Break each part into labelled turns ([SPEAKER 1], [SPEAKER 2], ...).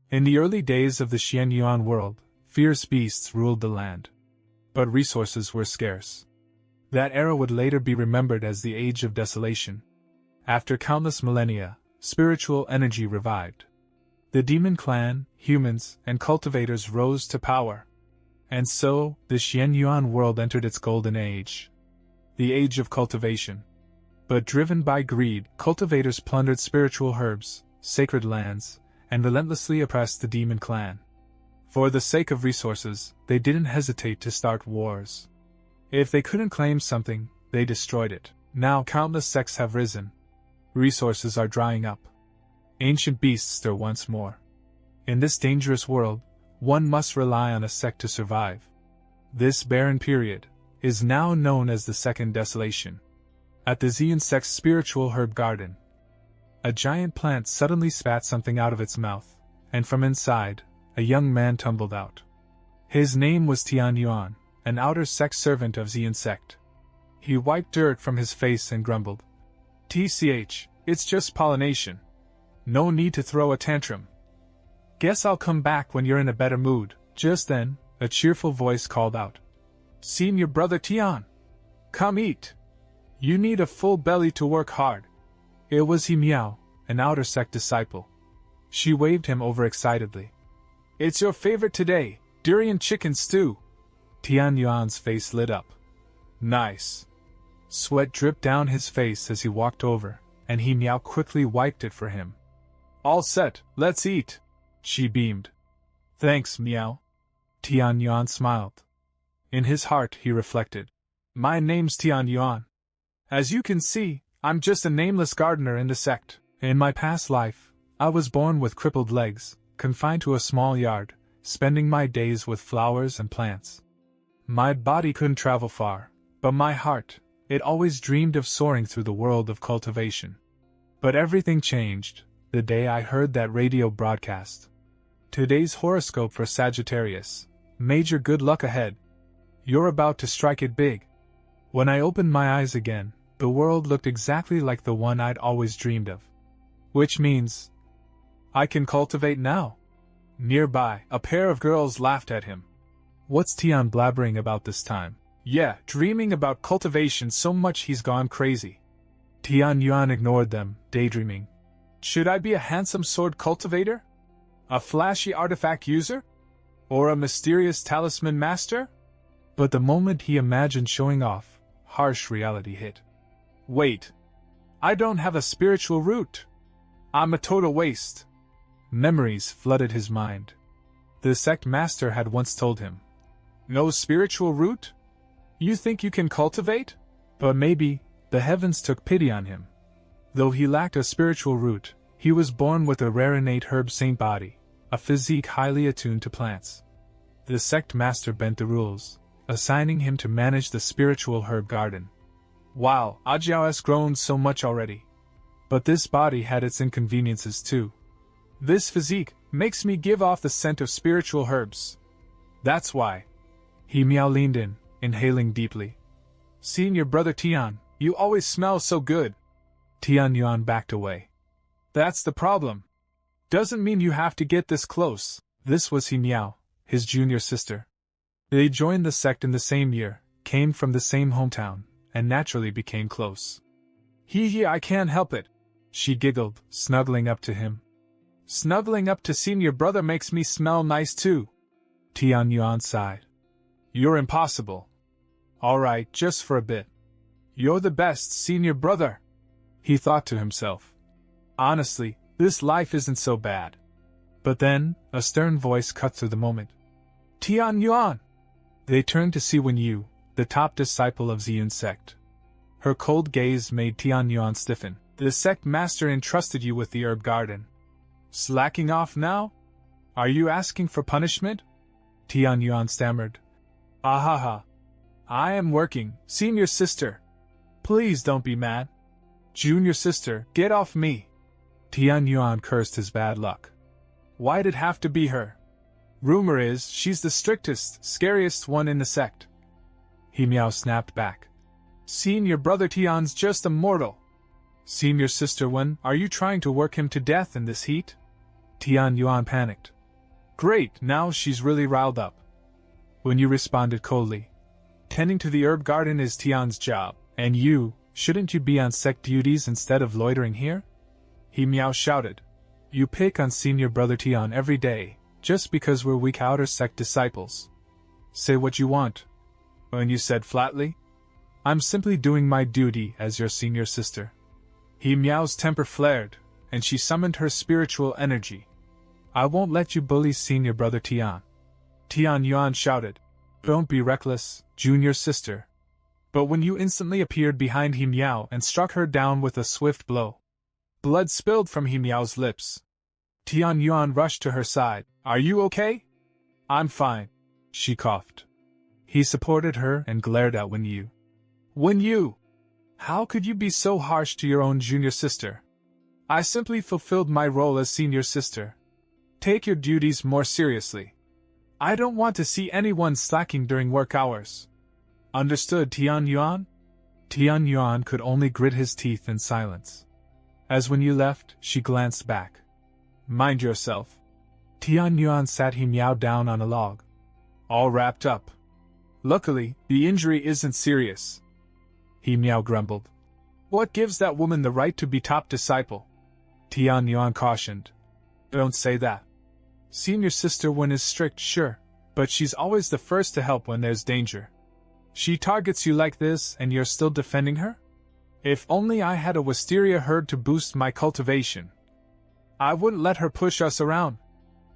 [SPEAKER 1] In the early days of the Xianyuan world, fierce beasts ruled the land. But resources were scarce. That era would later be remembered as the Age of Desolation. After countless millennia, spiritual energy revived. The demon clan, humans, and cultivators rose to power. And so, the Xianyuan world entered its golden age. The Age of Cultivation. But driven by greed, cultivators plundered spiritual herbs, sacred lands, and relentlessly oppressed the demon clan. For the sake of resources, they didn't hesitate to start wars. If they couldn't claim something, they destroyed it. Now countless sects have risen. Resources are drying up. Ancient beasts stir once more. In this dangerous world, one must rely on a sect to survive. This barren period is now known as the Second Desolation. At the Xian sect's spiritual herb garden, a giant plant suddenly spat something out of its mouth, and from inside, a young man tumbled out. His name was Tianyuan, an outer sect servant of Xian sect. He wiped dirt from his face and grumbled, "TCH, it's just pollination. No need to throw a tantrum. Guess I'll come back when you're in a better mood." Just then, a cheerful voice called out, "Senior brother Tian! Come eat! You need a full belly to work hard." It was He Miao, an outer sect disciple. She waved him over excitedly. "It's your favorite today, durian chicken stew." Tianyuan's face lit up. "Nice." Sweat dripped down his face as he walked over, and He Miao quickly wiped it for him. "All set, let's eat," she beamed. "Thanks, Miao." Tianyuan smiled. In his heart he reflected, "My name's Tianyuan. As you can see, I'm just a nameless gardener in the sect. In my past life, I was born with crippled legs, confined to a small yard, spending my days with flowers and plants. My body couldn't travel far, but my heart, it always dreamed of soaring through the world of cultivation. But everything changed the day I heard that radio broadcast. Today's horoscope for Sagittarius. Major good luck ahead. You're about to strike it big." When I opened my eyes again, the world looked exactly like the one I'd always dreamed of. Which means, I can cultivate now. Nearby, a pair of girls laughed at him. What's Tian blabbering about this time? Yeah, dreaming about cultivation so much he's gone crazy. Tianyuan ignored them, daydreaming. Should I be a handsome sword cultivator? A flashy artifact user? Or a mysterious talisman master? But the moment he imagined showing off, harsh reality hit. Wait. I don't have a spiritual root. I'm a total waste. Memories flooded his mind. The sect master had once told him, "No spiritual root? You think you can cultivate?" But maybe the heavens took pity on him. Though he lacked a spiritual root, he was born with a rare innate herb saint body, a physique highly attuned to plants. The sect master bent the rules, assigning him to manage the spiritual herb garden. Wow, Ajiao has grown so much already. But this body had its inconveniences too. This physique makes me give off the scent of spiritual herbs. That's why. He Miao leaned in, inhaling deeply. Senior brother Tian, you always smell so good. Tianyuan backed away. That's the problem. Doesn't mean you have to get this close. This was He Miao, his junior sister. They joined the sect in the same year, came from the same hometown, and naturally became close. Hee, I can't help it. She giggled, snuggling up to him. Snuggling up to senior brother makes me smell nice too. Tianyuan sighed. You're impossible. Alright, just for a bit. You're the best, senior brother. He thought to himself. Honestly, this life isn't so bad. But then, a stern voice cut through the moment. Tianyuan! They turned to see Wen Yu, the top disciple of Xian sect. Her cold gaze made Tianyuan stiffen. The sect master entrusted you with the herb garden. Slacking off now? Are you asking for punishment? Tianyuan stammered. Ahaha. I am working, senior sister. Please don't be mad. Junior sister, get off me. Tianyuan cursed his bad luck. Why'd it have to be her? Rumor is she's the strictest, scariest one in the sect. He Miao snapped back. Senior brother Tian's just a mortal. Senior sister Wen, are you trying to work him to death in this heat? Tianyuan panicked, Great, now she's really riled up. When you responded coldly, tending to the herb garden is Tian's job, and shouldn't you be on sect duties instead of loitering here? He Miao shouted. You pick on senior brother Tian every day, just because we're weak outer sect disciples. Say what you want. When you said flatly, I'm simply doing my duty as your senior sister. He Miao's temper flared, and she summoned her spiritual energy. I won't let you bully senior brother Tian. Tian Yuan shouted. Don't be reckless, junior sister. But when you instantly appeared behind He Miao and struck her down with a swift blow. Blood spilled from He Miao's lips. Tian Yuan rushed to her side. Are you okay? I'm fine. She coughed. He supported her and glared at Wen Yu. Wen Yu! How could you be so harsh to your own junior sister? I simply fulfilled my role as senior sister. Take your duties more seriously. I don't want to see anyone slacking during work hours. Understood, Tian Yuan? Tian Yuan could only grit his teeth in silence. As when you left, she glanced back. Mind yourself. Tian Yuan sat He Miao down on a log. All wrapped up. Luckily, the injury isn't serious. He Miao grumbled. What gives that woman the right to be top disciple? Tian Yuan cautioned. Don't say that. Senior sister Wen is strict, sure, but she's always the first to help when there's danger. She targets you like this and you're still defending her? If only I had a wisteria herd to boost my cultivation. I wouldn't let her push us around.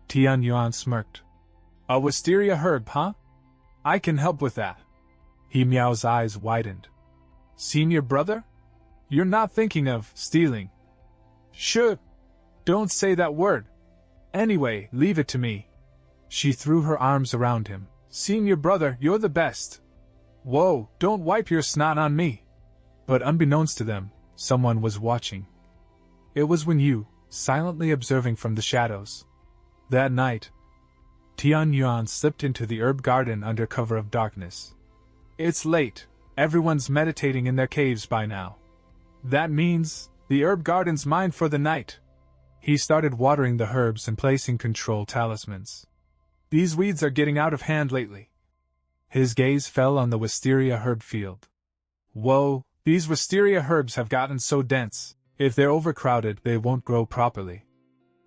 [SPEAKER 1] Tian Yuan smirked. A wisteria herb, huh? I can help with that. He Miao's eyes widened. Senior brother? You're not thinking of stealing. Should. Don't say that word. Anyway, leave it to me. She threw her arms around him. Senior brother, you're the best. Whoa, don't wipe your snot on me. But unbeknownst to them, someone was watching. It was Wen Yu, silently observing from the shadows. That night, Tian Yuan slipped into the herb garden under cover of darkness. It's late. Everyone's meditating in their caves by now. That means the herb garden's mine for the night. He started watering the herbs and placing control talismans. These weeds are getting out of hand lately. His gaze fell on the wisteria herb field. Whoa, these wisteria herbs have gotten so dense, if they're overcrowded they won't grow properly.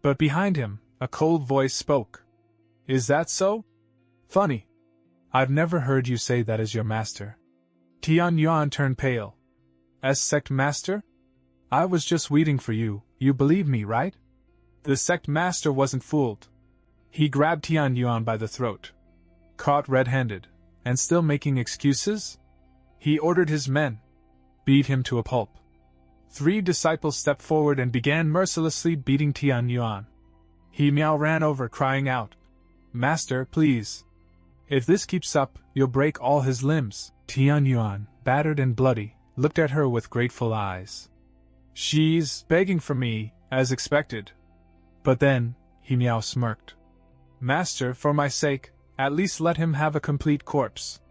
[SPEAKER 1] But behind him, a cold voice spoke. Is that so? Funny. I've never heard you say that as your master. Tian Yuan turned pale. As sect master? I was just waiting for you, you believe me, right? The sect master wasn't fooled. He grabbed Tian Yuan by the throat. Caught red-handed, and still making excuses? He ordered his men. Beat him to a pulp. 3 disciples stepped forward and began mercilessly beating Tian Yuan. He Miao ran over, crying out, Master, please. If this keeps up, you'll break all his limbs. Tian Yuan, battered and bloody, looked at her with grateful eyes. She's begging for me, as expected. But then, He Miao smirked. Master, for my sake, at least let him have a complete corpse.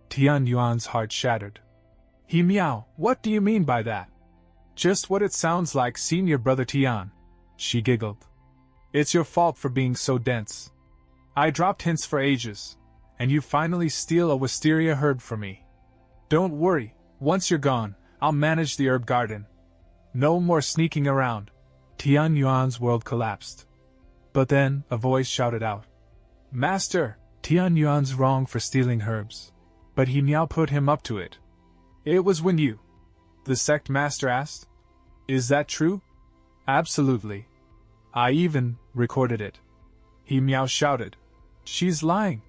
[SPEAKER 1] Tian Yuan's heart shattered. He Miao, what do you mean by that? Just what it sounds like, senior brother Tian. She giggled. It's your fault for being so dense. I dropped hints for ages, and you finally steal a wisteria herb from me. Don't worry, once you're gone, I'll manage the herb garden. No more sneaking around. Tian Yuan's world collapsed. But then, a voice shouted out. Master, Tian Yuan's wrong for stealing herbs. But He Miao put him up to it. It was Wen Yu. The sect master asked. Is that true? Absolutely. I even recorded it. He Miao shouted. She's lying.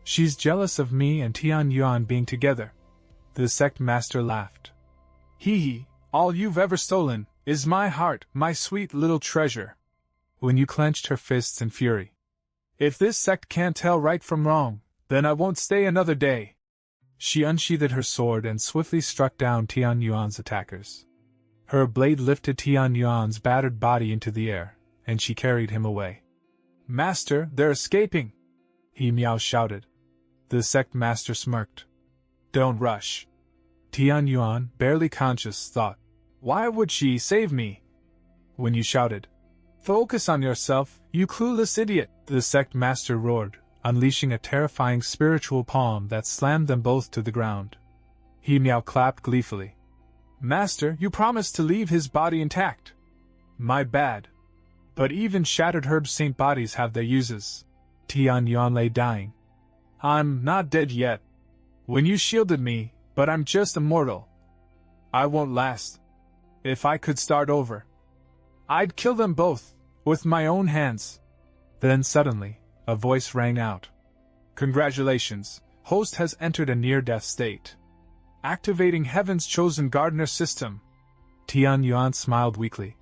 [SPEAKER 1] She's jealous of me and Tian Yuan being together. The sect master laughed. Hee, all you've ever stolen is my heart, my sweet little treasure. Wen Yu clenched her fists in fury. If this sect can't tell right from wrong, then I won't stay another day. She unsheathed her sword and swiftly struck down Tian Yuan's attackers. Her blade lifted Tian Yuan's battered body into the air, and she carried him away. Master, they're escaping! He Miao shouted. The sect master smirked. Don't rush. Tian Yuan, barely conscious, thought. Why would she save me? Wen Yu shouted. Focus on yourself, you clueless idiot, the sect master roared, unleashing a terrifying spiritual palm that slammed them both to the ground. He Miao clapped gleefully. Master, you promised to leave his body intact. My bad. But even shattered herb saint bodies have their uses. Tian Yuan lay dying. I'm not dead yet. When you shielded me, but I'm just a mortal. I won't last. If I could start over, I'd kill them both, with my own hands. Then suddenly, a voice rang out. Congratulations, host has entered a near-death state. Activating Heaven's chosen gardener system. Tian Yuan smiled weakly.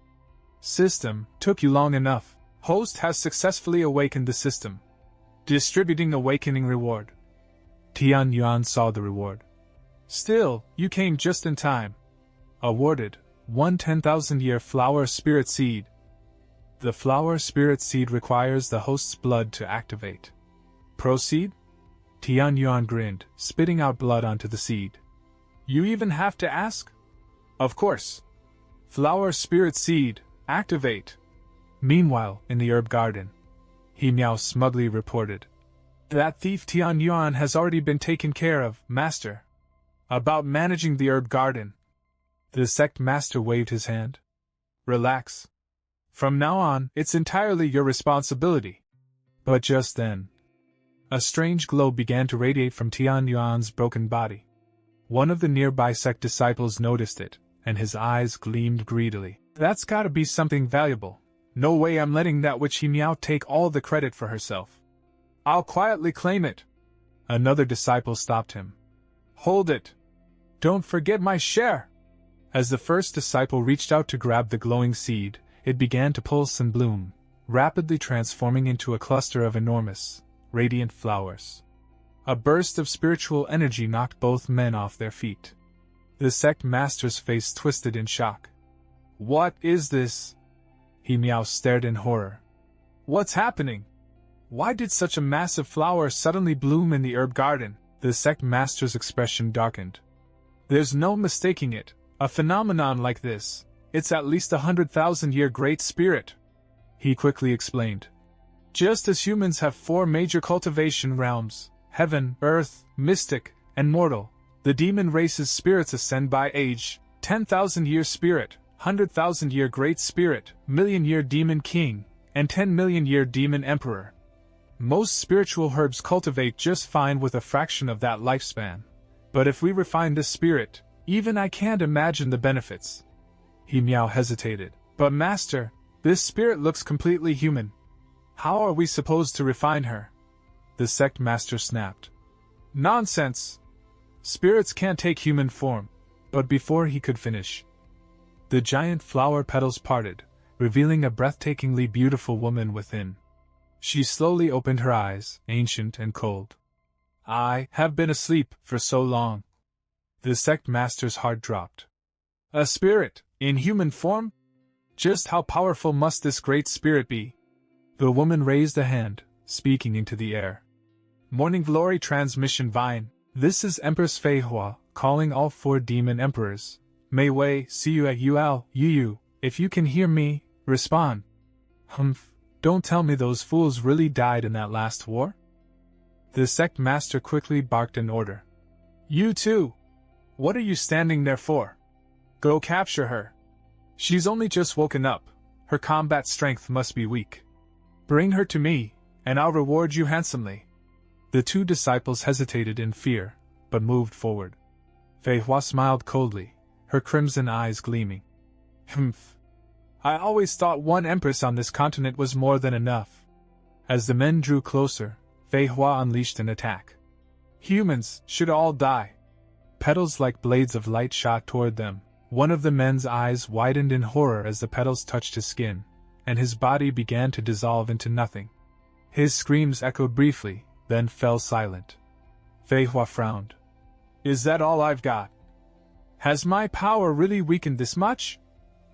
[SPEAKER 1] System, took you long enough. Host has successfully awakened the system. Distributing awakening reward. Tian Yuan saw the reward. Still, you came just in time. Awarded, 1 10,000-year flower spirit seed. The flower spirit seed requires the host's blood to activate. Proceed? Tian Yuan grinned, spitting out blood onto the seed. You even have to ask? Of course. Flower spirit seed, activate. Meanwhile, in the herb garden, He Miao smugly reported. That thief Tian Yuan has already been taken care of, master. About managing the herb garden. The sect master waved his hand. Relax. From now on, it's entirely your responsibility. But just then, a strange glow began to radiate from Tian Yuan's broken body. One of the nearby sect disciples noticed it, and his eyes gleamed greedily. That's gotta be something valuable. No way I'm letting that witch He Miao take all the credit for herself. I'll quietly claim it. Another disciple stopped him. Hold it. Don't forget my share. As the first disciple reached out to grab the glowing seed, it began to pulse and bloom, rapidly transforming into a cluster of enormous, radiant flowers. A burst of spiritual energy knocked both men off their feet. The sect master's face twisted in shock. What is this? He Miao stared in horror. What's happening? Why did such a massive flower suddenly bloom in the herb garden? The sect master's expression darkened. There's no mistaking it. A phenomenon like this, it's at least 100,000-year great spirit. He quickly explained. Just as humans have 4 major cultivation realms, heaven, earth, mystic, and mortal, the demon race's spirits ascend by age, 10,000-year spirit, 100,000-year great spirit, million-year demon king, and 10-million-year demon emperor. Most spiritual herbs cultivate just fine with a fraction of that lifespan. But if we refine this spirit, even I can't imagine the benefits. He Miao hesitated. But master, this spirit looks completely human. How are we supposed to refine her? The sect master snapped. Nonsense! Spirits can't take human form. But before he could finish, the giant flower petals parted, revealing a breathtakingly beautiful woman within. She slowly opened her eyes, ancient and cold. I have been asleep for so long. The sect master's heart dropped. A spirit, in human form? Just how powerful must this great spirit be? The woman raised a hand, speaking into the air. Morning Glory Transmission Vine. This is Empress Fei Hua, calling all 4 demon emperors. Mei Wei, see you at Ul, Yu. If you can hear me, respond. Humph, don't tell me those fools really died in that last war? The sect master quickly barked an order. You too! What are you standing there for? Go capture her. She's only just woken up. Her combat strength must be weak. Bring her to me, and I'll reward you handsomely. The 2 disciples hesitated in fear, but moved forward. Fei Hua smiled coldly, her crimson eyes gleaming. Humph. I always thought 1 empress on this continent was more than enough. As the men drew closer, Fei Hua unleashed an attack. Humans should all die. Petals like blades of light shot toward them. One of the men's eyes widened in horror as the petals touched his skin, and his body began to dissolve into nothing. His screams echoed briefly, then fell silent. Fei Hua frowned. Is that all I've got? Has my power really weakened this much?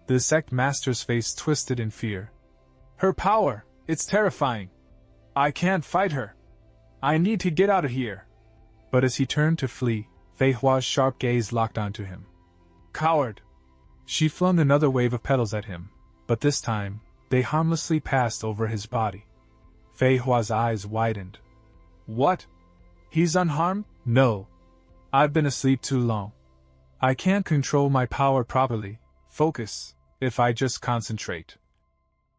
[SPEAKER 1] The sect master's face twisted in fear. Her power, it's terrifying. I can't fight her. I need to get out of here. But as he turned to flee, Fei Hua's sharp gaze locked onto him. Coward! She flung another wave of petals at him, but this time, they harmlessly passed over his body. Fei Hua's eyes widened. What? He's unharmed? No. I've been asleep too long. I can't control my power properly, focus, if I just concentrate.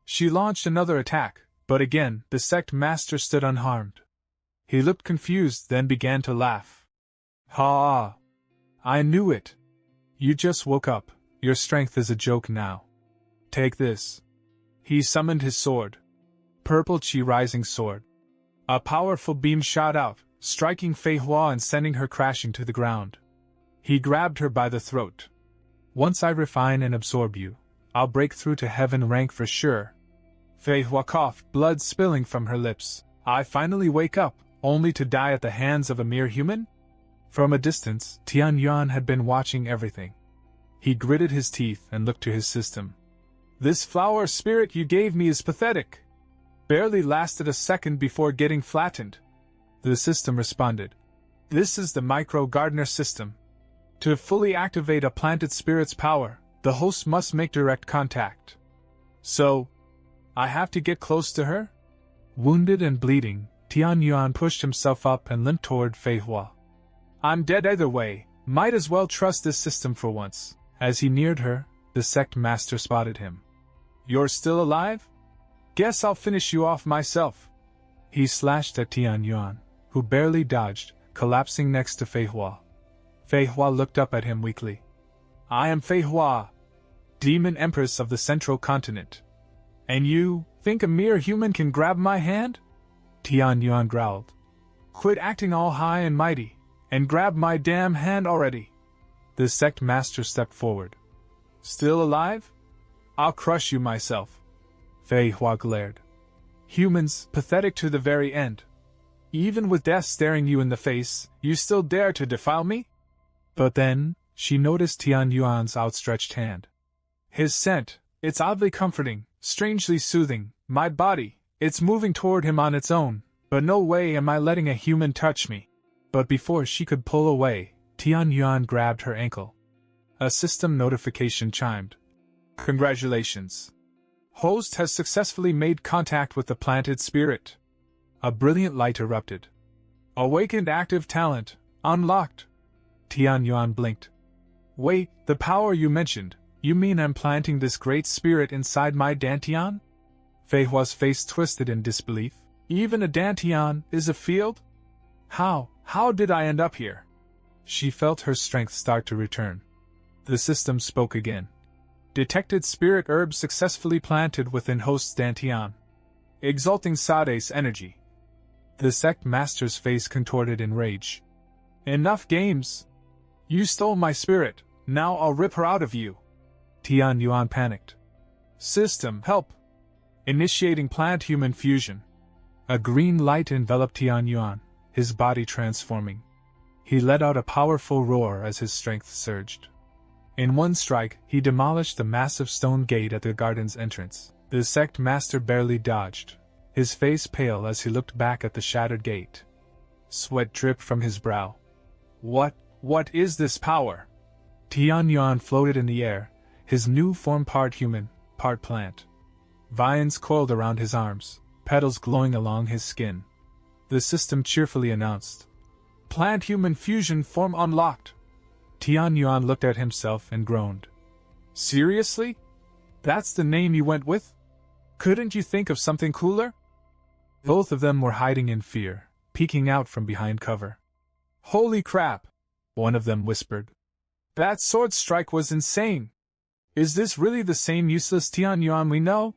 [SPEAKER 1] She launched another attack, but again the sect master stood unharmed. He looked confused, then began to laugh. Ha! I knew it. You just woke up, your strength is a joke now. Take this. He summoned his sword. Purple Chi Rising Sword. A powerful beam shot out, striking Fei Hua and sending her crashing to the ground. He grabbed her by the throat. Once I refine and absorb you, I'll break through to heaven rank for sure. Fei Hua coughed, blood spilling from her lips. I finally wake up, only to die at the hands of a mere human? From a distance, Tian Yuan had been watching everything. He gritted his teeth and looked to his system. This flower spirit you gave me is pathetic. Barely lasted a second before getting flattened. The system responded. This is the micro-gardener system. To fully activate a planted spirit's power, the host must make direct contact. So, I have to get close to her? Wounded and bleeding, Tian Yuan pushed himself up and limped toward Fei Hua. I'm dead either way, might as well trust this system for once. As he neared her, the sect master spotted him. You're still alive? Guess I'll finish you off myself. He slashed at Tian Yuan, who barely dodged, collapsing next to Fei Hua. Fei Hua looked up at him weakly. I am Fei Hua, Demon Empress of the Central Continent. And you think a mere human can grab my hand? Tian Yuan growled. Quit acting all high and mighty, and grab my damn hand already. The sect master stepped forward. Still alive? I'll crush you myself. Fei Hua glared. Humans, pathetic to the very end. Even with death staring you in the face, you still dare to defile me? But then, she noticed Tian Yuan's outstretched hand. His scent, it's oddly comforting, strangely soothing. My body, it's moving toward him on its own, but no way am I letting a human touch me. But before she could pull away, Tian Yuan grabbed her ankle. A system notification chimed. Congratulations. Host has successfully made contact with the planted spirit. A brilliant light erupted. Awakened active talent, unlocked. Tian Yuan blinked. Wait, the power you mentioned, you mean I'm planting this great spirit inside my dantian? Fei Hua's face twisted in disbelief. Even a dantian is a field? How did I end up here? She felt her strength start to return. The system spoke again. Detected spirit herbs successfully planted within host's dantian. Exalting Sade's energy. The sect master's face contorted in rage. Enough games! You stole my spirit, now I'll rip her out of you. Tian Yuan panicked. System, help! Initiating plant-human fusion. A green light enveloped Tian Yuan, his body transforming. He let out a powerful roar as his strength surged. In one strike, he demolished the massive stone gate at the garden's entrance. The sect master barely dodged, his face pale as he looked back at the shattered gate. Sweat dripped from his brow. What is this power? Tian Yuan floated in the air, his new form part human, part plant. Vines coiled around his arms, petals glowing along his skin. The system cheerfully announced. Plant-human fusion form unlocked. Tian Yuan looked at himself and groaned. Seriously? That's the name you went with? Couldn't you think of something cooler? Both of them were hiding in fear, peeking out from behind cover. Holy crap! One of them whispered. That sword strike was insane! Is this really the same useless Tian Yuan we know?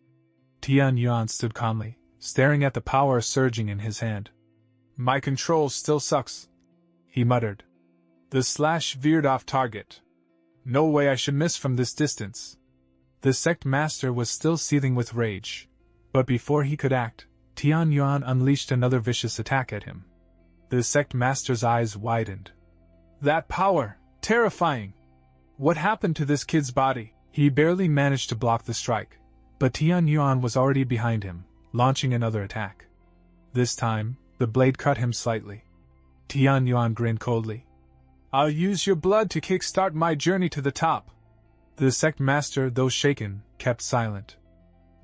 [SPEAKER 1] Tian Yuan stood calmly, staring at the power surging in his hand. My control still sucks, he muttered. The slash veered off target. No way I should miss from this distance. The sect master was still seething with rage, but before he could act, Tian Yuan unleashed another vicious attack at him. The sect master's eyes widened. That power, terrifying! What happened to this kid's body? He barely managed to block the strike, but Tian Yuan was already behind him, launching another attack. This time, the blade cut him slightly. Tian Yuan grinned coldly. I'll use your blood to kickstart my journey to the top. The sect master, though shaken, kept silent.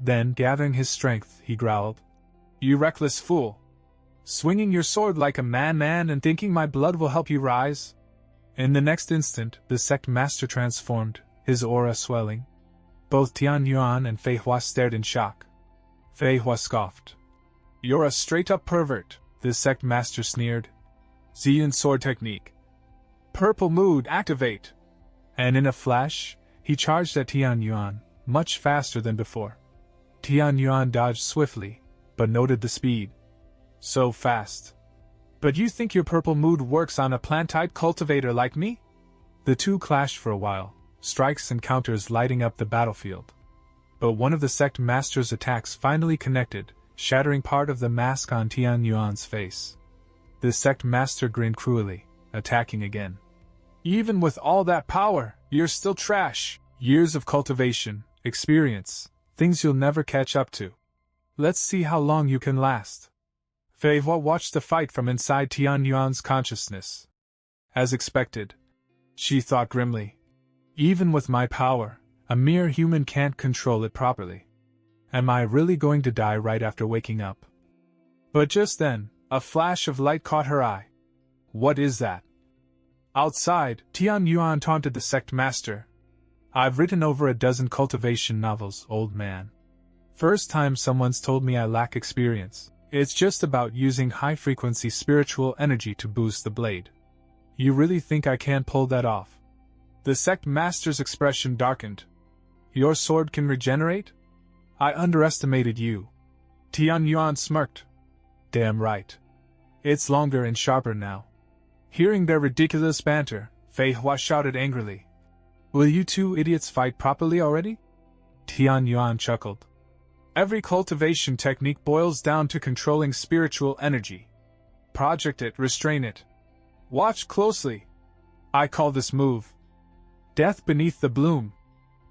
[SPEAKER 1] Then, gathering his strength, he growled, "You reckless fool! Swinging your sword like a man and thinking my blood will help you rise?" In the next instant, the sect master transformed, his aura swelling. Both Tian Yuan and Fei Hua stared in shock. Fei Hua scoffed. "You're a straight-up pervert," the sect master sneered. "Xian sword technique. Purple mood activate!" And in a flash, he charged at Tian Yuan, much faster than before. Tian Yuan dodged swiftly, but noted the speed. "So fast. But you think your purple mood works on a plant-type cultivator like me?" The two clashed for a while, strikes and counters lighting up the battlefield. But one of the sect master's attacks finally connected, shattering part of the mask on Tian Yuan's face. The sect master grinned cruelly, attacking again. "Even with all that power, you're still trash. Years of cultivation, experience, things you'll never catch up to. Let's see how long you can last." Fei Hua watched the fight from inside Tian Yuan's consciousness. As expected, she thought grimly. Even with my power, a mere human can't control it properly. Am I really going to die right after waking up? But just then, a flash of light caught her eye. "What is that?" Outside, Tian Yuan taunted the sect master. "I've written over a dozen cultivation novels, old man. First time someone's told me I lack experience. It's just about using high-frequency spiritual energy to boost the blade. You really think I can't pull that off?" The sect master's expression darkened. "Your sword can regenerate? I underestimated you." Tian Yuan smirked. "Damn right. It's longer and sharper now." Hearing their ridiculous banter, Fei Hua shouted angrily. "Will you two idiots fight properly already?" Tian Yuan chuckled. "Every cultivation technique boils down to controlling spiritual energy. Project it, restrain it. Watch closely. I call this move Death Beneath the Bloom."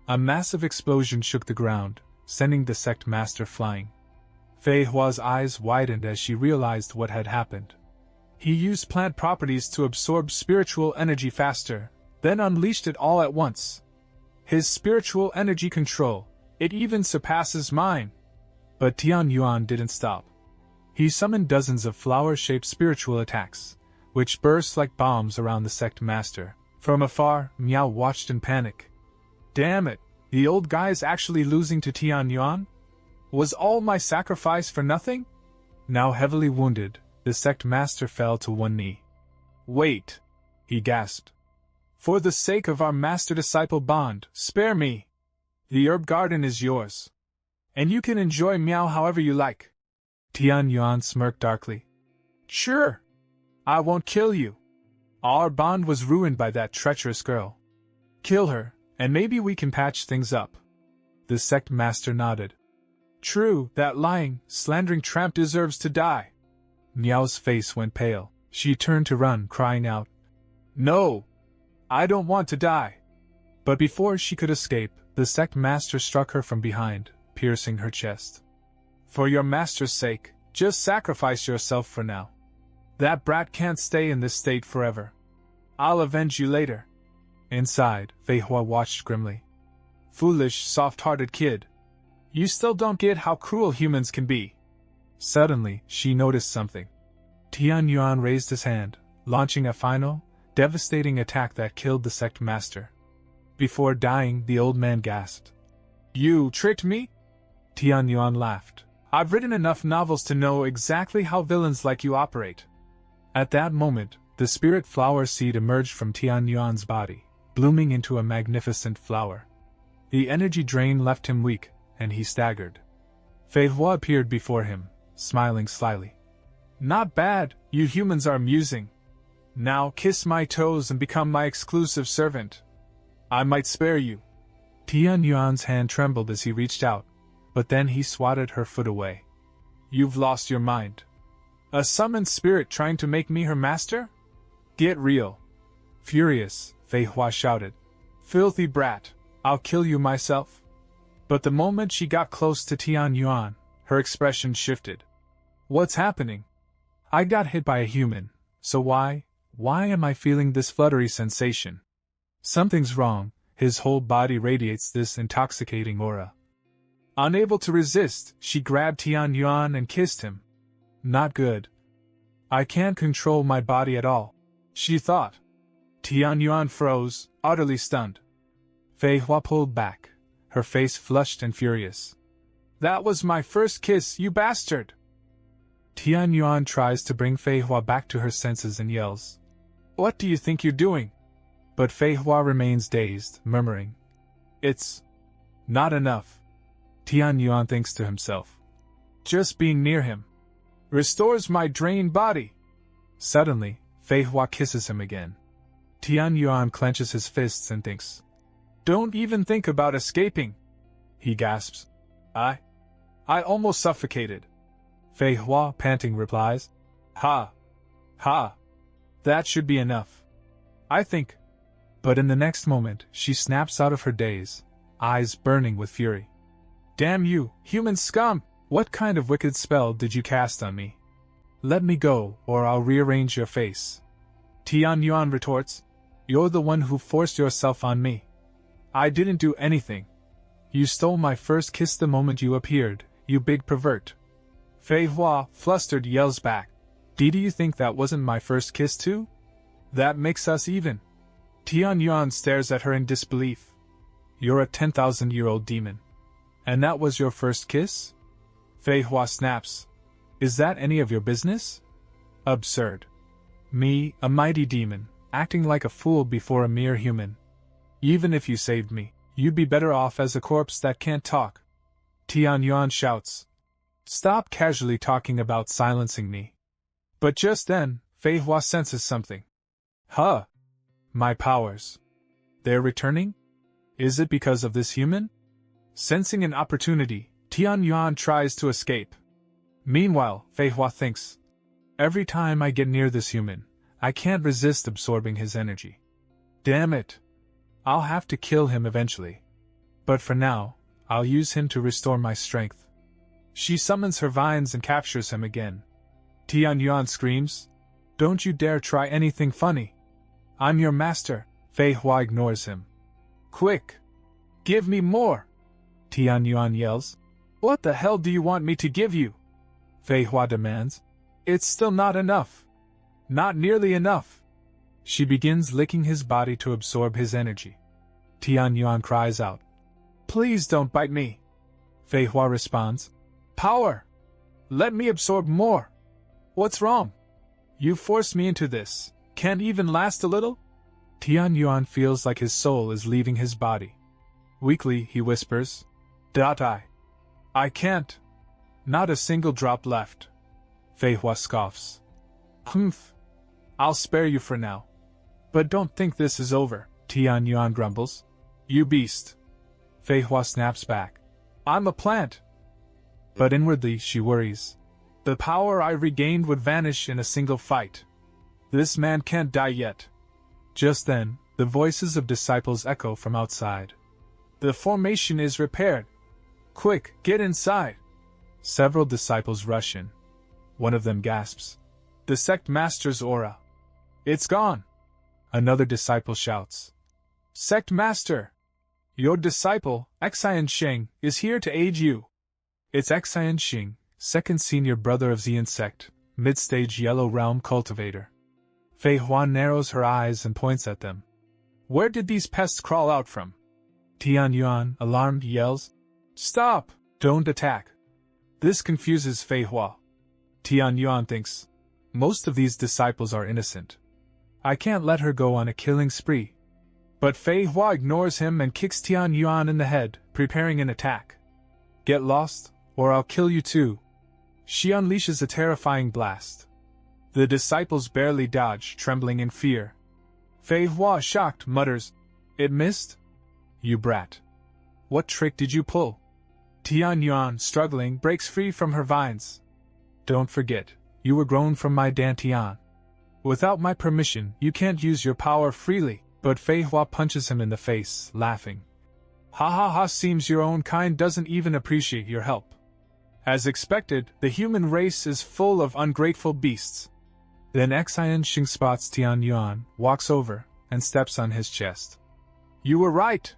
[SPEAKER 1] A massive explosion shook the ground, sending the sect master flying. Fei Hua's eyes widened as she realized what had happened. He used plant properties to absorb spiritual energy faster, then unleashed it all at once. His spiritual energy control, it even surpasses mine. But Tian Yuan didn't stop. He summoned dozens of flower-shaped spiritual attacks, which burst like bombs around the sect master. From afar, Miao watched in panic. Damn it, the old guy's actually losing to Tian Yuan? Was all my sacrifice for nothing? Now heavily wounded, the sect master fell to one knee. "Wait," he gasped. "For the sake of our master-disciple bond, spare me. The herb garden is yours. And you can enjoy Miao however you like." Tian Yuan smirked darkly. "Sure. I won't kill you. Our bond was ruined by that treacherous girl. Kill her, and maybe we can patch things up." The sect master nodded. "True, that lying, slandering tramp deserves to die." Miao's face went pale. She turned to run, crying out, "No! I don't want to die!" But before she could escape, the sect master struck her from behind, piercing her chest. "For your master's sake, just sacrifice yourself for now. That brat can't stay in this state forever. I'll avenge you later." Inside, Fei Hua watched grimly. "Foolish, soft-hearted kid. You still don't get how cruel humans can be." Suddenly, she noticed something. Tian Yuan raised his hand, launching a final, devastating attack that killed the sect master. Before dying, the old man gasped. "You tricked me?" Tian Yuan laughed. "I've written enough novels to know exactly how villains like you operate." At that moment, the spirit flower seed emerged from Tian Yuan's body, blooming into a magnificent flower. The energy drain left him weak, and he staggered. Fei Hua appeared before him, smiling slyly. "Not bad, you humans are amusing. Now kiss my toes and become my exclusive servant. I might spare you." Tian Yuan's hand trembled as he reached out, but then he swatted her foot away. "You've lost your mind. A summoned spirit trying to make me her master? Get real." Furious, Fei Hua shouted, "Filthy brat, I'll kill you myself." But the moment she got close to Tian Yuan, her expression shifted. "What's happening? I got hit by a human, so why am I feeling this fluttery sensation? Something's wrong, his whole body radiates this intoxicating aura." Unable to resist, she grabbed Tian Yuan and kissed him. Not good. I can't control my body at all, she thought. Tian Yuan froze, utterly stunned. Fei Hua pulled back, her face flushed and furious. That was my first kiss, you bastard! Tian Yuan tries to bring Fei Hua back to her senses and yells, What do you think you're doing? But Fei Hua remains dazed, murmuring, It's not enough. Tian Yuan thinks to himself. Just being near him restores my drained body. Suddenly, Fei Hua kisses him again. Tian Yuan clenches his fists and thinks, Don't even think about escaping. He gasps. I almost suffocated. Fei Hua, panting, replies, Ha! Ha! That should be enough. I think. But in the next moment, she snaps out of her daze, eyes burning with fury. Damn you, human scum! What kind of wicked spell did you cast on me? Let me go, or I'll rearrange your face. Tian Yuan retorts, You're the one who forced yourself on me. I didn't do anything. You stole my first kiss the moment you appeared, you big pervert. Fei Hua, flustered, yells back, Do you think that wasn't my first kiss too? That makes us even. Tian Yuan stares at her in disbelief. You're a 10,000-year-old demon. And that was your first kiss? Fei Hua snaps. Is that any of your business? Absurd. Me, a mighty demon, acting like a fool before a mere human. Even if you saved me, you'd be better off as a corpse that can't talk. Tian Yuan shouts. Stop casually talking about silencing me. But just then, Fei Hua senses something. Huh? My powers. They're returning? Is it because of this human? Sensing an opportunity, Tian Yuan tries to escape. Meanwhile, Fei Hua thinks, Every time I get near this human, I can't resist absorbing his energy. Damn it. I'll have to kill him eventually. But for now, I'll use him to restore my strength. She summons her vines and captures him again. Tian Yuan screams, Don't you dare try anything funny. I'm your master. Fei Hua ignores him. Quick! Give me more! Tian Yuan yells. What the hell do you want me to give you? Fei Hua demands. It's still not enough. Not nearly enough. She begins licking his body to absorb his energy. Tian Yuan cries out. Please don't bite me. Fei Hua responds. Power! Let me absorb more. What's wrong? You forced me into this. Can't even last a little? Tian Yuan feels like his soul is leaving his body. Weakly, he whispers. I can't. Not a single drop left. Fei Hua scoffs. Humph. I'll spare you for now. But don't think this is over, Tian Yuan grumbles. You beast. Fei Hua snaps back. I'm a plant. But inwardly she worries. The power I regained would vanish in a single fight. This man can't die yet. Just then, the voices of disciples echo from outside. The formation is repaired. Quick, get inside. Several disciples rush in. One of them gasps. The sect master's aura. It's gone. Another disciple shouts. Sect master! Your disciple, Xian Sheng, is here to aid you. It's Xian Sheng, second senior brother of Xian sect, mid-stage yellow realm cultivator. Fei Hua narrows her eyes and points at them. Where did these pests crawl out from? Tian Yuan, alarmed, yells. Stop! Don't attack. This confuses Fei Hua. Tian Yuan thinks, most of these disciples are innocent. I can't let her go on a killing spree. But Fei Hua ignores him and kicks Tian Yuan in the head, preparing an attack. Get lost, or I'll kill you too. She unleashes a terrifying blast. The disciples barely dodge, trembling in fear. Fei Hua, shocked, mutters, It missed? You brat. What trick did you pull? Tian Yuan, struggling, breaks free from her vines. Don't forget, you were grown from my dantian. Without my permission, you can't use your power freely, but Fei Hua punches him in the face, laughing. Ha ha ha, seems your own kind doesn't even appreciate your help. As expected, the human race is full of ungrateful beasts. Then Xian Sheng spots Tian Yuan, walks over, and steps on his chest. You were right.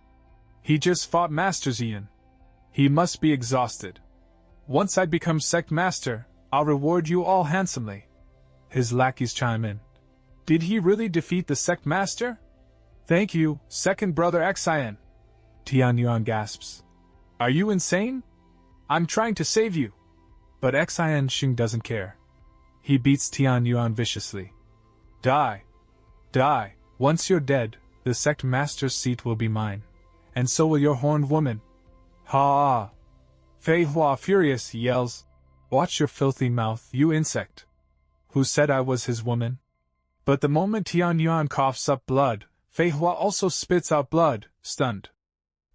[SPEAKER 1] He just fought Master Xian. He must be exhausted. Once I become sect master, I'll reward you all handsomely. His lackeys chime in. Did he really defeat the sect master? Thank you, second brother Xian. Tian Yuan gasps. Are you insane? I'm trying to save you. But Xian Xing doesn't care. He beats Tian Yuan viciously. Die. Die. Once you're dead, the sect master's seat will be mine. And so will your horned woman. Ha! Fei Hua, furious, yells. Watch your filthy mouth, you insect. Who said I was his woman? But the moment Tian Yuan coughs up blood, Fei Hua also spits out blood, stunned.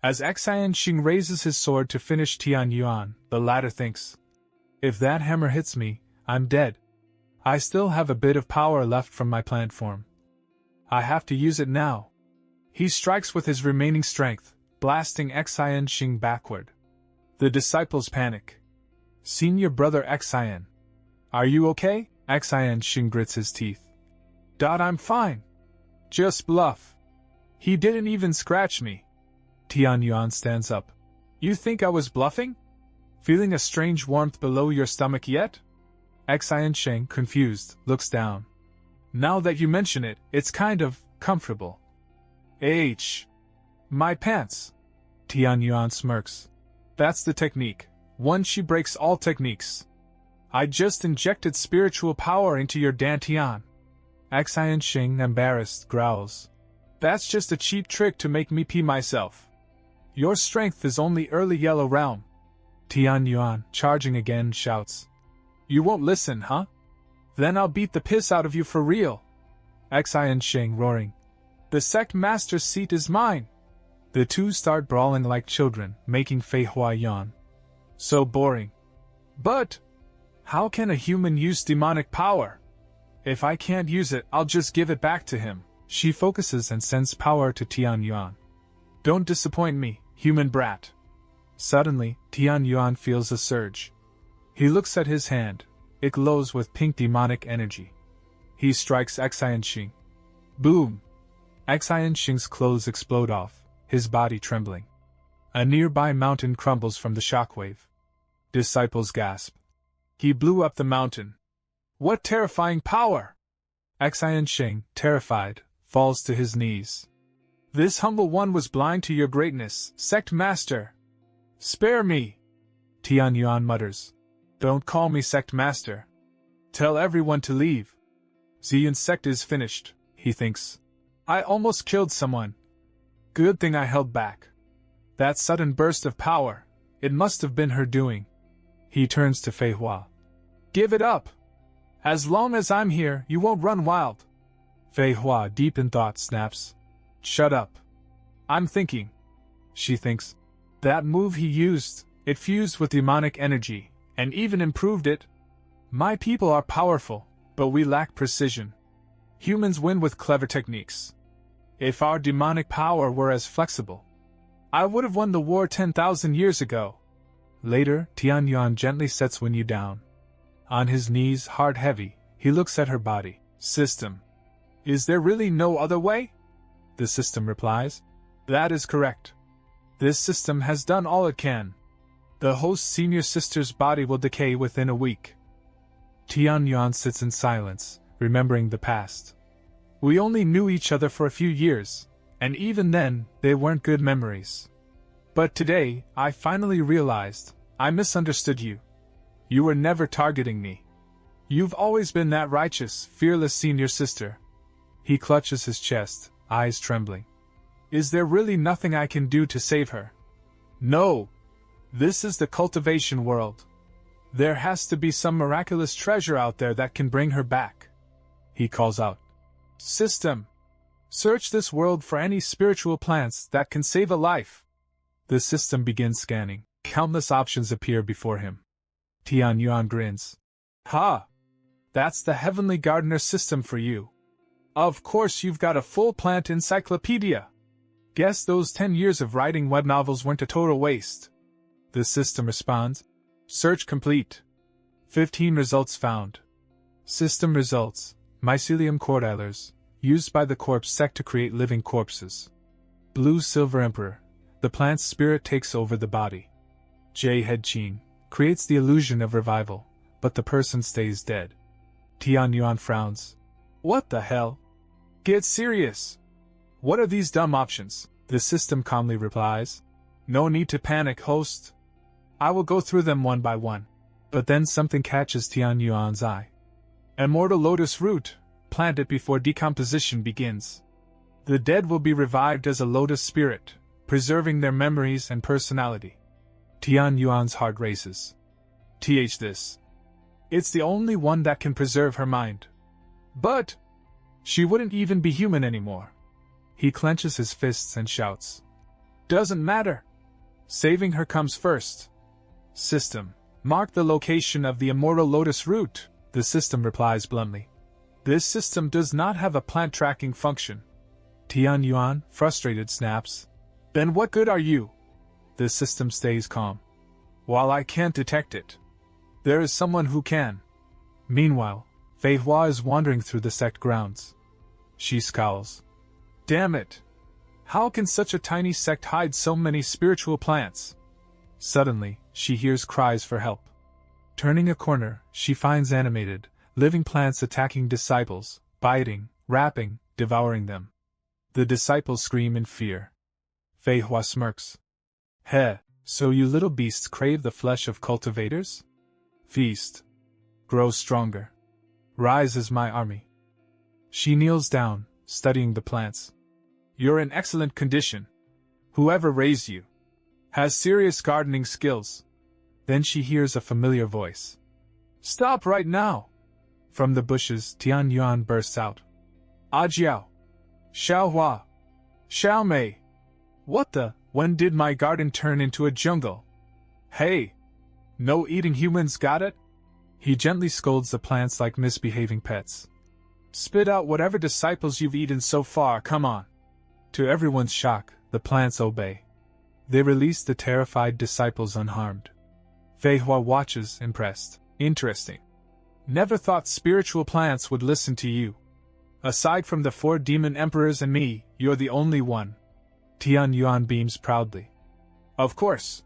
[SPEAKER 1] As Xian Xing raises his sword to finish Tian Yuan, the latter thinks, if that hammer hits me, I'm dead. I still have a bit of power left from my plant form. I have to use it now. He strikes with his remaining strength, blasting Xian Xing backward. The disciples panic. Senior brother Xian. Are you okay? Xian Xing grits his teeth. I'm fine. Just bluff. He didn't even scratch me. Tian Yuan stands up. You think I was bluffing? Feeling a strange warmth below your stomach yet? Xian Xing, confused, looks down. Now that you mention it, it's kind of comfortable. My pants. Tian Yuan smirks. That's the technique. Once she breaks all techniques. I just injected spiritual power into your dantian. Xian Xing, embarrassed, growls. That's just a cheap trick to make me pee myself. Your strength is only early yellow realm. Tian Yuan, charging again, shouts. You won't listen, huh? Then I'll beat the piss out of you for real. Xian Xing, roaring. The sect master's seat is mine. The two start brawling like children, making Fei Hua yawn. So boring. But how can a human use demonic power? If I can't use it, I'll just give it back to him. She focuses and sends power to Tian Yuan. Don't disappoint me, human brat. Suddenly, Tian Yuan feels a surge. He looks at his hand. It glows with pink demonic energy. He strikes Xian Xing. Boom! Xian Xing's clothes explode off, his body trembling. A nearby mountain crumbles from the shockwave. Disciples gasp. He blew up the mountain. What terrifying power! Xian Xing, terrified, falls to his knees. This humble one was blind to your greatness, sect master. Spare me! Tian Yuan mutters. Don't call me sect master. Tell everyone to leave. Ziyun's sect is finished, he thinks. I almost killed someone. Good thing I held back. That sudden burst of power, it must have been her doing. He turns to Fei Hua. Give it up. As long as I'm here, you won't run wild. Fei Hua, deep in thought, snaps. Shut up. I'm thinking. She thinks. That move he used, it fused with demonic energy, and even improved it. My people are powerful, but we lack precision. Humans win with clever techniques. If our demonic power were as flexible, I would have won the war 10,000 years ago. Later, Tian Yuan gently sets Wen Yu down. On his knees, heart heavy, he looks at her body. System. Is there really no other way? The system replies. That is correct. This system has done all it can. The host senior sister's body will decay within a week. Tian Yuan sits in silence, remembering the past. We only knew each other for a few years, and even then, they weren't good memories. But today, I finally realized, I misunderstood you. You were never targeting me. You've always been that righteous, fearless senior sister. He clutches his chest, eyes trembling. Is there really nothing I can do to save her? No. This is the cultivation world. There has to be some miraculous treasure out there that can bring her back. He calls out. System. Search this world for any spiritual plants that can save a life. The system begins scanning. Countless options appear before him. Tian Yuan grins. Ha! That's the Heavenly Gardener system for you. Of course you've got a full plant encyclopedia. Guess those 10 years of writing web novels weren't a total waste. The system responds. Search complete. 15 results found. System results. Mycelium cordylers, used by the corpse sect to create living corpses. Blue Silver Emperor. The plant's spirit takes over the body. J. Headqing creates the illusion of revival, but the person stays dead. Tian Yuan frowns. What the hell? Get serious. What are these dumb options? The system calmly replies. No need to panic, host. I will go through them one by one. But then something catches Tian Yuan's eye. Immortal lotus root. Plant it before decomposition begins. The dead will be revived as a lotus spirit, preserving their memories and personality. Tian Yuan's heart races. This. It's the only one that can preserve her mind. But she wouldn't even be human anymore. He clenches his fists and shouts. Doesn't matter. Saving her comes first. System. Mark the location of the immortal lotus root, the system replies bluntly. This system does not have a plant tracking function. Tian Yuan, frustrated, snaps. Then what good are you? The system stays calm. While I can't detect it, there is someone who can. Meanwhile, Fei Hua is wandering through the sect grounds. She scowls. Damn it! How can such a tiny sect hide so many spiritual plants? Suddenly, she hears cries for help. Turning a corner, she finds animated, living plants attacking disciples, biting, wrapping, devouring them. The disciples scream in fear. Fei Hua smirks. Heh, so you little beasts crave the flesh of cultivators? Feast. Grow stronger. Rise as my army. She kneels down, studying the plants. You're in excellent condition. Whoever raised you has serious gardening skills. Then she hears a familiar voice. Stop right now! From the bushes, Tian Yuan bursts out. Ajiao! Xiao Hua! Xiao Mei! What the? When did my garden turn into a jungle? Hey! No eating humans, got it? He gently scolds the plants like misbehaving pets. Spit out whatever disciples you've eaten so far, come on. To everyone's shock, the plants obey. They release the terrified disciples unharmed. Fei Hua watches, impressed. Interesting. Never thought spiritual plants would listen to you. Aside from the 4 demon emperors and me, you're the only one. Tian Yuan beams proudly. Of course.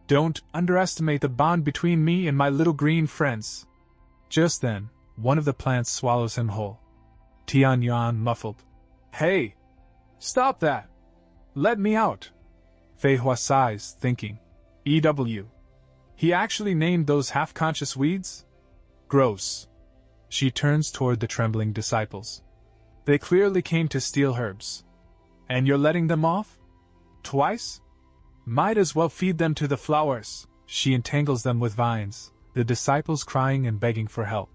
[SPEAKER 1] Don't underestimate the bond between me and my little green friends. Just then, one of the plants swallows him whole. Tian Yuan muffled. Hey! Stop that! Let me out! Fei Hua sighs, thinking. EW. He actually named those half-conscious weeds? Gross. She turns toward the trembling disciples. They clearly came to steal herbs. And you're letting them off? Twice? Might as well feed them to the flowers. She entangles them with vines, the disciples crying and begging for help.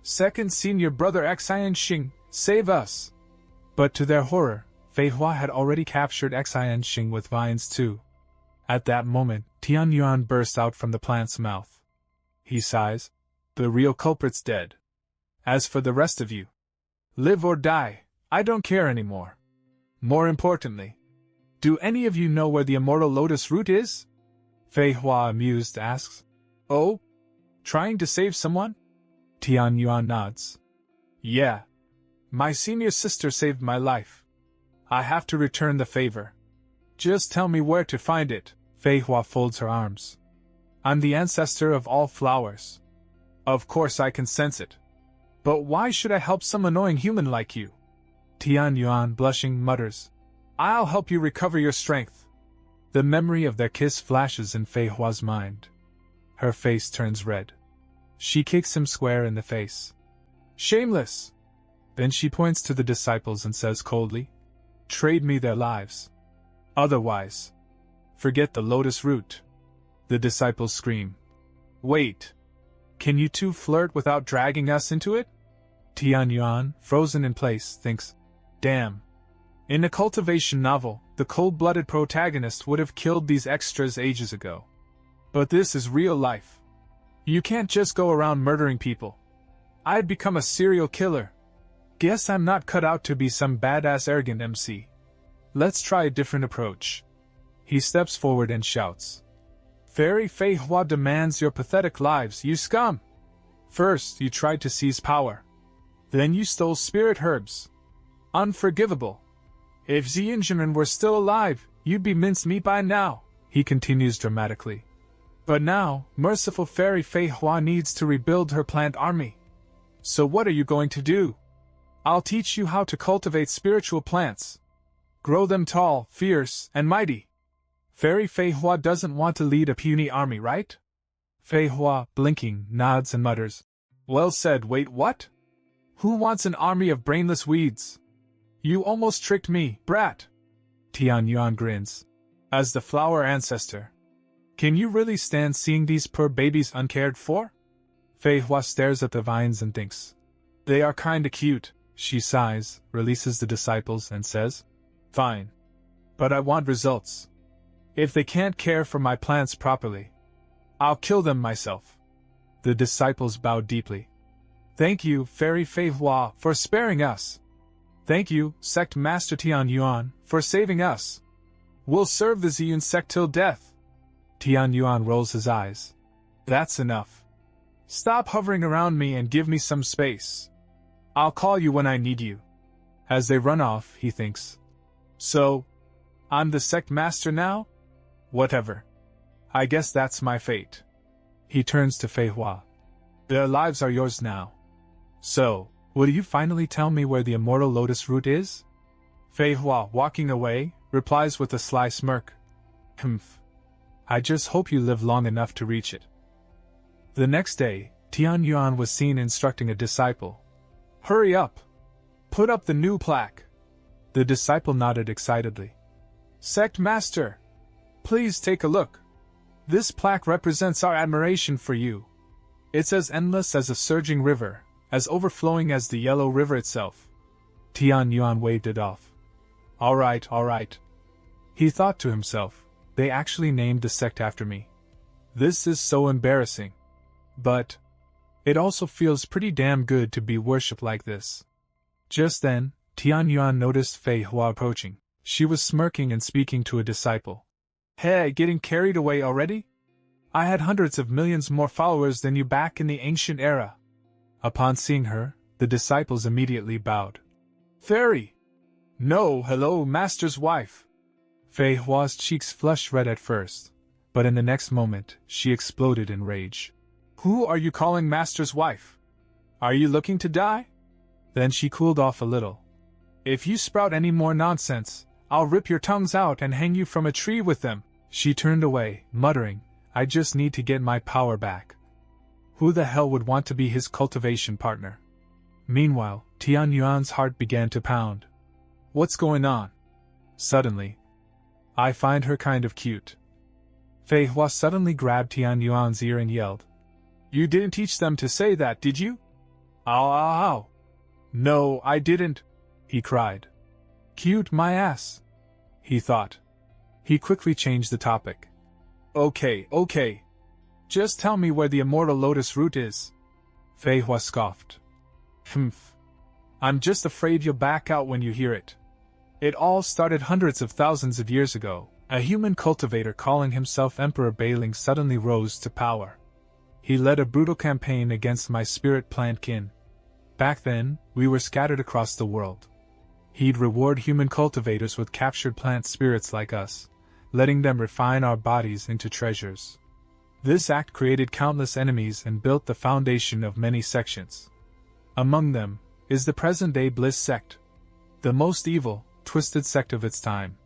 [SPEAKER 1] Second senior brother Xian Xing, save us! But to their horror, Fei Hua had already captured Xian Xing with vines too. At that moment, Tian Yuan bursts out from the plant's mouth. He sighs. The real culprit's dead. As for the rest of you, live or die, I don't care anymore. More importantly, do any of you know where the immortal lotus root is? Fei Hua, amused, asks. Oh? Trying to save someone? Tian Yuan nods. Yeah. My senior sister saved my life. I have to return the favor. Just tell me where to find it. Fei Hua folds her arms. I'm the ancestor of all flowers. Of course I can sense it. But why should I help some annoying human like you? Tian Yuan, blushing, mutters. I'll help you recover your strength. The memory of their kiss flashes in Fei Hua's mind. Her face turns red. She kicks him square in the face. Shameless! Then she points to the disciples and says coldly, Trade me their lives. Otherwise, forget the lotus root. The disciples scream. Wait. Can you two flirt without dragging us into it? Tian Yuan, frozen in place, thinks, Damn. In a cultivation novel, the cold-blooded protagonist would have killed these extras ages ago. But this is real life. You can't just go around murdering people. I'd become a serial killer. Guess I'm not cut out to be some badass arrogant MC. Let's try a different approach. He steps forward and shouts. Fairy Fei Hua demands your pathetic lives, you scum! First, you tried to seize power. Then you stole spirit herbs. Unforgivable. If Xianjian were still alive, you'd be mincemeat by now, he continues dramatically. But now, merciful Fairy Fei Hua needs to rebuild her plant army. So what are you going to do? I'll teach you how to cultivate spiritual plants. Grow them tall, fierce, and mighty. Fairy Fei Hua doesn't want to lead a puny army, right? Fei Hua, blinking, nods and mutters. Well said. Wait, what? Who wants an army of brainless weeds? You almost tricked me, brat. Tian Yuan grins. As the flower ancestor. Can you really stand seeing these poor babies uncared for? Fei Hua stares at the vines and thinks. They are kinda cute. She sighs, releases the disciples and says, Fine. But I want results. If they can't care for my plants properly, I'll kill them myself. The disciples bowed deeply. Thank you, Fairy Fei Hua, for sparing us. Thank you, Sect Master Tian Yuan, for saving us. We'll serve the Ziyun sect till death. Tian Yuan rolls his eyes. That's enough. Stop hovering around me and give me some space. I'll call you when I need you. As they run off, he thinks. So, I'm the sect master now? Whatever. I guess that's my fate. He turns to Fei Hua. Their lives are yours now. So, will you finally tell me where the immortal lotus root is? Fei Hua, walking away, replies with a sly smirk. Humph. I just hope you live long enough to reach it. The next day, Tian Yuan was seen instructing a disciple. Hurry up! Put up the new plaque. The disciple nodded excitedly. Sect Master! Please take a look. This plaque represents our admiration for you. It's as endless as a surging river, as overflowing as the Yellow River itself. Tian Yuan waved it off. All right. He thought to himself, they actually named the sect after me. This is so embarrassing. But it also feels pretty damn good to be worshipped like this. Just then, Tian Yuan noticed Fei Hua approaching. She was smirking and speaking to a disciple. Hey, getting carried away already? I had hundreds of millions more followers than you back in the ancient era. Upon seeing her, the disciples immediately bowed. Fairy! No, hello, master's wife. Fei Hua's cheeks flushed red at first, but in the next moment, she exploded in rage. Who are you calling master's wife? Are you looking to die? Then she cooled off a little. If you sprout any more nonsense, I'll rip your tongues out and hang you from a tree with them. She turned away, muttering, I just need to get my power back. Who the hell would want to be his cultivation partner? Meanwhile, Tian Yuan's heart began to pound. What's going on? Suddenly, I find her kind of cute. Fei Hua suddenly grabbed Tian Yuan's ear and yelled. You didn't teach them to say that, did you? Ow. No, I didn't, he cried. Cute my ass, he thought. He quickly changed the topic. Okay. Just tell me where the immortal lotus root is. Fei Hua scoffed. Humph. I'm just afraid you'll back out when you hear it. It all started hundreds of thousands of years ago. A human cultivator calling himself Emperor Bailing suddenly rose to power. He led a brutal campaign against my spirit plant kin. Back then, we were scattered across the world. He'd reward human cultivators with captured plant spirits like us, letting them refine our bodies into treasures. This act created countless enemies and built the foundation of many sections. Among them is the present-day Bliss sect, the most evil, twisted sect of its time.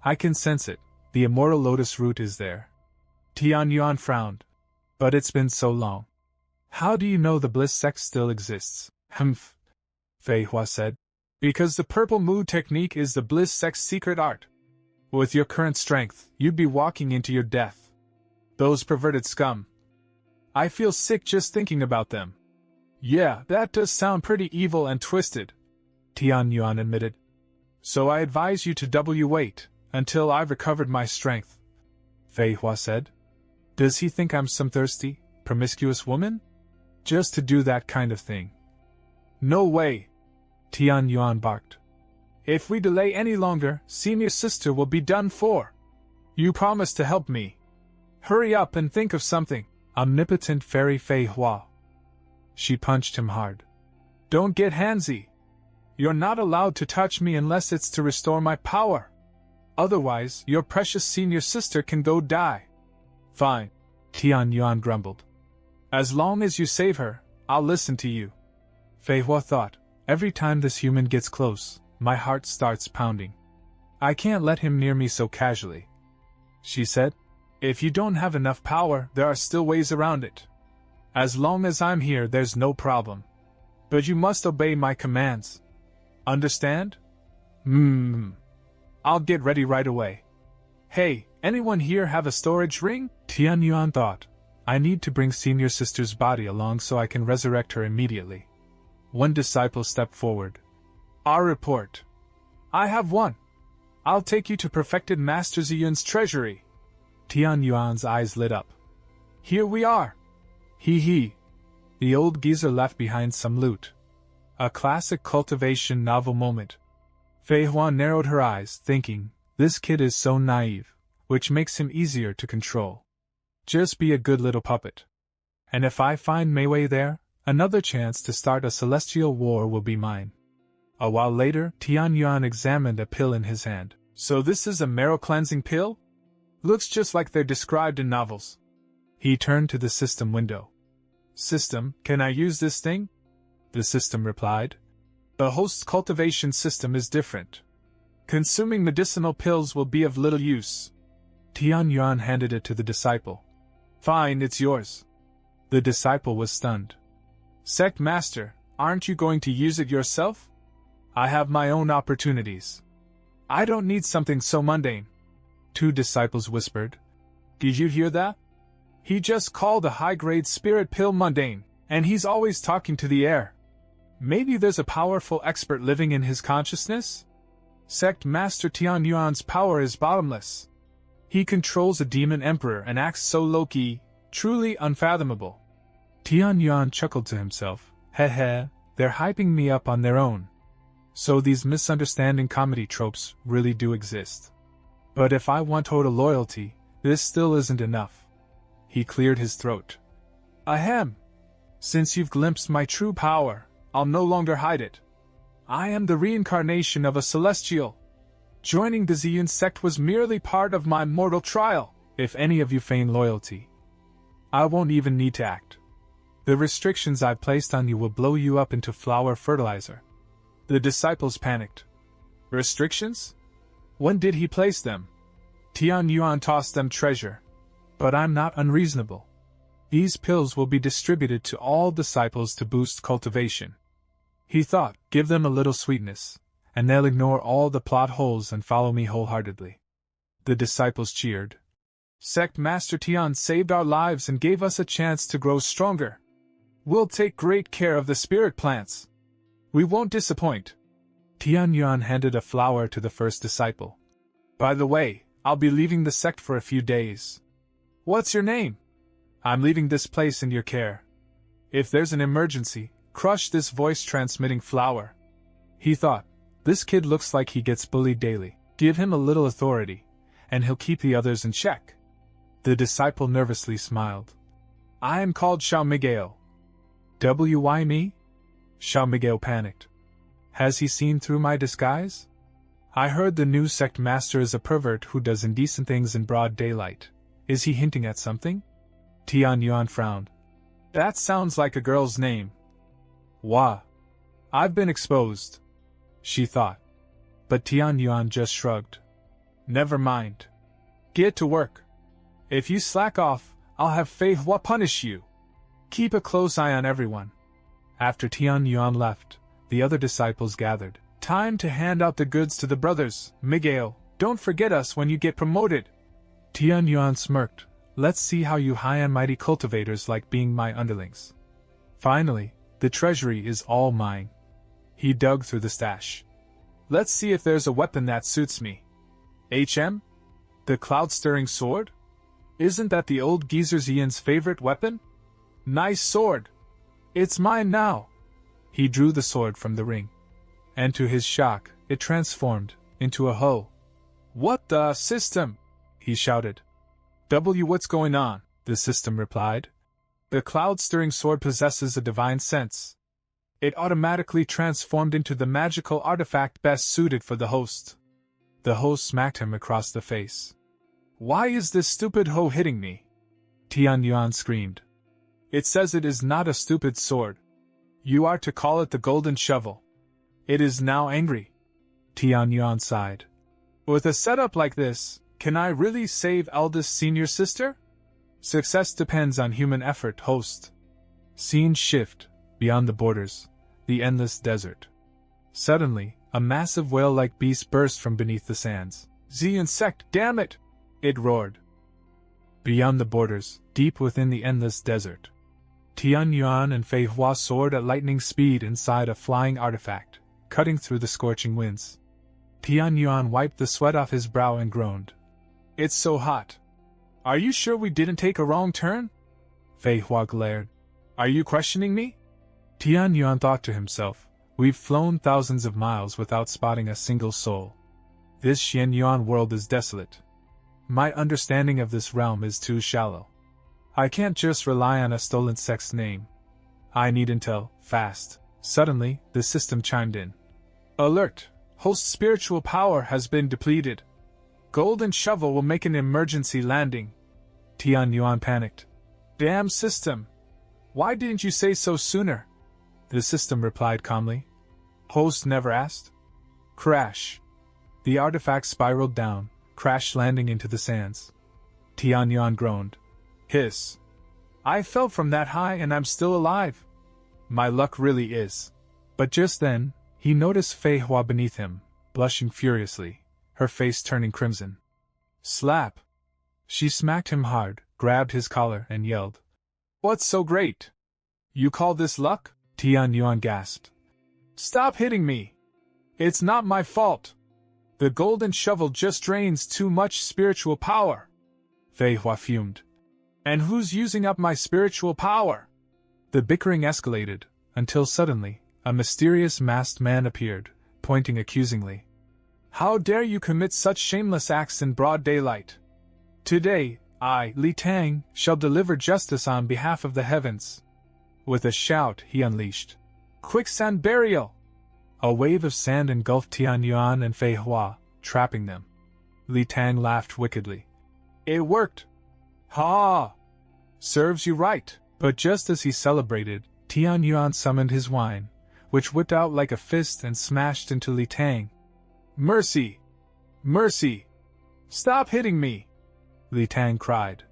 [SPEAKER 1] I can sense it, the immortal lotus root is there. Tian Yuan frowned. But it's been so long. How do you know the Bliss sect still exists? Humph, Fei Hua said. Because the purple mood technique is the Bliss sect's secret art. With your current strength, you'd be walking into your death. Those perverted scum. I feel sick just thinking about them. Yeah, that does sound pretty evil and twisted, Tian Yuan admitted. So I advise you to wait until I've recovered my strength, Fei Hua said. Does he think I'm some thirsty, promiscuous woman? Just to do that kind of thing. No way, Tian Yuan barked. If we delay any longer, senior sister will be done for. You promised to help me. Hurry up and think of something, omnipotent fairy Fei Hua. She punched him hard. Don't get handsy. You're not allowed to touch me unless it's to restore my power. Otherwise, your precious senior sister can go die. Fine. Tian Yuan grumbled. As long as you save her, I'll listen to you. Fei Hua thought, every time this human gets close, my heart starts pounding. I can't let him near me so casually. She said, if you don't have enough power, there are still ways around it. As long as I'm here, there's no problem. But you must obey my commands. Understand? I'll get ready right away. Hey, anyone here have a storage ring? Tian Yuan thought, I need to bring senior sister's body along so I can resurrect her immediately. One disciple stepped forward. Our report. I have one. I'll take you to perfected Master Ziyun's treasury. Tian Yuan's eyes lit up. Here we are. Hee. The old geezer left behind some loot. A classic cultivation novel moment. Fei Hua narrowed her eyes, thinking, this kid is so naive, which makes him easier to control. Just be a good little puppet. And if I find Mei Wei there, another chance to start a celestial war will be mine. A while later, Tian Yuan examined a pill in his hand. So this is a marrow-cleansing pill? Looks just like they're described in novels. He turned to the system window. System, can I use this thing? The system replied. The host's cultivation system is different. Consuming medicinal pills will be of little use. Tian Yuan handed it to the disciple. Fine, it's yours. The disciple was stunned. Sect Master, aren't you going to use it yourself? I have my own opportunities. I don't need something so mundane. Two disciples whispered. Did you hear that? He just called a high-grade spirit pill mundane, and he's always talking to the air. Maybe there's a powerful expert living in his consciousness? Sect Master Tian Yuan's power is bottomless. He controls a demon emperor and acts so low-key, truly unfathomable. Tian Yuan chuckled to himself. Heh, they're hyping me up on their own. So these misunderstanding comedy tropes really do exist. But if I want total loyalty, this still isn't enough. He cleared his throat. Ahem. Since you've glimpsed my true power, I'll no longer hide it. I am the reincarnation of a celestial. Joining the Ziyun sect was merely part of my mortal trial. If any of you feign loyalty, I won't even need to act. The restrictions I've placed on you will blow you up into flower fertilizer. The disciples panicked. Restrictions? When did he place them? Tian Yuan tossed them treasure. But I'm not unreasonable. These pills will be distributed to all disciples to boost cultivation. He thought, give them a little sweetness, and they'll ignore all the plot holes and follow me wholeheartedly. The disciples cheered. Sect Master Tian saved our lives and gave us a chance to grow stronger. We'll take great care of the spirit plants. We won't disappoint. Tian Yuan handed a flower to the first disciple. By the way, I'll be leaving the sect for a few days. What's your name? I'm leaving this place in your care. If there's an emergency, crush this voice-transmitting flower. He thought, this kid looks like he gets bullied daily. Give him a little authority, and he'll keep the others in check. The disciple nervously smiled. I am called Xiao Miguel. Why me? Xiao Miguel panicked. Has he seen through my disguise? I heard the new sect master is a pervert who does indecent things in broad daylight. Is he hinting at something? Tian Yuan frowned. That sounds like a girl's name. Wah. I've been exposed, she thought. But Tian Yuan just shrugged. Never mind. Get to work. If you slack off, I'll have Fei Hua punish you. Keep a close eye on everyone. After Tian Yuan left, the other disciples gathered. Time to hand out the goods to the brothers. Miguel, don't forget us when you get promoted. Tian Yuan smirked. Let's see how you high and mighty cultivators like being my underlings. Finally, the treasury is all mine. He dug through the stash. Let's see if there's a weapon that suits me. HM? The cloud-stirring sword? Isn't that the old geezer Ziyun's favorite weapon? Nice sword. It's mine now. He drew the sword from the ring. And to his shock, it transformed into a hoe. What the system? He shouted. What's going on? The system replied. The cloud-stirring sword possesses a divine sense. It automatically transformed into the magical artifact best suited for the host. The host smacked him across the face. Why is this stupid hoe hitting me? Tian Yuan screamed. It says it is not a stupid sword. You are to call it the golden shovel. It is now angry. Tian Yuan sighed. With a setup like this, can I really save eldest senior sister? Success depends on human effort, host. Scene shift, beyond the borders, the endless desert. Suddenly, a massive whale-like beast burst from beneath the sands. The insect, damn it! It roared. Beyond the borders, deep within the endless desert, Tian Yuan and Fei Hua soared at lightning speed inside a flying artifact, cutting through the scorching winds. Tian Yuan wiped the sweat off his brow and groaned. It's so hot. Are you sure we didn't take a wrong turn? Fei Hua glared. Are you questioning me? Tian Yuan thought to himself, we've flown thousands of miles without spotting a single soul. This Xianyuan world is desolate. My understanding of this realm is too shallow. I can't just rely on a stolen sect's name. I need intel, fast. Suddenly, the system chimed in. Alert! Host's spiritual power has been depleted. Golden Shovel will make an emergency landing. Tian Yuan panicked. Damn system! Why didn't you say so sooner? The system replied calmly. Host never asked. Crash. The artifact spiraled down, crash landing into the sands. Tian Yuan groaned. Hiss. I fell from that high and I'm still alive. My luck really is. But just then, he noticed Fei Hua beneath him, blushing furiously, her face turning crimson. Slap! She smacked him hard, grabbed his collar, and yelled. What's so great? You call this luck? Tian Yuan gasped. Stop hitting me! It's not my fault! The golden shovel just drains too much spiritual power. Fei Hua fumed. And who's using up my spiritual power? The bickering escalated, until suddenly, a mysterious masked man appeared, pointing accusingly. How dare you commit such shameless acts in broad daylight? Today, I, Li Tang, shall deliver justice on behalf of the heavens. With a shout, he unleashed. Quicksand burial! A wave of sand engulfed Tian Yuan and Fei Hua, trapping them. Li Tang laughed wickedly. It worked! Ha! Serves you right! But just as he celebrated, Tian Yuan summoned his wine, which whipped out like a fist and smashed into Li Tang. Mercy! Mercy! Stop hitting me! Li Tang cried.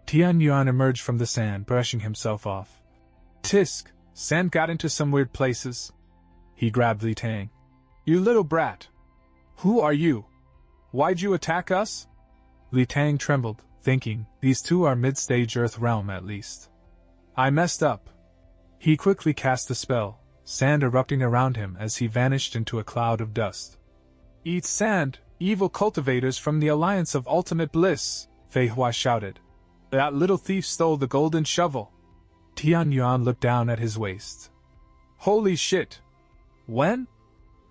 [SPEAKER 1] Tian Yuan emerged from the sand, brushing himself off. Tisk! Sand got into some weird places. He grabbed Li Tang. You little brat! Who are you? Why'd you attack us? Li Tang trembled, thinking, these two are mid-stage Earth realm at least. I messed up. He quickly cast a spell, sand erupting around him as he vanished into a cloud of dust. Eat sand, evil cultivators from the Alliance of Ultimate Bliss, Fei Hua shouted. That little thief stole the golden shovel. Tian Yuan looked down at his waist. Holy shit! When?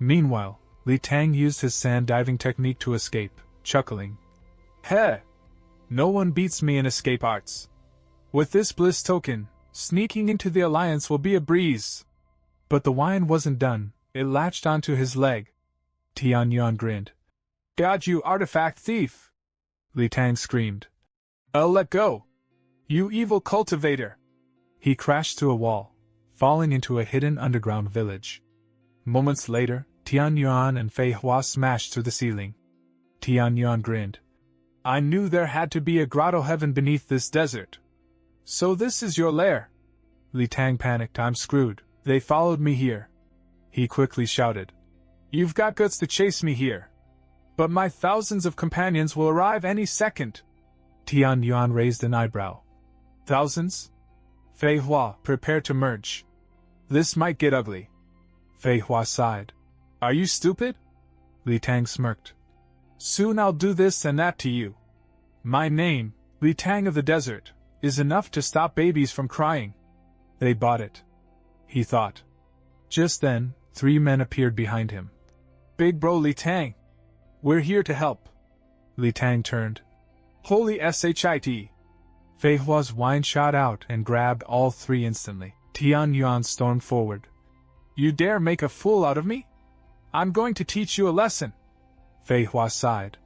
[SPEAKER 1] Meanwhile, Li Tang used his sand diving technique to escape, chuckling. Heh! No one beats me in escape arts. With this bliss token, sneaking into the Alliance will be a breeze. But the wine wasn't done, it latched onto his leg. Tian Yuan grinned. God, you artifact thief! Li Tang screamed. I'll let go! You evil cultivator! He crashed through a wall, falling into a hidden underground village. Moments later, Tian Yuan and Fei Hua smashed through the ceiling. Tian Yuan grinned. I knew there had to be a grotto heaven beneath this desert. So this is your lair? Li Tang panicked. I'm screwed. They followed me here. He quickly shouted. You've got guts to chase me here. But my thousands of companions will arrive any second. Tian Yuan raised an eyebrow. Thousands? Fei Hua, prepare to merge. This might get ugly. Fei Hua sighed. Are you stupid? Li Tang smirked. Soon I'll do this and that to you. My name, Li Tang of the Desert, is enough to stop babies from crying. They bought it. He thought. Just then, 3 men appeared behind him. Big bro Li Tang. We're here to help. Li Tang turned. Holy shit. Fei Hua's wine shot out and grabbed all 3 instantly. Tian Yuan stormed forward. You dare make a fool out of me? I'm going to teach you a lesson. Fei Hua sighed.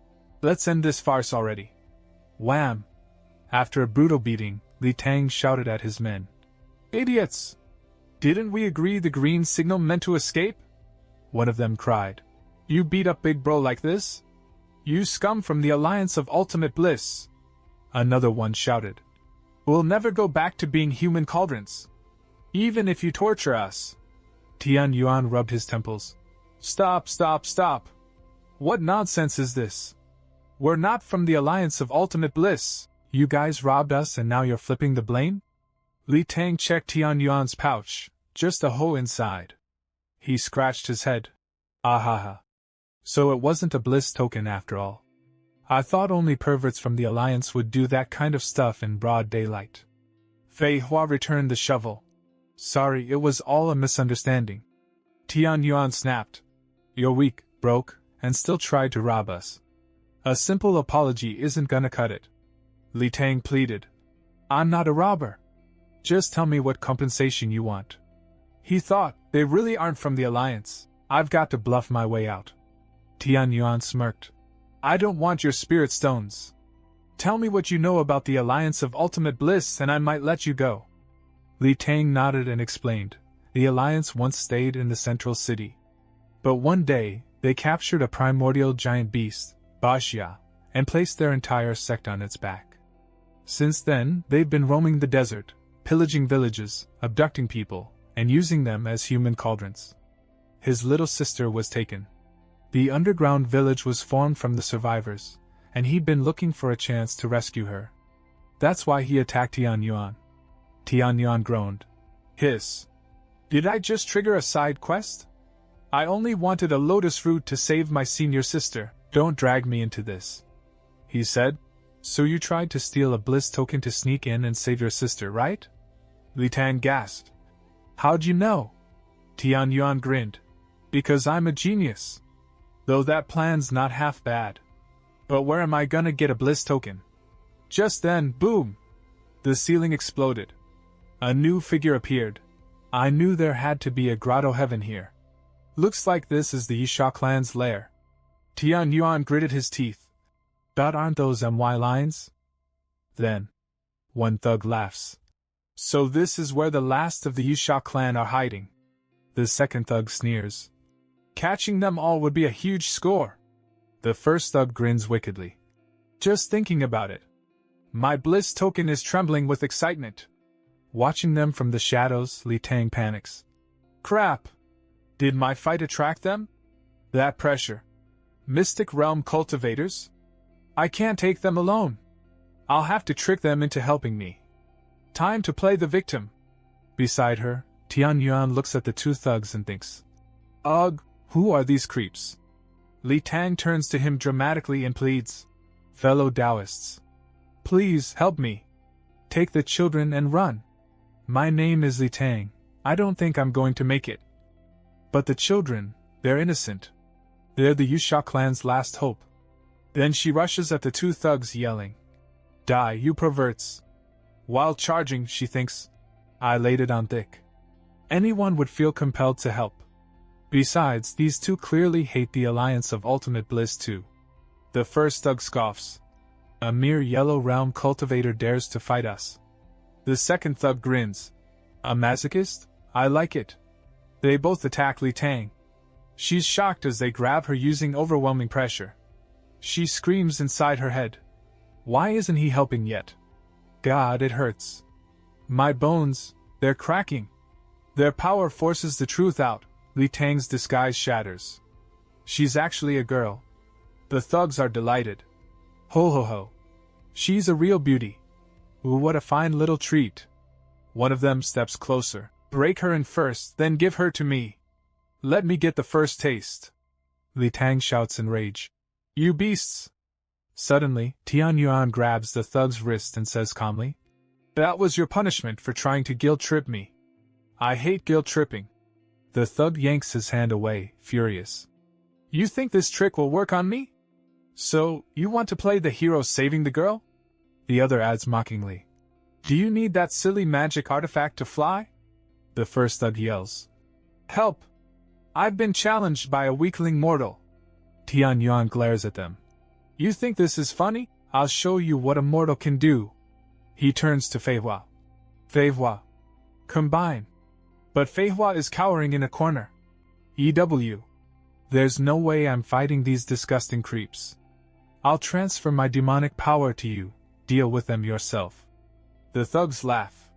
[SPEAKER 1] Let's end this farce already. Wham! After a brutal beating, Li Tang shouted at his men. "Idiots! Didn't we agree the green signal meant to escape?" One of them cried. "You beat up Big Bro like this? You scum from the Alliance of Ultimate Bliss!" Another one shouted. "We'll never go back to being human cauldrons. Even if you torture us." Tian Yuan rubbed his temples. "Stop, stop, stop! What nonsense is this? We're not from the Alliance of Ultimate Bliss. You guys robbed us and now you're flipping the blame?" Li Tang checked Tian Yuan's pouch, just a hole inside. He scratched his head. "Ahaha. So it wasn't a bliss token after all. I thought only perverts from the Alliance would do that kind of stuff in broad daylight." Fei Hua returned the shovel. "Sorry, it was all a misunderstanding." Tian Yuan snapped. "You're weak, broke, and still tried to rob us. A simple apology isn't gonna cut it." Li Tang pleaded. "I'm not a robber. Just tell me what compensation you want." He thought, they really aren't from the Alliance. I've got to bluff my way out. Tian Yuan smirked. "I don't want your spirit stones. Tell me what you know about the Alliance of Ultimate Bliss and I might let you go." Li Tang nodded and explained. The Alliance once stayed in the central city. But one day, they captured a primordial giant beast, Bashia, and placed their entire sect on its back. Since then, they've been roaming the desert, pillaging villages, abducting people, and using them as human cauldrons. His little sister was taken. The underground village was formed from the survivors, and he'd been looking for a chance to rescue her. That's why he attacked Tian Yuan. Tian Yuan groaned. "Hiss. Did I just trigger a side quest? I only wanted a lotus root to save my senior sister. Don't drag me into this," he said. "So you tried to steal a bliss token to sneak in and save your sister, right?" Li Tang gasped. "How'd you know?" Tian Yuan grinned. "Because I'm a genius. Though that plan's not half bad. But where am I gonna get a bliss token?" Just then, boom! The ceiling exploded. A new figure appeared. I knew there had to be a grotto heaven here. Looks like this is the Yisha clan's lair. Tian Yuan gritted his teeth. "But aren't those MY lines?" Then, one thug laughs. "So this is where the last of the Yisha clan are hiding." The second thug sneers. "Catching them all would be a huge score." The first thug grins wickedly. "Just thinking about it. My bliss token is trembling with excitement." Watching them from the shadows, Li Tang panics. "Crap! Did my fight attract them? That pressure. Mystic Realm cultivators? I can't take them alone. I'll have to trick them into helping me. Time to play the victim." Beside her, Tian Yuan looks at the two thugs and thinks, "Ugh, who are these creeps?" Li Tang turns to him dramatically and pleads, "Fellow Taoists, please help me. Take the children and run. My name is Li Tang. I don't think I'm going to make it." But the children, they're innocent. They're the Yusha clan's last hope. Then she rushes at the two thugs yelling, "Die, you perverts!" While charging, she thinks, "I laid it on thick. Anyone would feel compelled to help." Besides, these two clearly hate the Alliance of Ultimate Bliss too. The first thug scoffs. "A mere yellow realm cultivator dares to fight us." The second thug grins. "A masochist? I like it." They both attack Li Tang. She's shocked as they grab her using overwhelming pressure. She screams inside her head. Why isn't he helping yet? God, it hurts. My bones, they're cracking. Their power forces the truth out. Li Tang's disguise shatters. She's actually a girl. The thugs are delighted. Ho ho ho. She's a real beauty. Ooh, what a fine little treat. One of them steps closer. Break her in first, then give her to me. Let me get the first taste. Li Tang shouts in rage. You beasts! Suddenly, Tian Yuan grabs the thug's wrist and says calmly, That was your punishment for trying to guilt-trip me. I hate guilt-tripping. The thug yanks his hand away, furious. You think this trick will work on me? So, you want to play the hero saving the girl? The other adds mockingly. Do you need that silly magic artifact to fly? The first thug yells. Help! I've been challenged by a weakling mortal. Tian Yuan glares at them. You think this is funny? I'll show you what a mortal can do. He turns to Fei Hua. Fei Hua. Combine. But Fei Hua is cowering in a corner. EW. There's no way I'm fighting these disgusting creeps. I'll transfer my demonic power to you, deal with them yourself. The thugs laugh.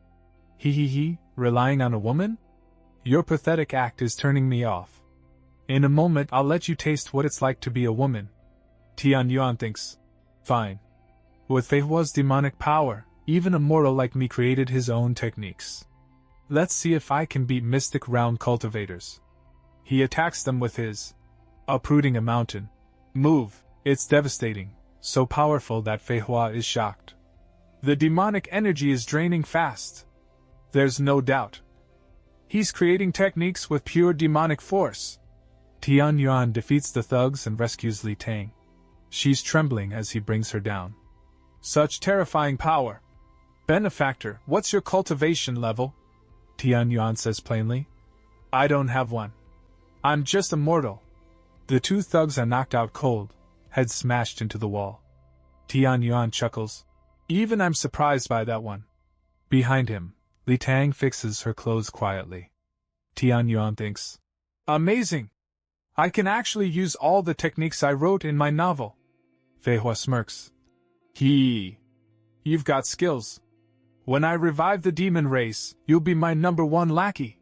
[SPEAKER 1] He, relying on a woman? Your pathetic act is turning me off. In a moment I'll let you taste what it's like to be a woman. Tian Yuan thinks. Fine. With Fei Hua's demonic power, even a mortal like me created his own techniques. Let's see if I can beat mystic round cultivators. He attacks them with his uprooting a mountain move. It's devastating, so powerful that Fei Hua is shocked. The demonic energy is draining fast. There's no doubt. He's creating techniques with pure demonic force. Tian Yuan defeats the thugs and rescues Li Tang. She's trembling as he brings her down. Such terrifying power. Benefactor, what's your cultivation level? Tian Yuan says plainly. I don't have one. I'm just a mortal. The two thugs are knocked out cold, heads smashed into the wall. Tian Yuan chuckles. Even I'm surprised by that one. Behind him, Li Tang fixes her clothes quietly. Tian Yuan thinks. Amazing! I can actually use all the techniques I wrote in my novel. Fei Hua smirks. You've got skills. When I revive the demon race, you'll be my #1 lackey.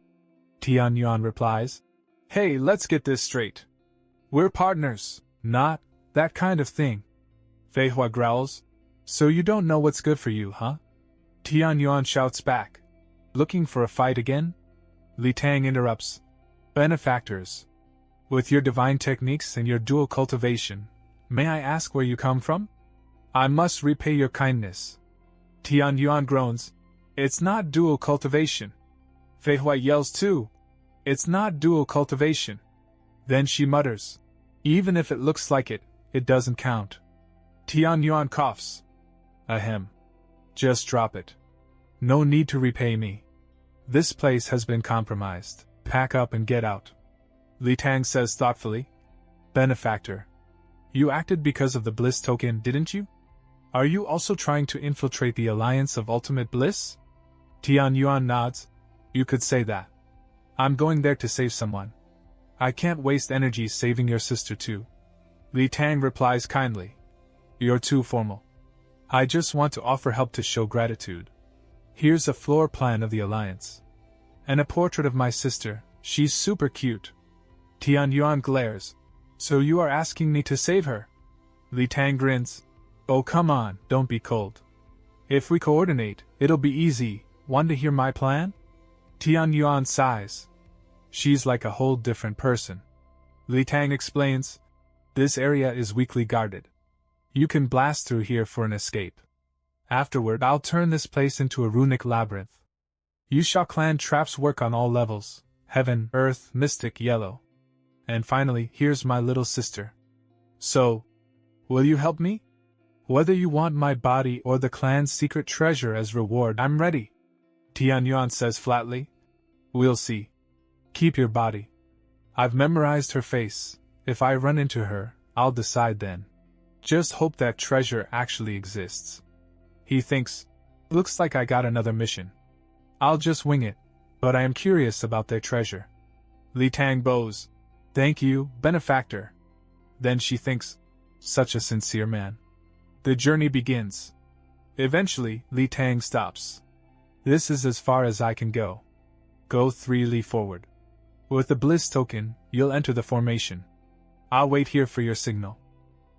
[SPEAKER 1] Tian Yuan replies. Hey, let's get this straight. We're partners, not that kind of thing. Fei Hua growls. So you don't know what's good for you, huh? Tian Yuan shouts back. Looking for a fight again? Li Tang interrupts. Benefactors. With your divine techniques and your dual cultivation, may I ask where you come from? I must repay your kindness. Tian Yuan groans. It's not dual cultivation. Fei Hua yells too. It's not dual cultivation. Then she mutters. Even if it looks like it, it doesn't count. Tian Yuan coughs. Ahem. Just drop it. No need to repay me. This place has been compromised. Pack up and get out. Li Tang says thoughtfully. Benefactor. You acted because of the bliss token, didn't you? Are you also trying to infiltrate the Alliance of Ultimate Bliss? Tian Yuan nods. You could say that. I'm going there to save someone. I can't waste energy saving your sister too. Li Tang replies kindly. You're too formal. I just want to offer help to show gratitude. Here's a floor plan of the Alliance. And a portrait of my sister, she's super cute. Tian Yuan glares. So you are asking me to save her? Li Tang grins. Oh come on, don't be cold. If we coordinate, it'll be easy. Want to hear my plan? Tian Yuan sighs. She's like a whole different person. Li Tang explains. This area is weakly guarded. You can blast through here for an escape. Afterward, I'll turn this place into a runic labyrinth. Yusha clan traps work on all levels. Heaven, Earth, Mystic, Yellow. And finally, here's my little sister. So, will you help me? Whether you want my body or the clan's secret treasure as reward, I'm ready. Tian Yuan says flatly. We'll see. Keep your body. I've memorized her face. If I run into her, I'll decide then. Just hope that treasure actually exists. He thinks, looks like I got another mission. I'll just wing it, but I am curious about their treasure. Li Tang bows. Thank you, benefactor. Then she thinks, such a sincere man. The journey begins. Eventually, Li Tang stops. This is as far as I can go. Go 3 li forward. With the bliss token, you'll enter the formation. I'll wait here for your signal.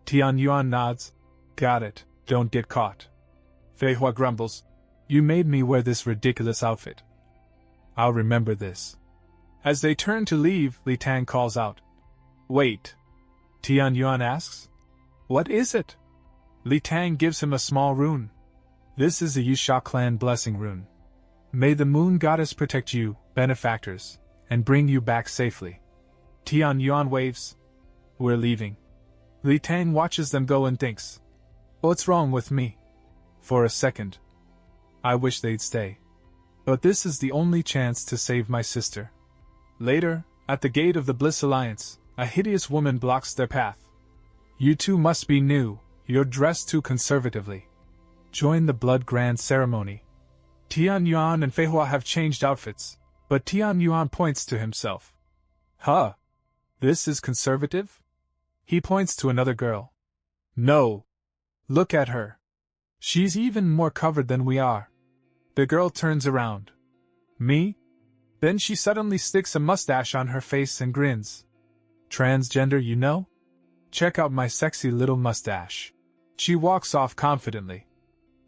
[SPEAKER 1] Tian Yuan nods. Got it, don't get caught. Fei Hua grumbles. You made me wear this ridiculous outfit. I'll remember this. As they turn to leave, Li Tang calls out. Wait. Tian Yuan asks. What is it? Li Tang gives him a small rune. This is the Yusha clan blessing rune. May the moon goddess protect you, benefactors, and bring you back safely. Tian Yuan waves. We're leaving. Li Tang watches them go and thinks. What's wrong with me? For a second. I wish they'd stay. But this is the only chance to save my sister. Later, at the gate of the Bliss Alliance, a hideous woman blocks their path. You two must be new, you're dressed too conservatively. join the blood grand ceremony. Tian Yuan and Fei Hua have changed outfits, but Tian Yuan points to himself. Huh? This is conservative? He points to another girl. No. Look at her. She's even more covered than we are. The girl turns around. Me? Then she suddenly sticks a mustache on her face and grins. Transgender, you know? Check out my sexy little mustache. She walks off confidently.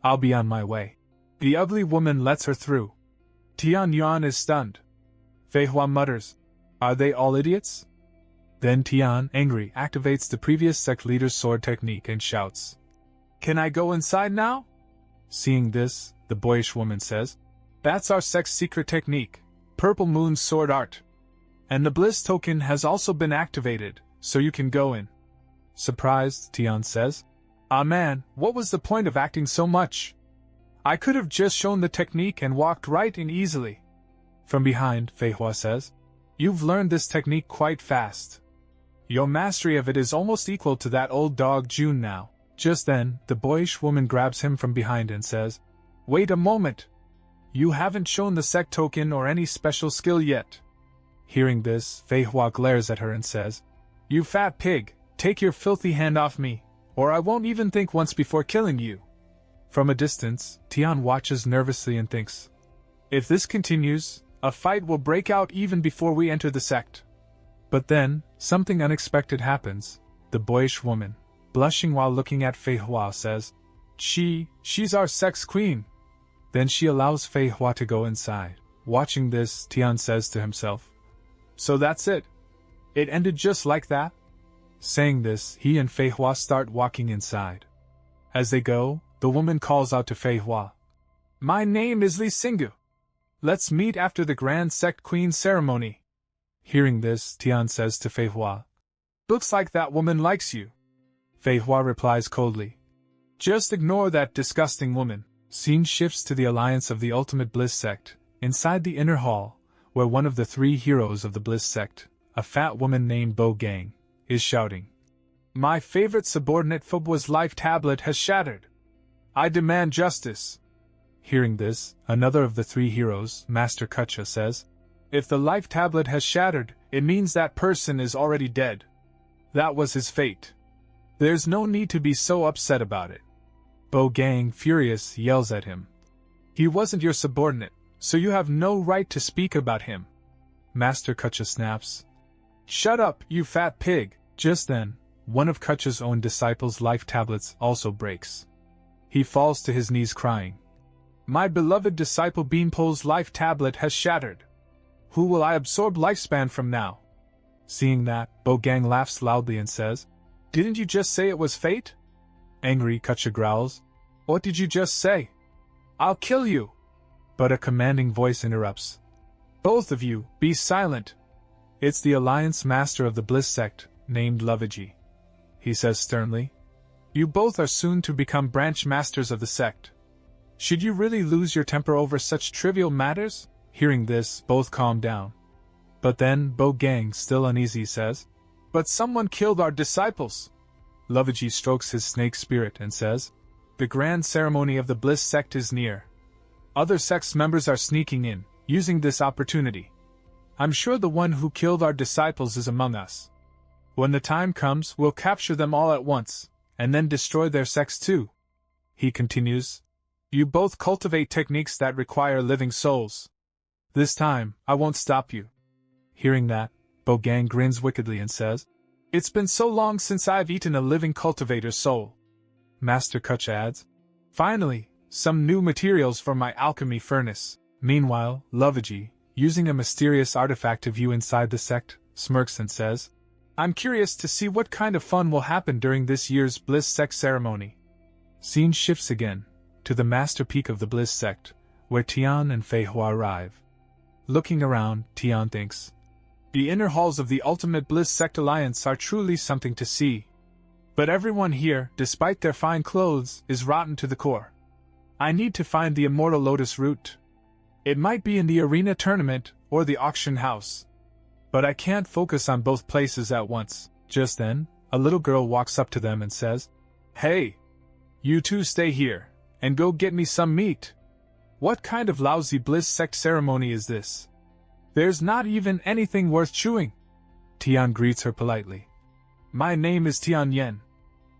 [SPEAKER 1] I'll be on my way. The ugly woman lets her through. Tian Yuan is stunned. Fei Hua mutters, "Are they all idiots?" Then Tian, angry, activates the previous sect leader's sword technique and shouts, "Can I go inside now?" Seeing this, the boyish woman says, "That's our sect's secret technique, Purple Moon's sword art. And the bliss token has also been activated, so you can go in." Surprised, Tian says, "Ah man, what was the point of acting so much? I could have just shown the technique and walked right in easily." From behind, Fei Hua says, "You've learned this technique quite fast. Your mastery of it is almost equal to that old dog June now." Just then, the boyish woman grabs him from behind and says, "Wait a moment! You haven't shown the sect token or any special skill yet." Hearing this, Fei Hua glares at her and says, "You fat pig, take your filthy hand off me, or I won't even think once before killing you." From a distance, Tian watches nervously and thinks, "If this continues, a fight will break out even before we enter the sect." But then, something unexpected happens. The boyish woman, blushing while looking at Fei Hua, says, She's our sect's queen." Then she allows Fei Hua to go inside. Watching this, Tian says to himself, "So that's it? It ended just like that?" Saying this, he and Fei Hua start walking inside. As they go, the woman calls out to Fei Hua, "My name is Li Xinggu. Let's meet after the Grand Sect Queen ceremony." Hearing this, Tian says to Fei Hua, "Looks like that woman likes you." Fei Hua replies coldly, "Just ignore that disgusting woman." Scene shifts to the alliance of the Ultimate Bliss Sect, inside the inner hall, where one of the three heroes of the Bliss Sect, a fat woman named Bo Gang, is shouting, "My favorite subordinate Fubua's life tablet has shattered. I demand justice." Hearing this, another of the three heroes, Master Kucha, says, "If the life tablet has shattered, it means that person is already dead. That was his fate. There's no need to be so upset about it." Bo Gang, furious, yells at him, "He wasn't your subordinate, so you have no right to speak about him." Master Kucha snaps, "Shut up, you fat pig." Just then, one of Kucha's own disciples' life tablets also breaks. He falls to his knees crying, "My beloved disciple Beanpole's life tablet has shattered. Who will I absorb lifespan from now?" Seeing that, Bo Gang laughs loudly and says, "Didn't you just say it was fate?" Angry, Kucha growls, "What did you just say? I'll kill you!" But a commanding voice interrupts, "Both of you, be silent." It's the Alliance Master of the Bliss Sect, named Loveji. He says sternly, "You both are soon to become branch masters of the sect. Should you really lose your temper over such trivial matters?" Hearing this, both calm down. But then, Bo Gang, still uneasy, says, "But someone killed our disciples." Loveji strokes his snake spirit and says, "The grand ceremony of the Bliss Sect is near. Other sects members are sneaking in, using this opportunity. I'm sure the one who killed our disciples is among us. When the time comes, we'll capture them all at once, and then destroy their sects too." He continues, "You both cultivate techniques that require living souls. This time, I won't stop you." Hearing that, Bo Gang grins wickedly and says, "It's been so long since I've eaten a living cultivator's soul." Master Kucha adds, "Finally, some new materials for my alchemy furnace." Meanwhile, Loveji, using a mysterious artifact to view inside the sect, smirks and says, "I'm curious to see what kind of fun will happen during this year's Bliss Sect ceremony." Scene shifts again, to the Master Peak of the Bliss Sect, where Tian and Fei Hua arrive. Looking around, Tian thinks, "The inner halls of the Ultimate Bliss Sect Alliance are truly something to see. But everyone here, despite their fine clothes, is rotten to the core. I need to find the Immortal Lotus Root. It might be in the arena tournament, or the auction house. But I can't focus on both places at once." Just then, a little girl walks up to them and says, "Hey! You two stay here, and go get me some meat. What kind of lousy bliss sect ceremony is this? There's not even anything worth chewing. Tian greets her politely. My name is Tian Yen.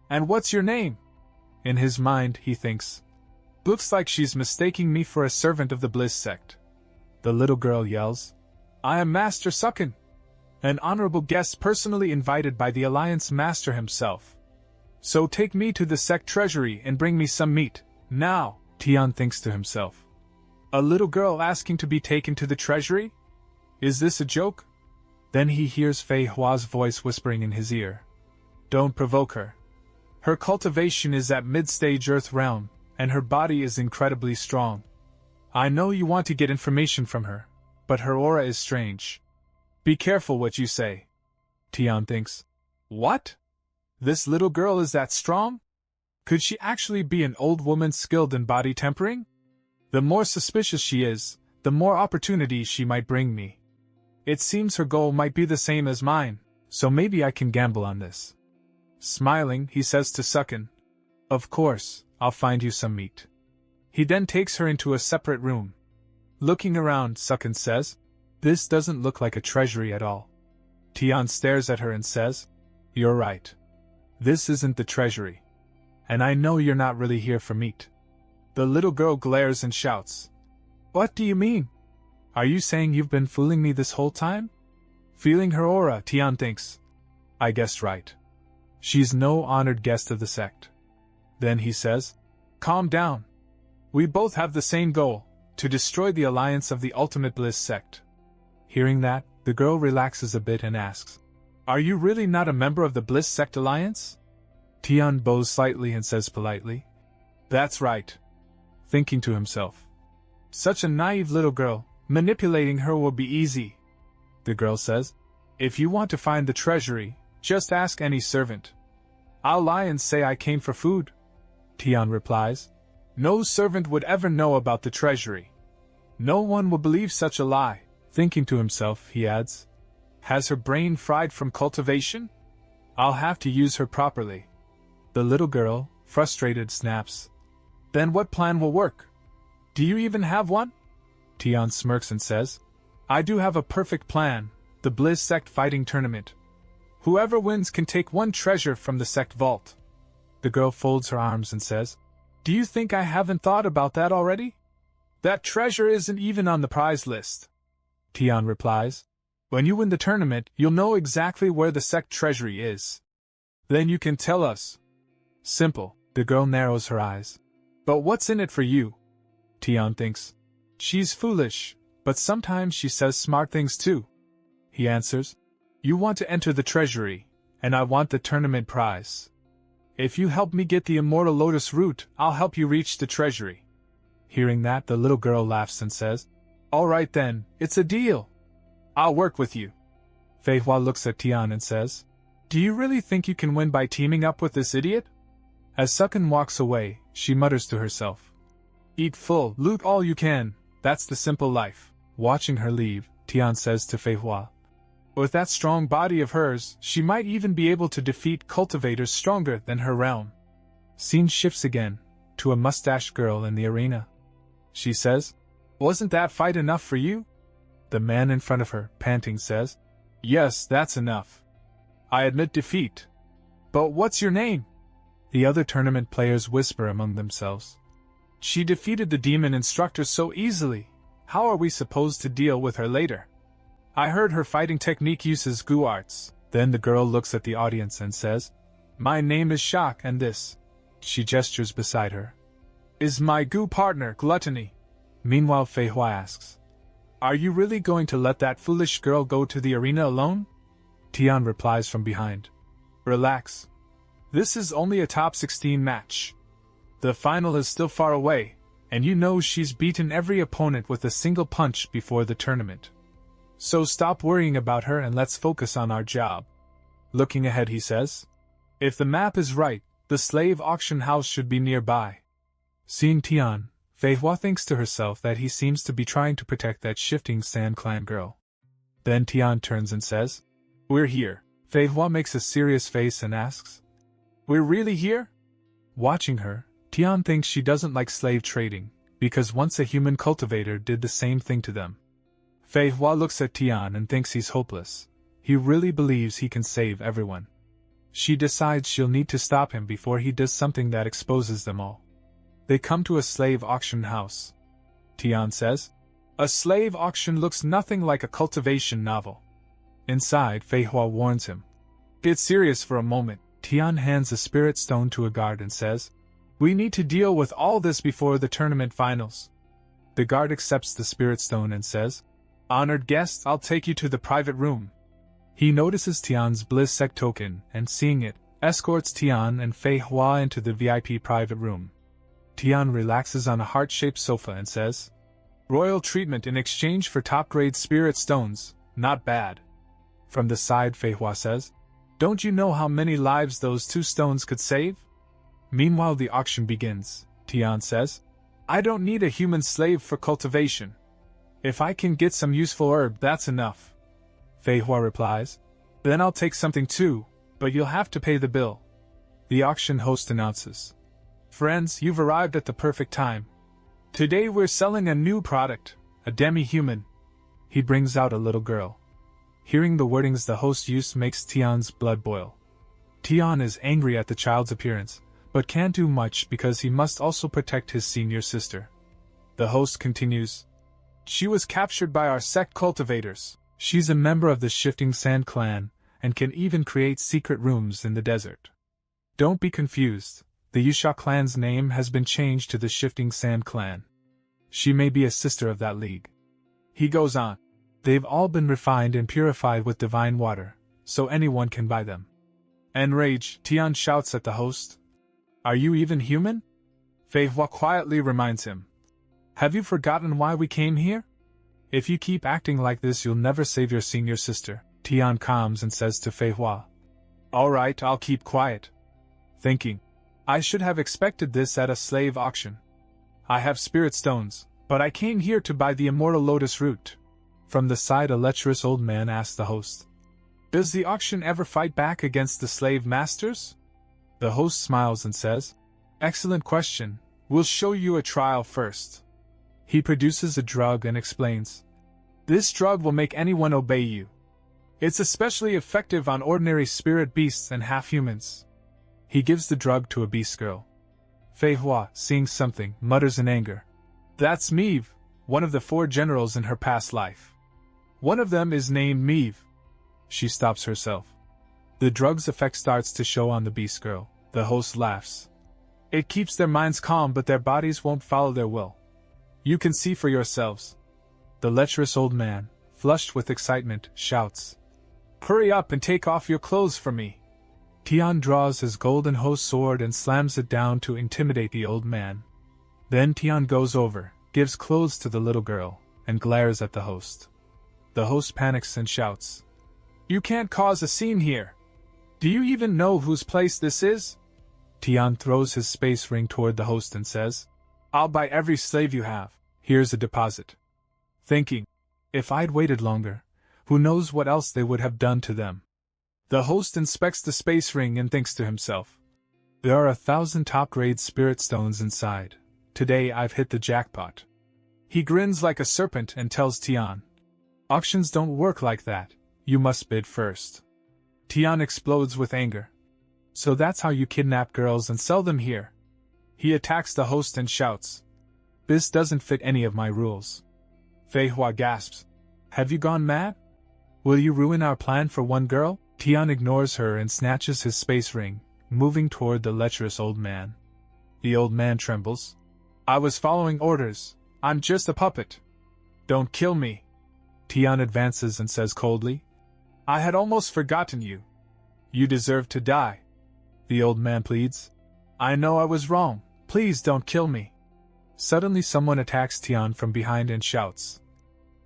[SPEAKER 1] And what's your name? In his mind, he thinks. Looks like she's mistaking me for a servant of the bliss sect. The little girl yells, I am Master Sukken, an honorable guest personally invited by the Alliance Master himself. So take me to the sect treasury and bring me some meat, now, Tian thinks to himself. A little girl asking to be taken to the treasury? Is this a joke? Then he hears Fei Hua's voice whispering in his ear. Don't provoke her. Her cultivation is at mid-stage Earth realm, and her body is incredibly strong. I know you want to get information from her, but her aura is strange. Be careful what you say. Tian thinks. What? This little girl is that strong? Could she actually be an old woman skilled in body tempering? The more suspicious she is, the more opportunities she might bring me. It seems her goal might be the same as mine, so maybe I can gamble on this. Smiling, he says to Sukken, Of course, I'll find you some meat. He then takes her into a separate room. Looking around, Sukken says, This doesn't look like a treasury at all. Tian stares at her and says, You're right. This isn't the treasury. And I know you're not really here for meat. The little girl glares and shouts, What do you mean? Are you saying you've been fooling me this whole time? Feeling her aura, Tian thinks, I guessed right. She's no honored guest of the sect. Then he says, Calm down. We both have the same goal, to destroy the alliance of the Ultimate Bliss sect. Hearing that, the girl relaxes a bit and asks, Are you really not a member of the Bliss sect alliance? Tian bows slightly and says politely, That's right. Thinking to himself, Such a naive little girl, manipulating her will be easy. The girl says, If you want to find the treasury, just ask any servant. I'll lie and say I came for food. Tian replies, No servant would ever know about the treasury. No one will believe such a lie. Thinking to himself, he adds, Has her brain fried from cultivation? I'll have to use her properly. The little girl, frustrated, snaps, Then what plan will work? Do you even have one? Tian smirks and says, I do have a perfect plan, the Bliss sect fighting tournament. Whoever wins can take one treasure from the sect vault. The girl folds her arms and says, Do you think I haven't thought about that already? That treasure isn't even on the prize list. Tian replies, When you win the tournament, you'll know exactly where the sect treasury is. Then you can tell us. Simple. The girl narrows her eyes. But what's in it for you? Tian thinks. She's foolish, but sometimes she says smart things too. He answers, You want to enter the treasury, and I want the tournament prize. If you help me get the immortal lotus root, I'll help you reach the treasury. Hearing that, the little girl laughs and says, All right then, it's a deal. I'll work with you. Fei Hua looks at Tian and says, Do you really think you can win by teaming up with this idiot? As Sukken walks away, she mutters to herself, Eat full, loot all you can, that's the simple life. Watching her leave, Tian says to Fei Hua, With that strong body of hers, she might even be able to defeat cultivators stronger than her realm. Scene shifts again, to a mustached girl in the arena. She says, Wasn't that fight enough for you? The man in front of her, panting, says, Yes, that's enough. I admit defeat. But what's your name? The other tournament players whisper among themselves. She defeated the demon instructor so easily. How are we supposed to deal with her later? I heard her fighting technique uses goo arts. Then the girl looks at the audience and says, My name is Shock and this, she gestures beside her, is my goo partner, Gluttony. Meanwhile Fei Hua asks, Are you really going to let that foolish girl go to the arena alone? Tian replies from behind, Relax. This is only a top 16 match. The final is still far away, and you know she's beaten every opponent with a single punch before the tournament. So stop worrying about her and let's focus on our job. Looking ahead, he says, If the map is right, the slave auction house should be nearby. Seeing Tian, Fei Hua thinks to herself that he seems to be trying to protect that shifting Sand Clan girl. Then Tian turns and says, We're here. Fei Hua makes a serious face and asks, We're really here? Watching her, Tian thinks she doesn't like slave trading, because once a human cultivator did the same thing to them. Fei Hua looks at Tian and thinks he's hopeless. He really believes he can save everyone. She decides she'll need to stop him before he does something that exposes them all. They come to a slave auction house. Tian says, "A slave auction looks nothing like a cultivation novel." Inside, Fei Hua warns him. "Get serious for a moment." Tian hands a spirit stone to a guard and says, "We need to deal with all this before the tournament finals." The guard accepts the spirit stone and says, "Honored guest, I'll take you to the private room." He notices Tian's Bliss Sect token and, seeing it, escorts Tian and Fei Hua into the VIP private room. Tian relaxes on a heart-shaped sofa and says, "Royal treatment in exchange for top-grade spirit stones, not bad." From the side, Fei Hua says, "Don't you know how many lives those 2 stones could save?" Meanwhile, the auction begins. Tian says, "I don't need a human slave for cultivation. If I can get some useful herb, that's enough." Fei Hua replies, "Then I'll take something too, but you'll have to pay the bill." The auction host announces, "Friends, you've arrived at the perfect time. Today we're selling a new product, a demi-human." He brings out a little girl. Hearing the wordings the host used makes Tian's blood boil. Tian is angry at the child's appearance, but can't do much because he must also protect his senior sister. The host continues, "She was captured by our sect cultivators. She's a member of the Shifting Sand clan, and can even create secret rooms in the desert." Don't be confused, the Yusha clan's name has been changed to the Shifting Sand clan. She may be a sister of that league. He goes on, "They've all been refined and purified with divine water, so anyone can buy them." Enraged, Tian shouts at the host, "Are you even human?" Fei Hua quietly reminds him, "Have you forgotten why we came here? If you keep acting like this, you'll never save your senior sister." Tian calms and says to Fei Hua, "All right, I'll keep quiet." Thinking, "I should have expected this at a slave auction. I have spirit stones, but I came here to buy the immortal lotus root." From the side, a lecherous old man asks the host, "Does the auction ever fight back against the slave masters?" The host smiles and says, "Excellent question. We'll show you a trial first." He produces a drug and explains, "This drug will make anyone obey you. It's especially effective on ordinary spirit beasts and half-humans." He gives the drug to a beast girl. Fei Hua, seeing something, mutters in anger, "That's Mieve, one of the 4 generals in her past life. One of them is named Mieve." She stops herself. The drug's effect starts to show on the beast girl. The host laughs. "It keeps their minds calm, but their bodies won't follow their will. You can see for yourselves." The lecherous old man, flushed with excitement, shouts, "Hurry up and take off your clothes for me." Tian draws his golden host sword and slams it down to intimidate the old man. Then Tian goes over, gives clothes to the little girl, and glares at the host. The host panics and shouts, "You can't cause a scene here. Do you even know whose place this is?" Tian throws his space ring toward the host and says, "I'll buy every slave you have. Here's a deposit." Thinking, if I'd waited longer, who knows what else they would have done to them. The host inspects the space ring and thinks to himself, "There are 1,000 top-grade spirit stones inside. Today I've hit the jackpot." He grins like a serpent and tells Tian, "Auctions don't work like that. You must bid first." Tian explodes with anger. "So that's how you kidnap girls and sell them here?" He attacks the host and shouts, "This doesn't fit any of my rules." Fei Hua gasps, "Have you gone mad? Will you ruin our plan for one girl?" Tian ignores her and snatches his space ring, moving toward the lecherous old man. The old man trembles. "I was following orders. I'm just a puppet. Don't kill me." Tian advances and says coldly, "I had almost forgotten you. You deserve to die." The old man pleads, "I know I was wrong. Please don't kill me." Suddenly someone attacks Tian from behind and shouts,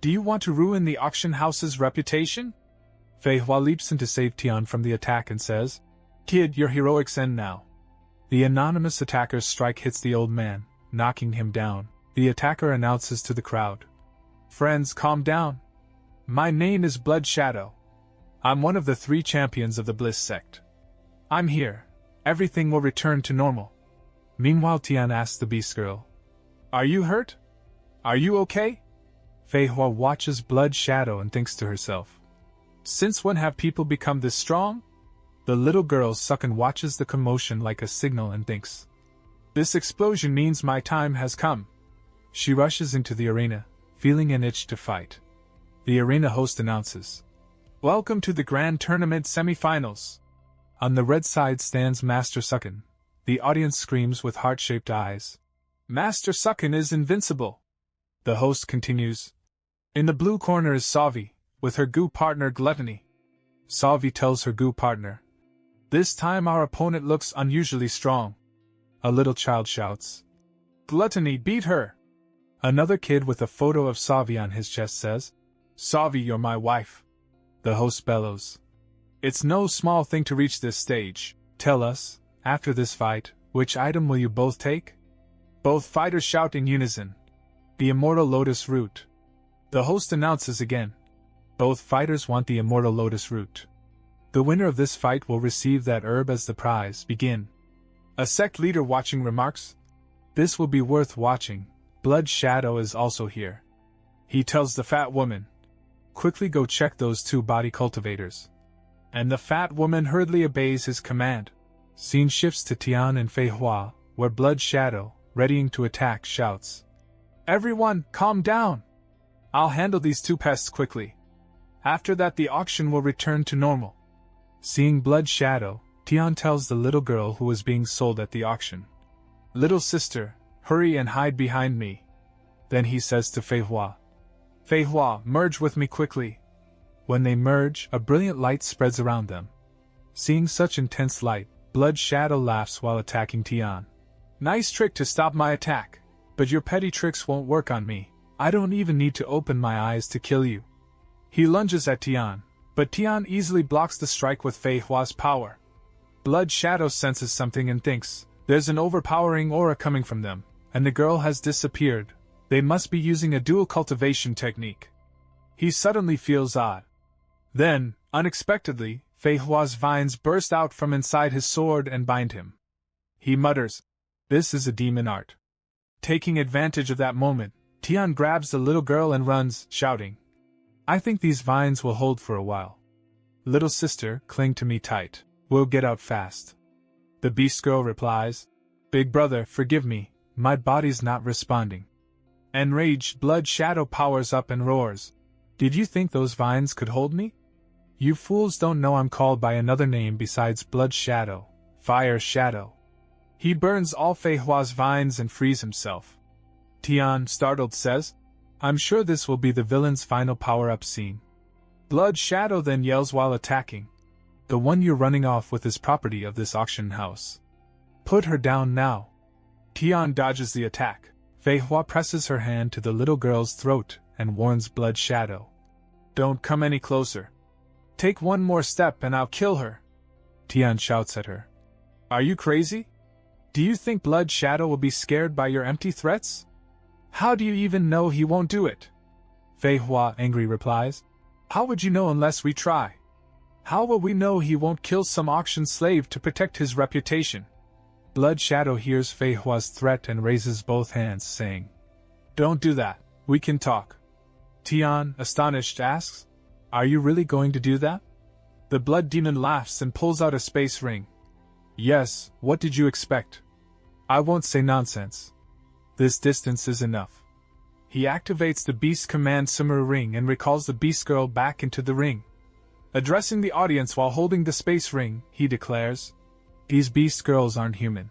[SPEAKER 1] "Do you want to ruin the auction house's reputation?" Fei Hua leaps in to save Tian from the attack and says, "Kid, your heroics end now." The anonymous attacker's strike hits the old man, knocking him down. The attacker announces to the crowd, "Friends, calm down. My name is Blood Shadow. I'm one of the 3 champions of the Bliss sect. I'm here. Everything will return to normal." Meanwhile, Tian asks the beast girl, "Are you hurt? Are you okay?" Fei Hua watches Blood Shadow and thinks to herself, "Since when have people become this strong?" The little girl Suckin watches the commotion like a signal and thinks, "This explosion means my time has come." She rushes into the arena, feeling an itch to fight. The arena host announces, "Welcome to the Grand Tournament Semi-Finals." On the red side stands Master Suckin. The audience screams with heart-shaped eyes, "Master Suckin is invincible!" The host continues, "In the blue corner is Savi, with her goo partner Gluttony." Savi tells her goo partner, "This time our opponent looks unusually strong." A little child shouts, "Gluttony, beat her!" Another kid with a photo of Savi on his chest says, "Savi, you're my wife." The host bellows, "It's no small thing to reach this stage. Tell us, after this fight, which item will you both take?" Both fighters shout in unison, "The Immortal Lotus Root." The host announces again, "Both fighters want the Immortal Lotus Root. The winner of this fight will receive that herb as the prize." Begin. A sect leader watching remarks, "This will be worth watching. Blood Shadow is also here." He tells the fat woman, "Quickly go check those two body cultivators." And the fat woman hurriedly obeys his command. Scene shifts to Tian and Fei Hua, where Blood Shadow, readying to attack, shouts, "Everyone, calm down! I'll handle these two pests quickly. After that the auction will return to normal." Seeing Blood Shadow, Tian tells the little girl who was being sold at the auction, "Little sister, hurry and hide behind me." Then he says to Fei Hua, "Fei Hua, merge with me quickly." When they merge, a brilliant light spreads around them. Seeing such intense light, Blood Shadow laughs while attacking Tian. "Nice trick to stop my attack, but your petty tricks won't work on me. I don't even need to open my eyes to kill you." He lunges at Tian, but Tian easily blocks the strike with Fei Hua's power. Blood Shadow senses something and thinks, there's an overpowering aura coming from them, and the girl has disappeared. They must be using a dual cultivation technique. He suddenly feels odd. Then, unexpectedly, Fei Hua's vines burst out from inside his sword and bind him. He mutters, "This is a demon art." Taking advantage of that moment, Tian grabs the little girl and runs, shouting, "I think these vines will hold for a while. Little sister, cling to me tight. We'll get out fast." The beast girl replies, "Big brother, forgive me, my body's not responding." Enraged, Blood Shadow powers up and roars, "Did you think those vines could hold me? You fools don't know I'm called by another name besides Blood Shadow, Fire Shadow." He burns all Fei Hua's vines and frees himself. Tian, startled, says, "I'm sure this will be the villain's final power-up scene." Blood Shadow then yells while attacking, "The one you're running off with is property of this auction house. Put her down now." Tian dodges the attack. Fei Hua presses her hand to the little girl's throat and warns Blood Shadow, "Don't come any closer. Take one more step and I'll kill her." Tian shouts at her, "Are you crazy? Do you think Blood Shadow will be scared by your empty threats? How do you even know he won't do it?" Fei Hua, angry, replies, "How would you know unless we try? How will we know he won't kill some auction slave to protect his reputation?" Blood Shadow hears Fei Hua's threat and raises both hands, saying, "Don't do that, we can talk." Tian, astonished, asks, "Are you really going to do that?" The blood demon laughs and pulls out a space ring. "Yes, what did you expect? I won't say nonsense. This distance is enough." He activates the Beast Command Simmer ring and recalls the Beast Girl back into the ring. Addressing the audience while holding the space ring, he declares, "These Beast Girls aren't human.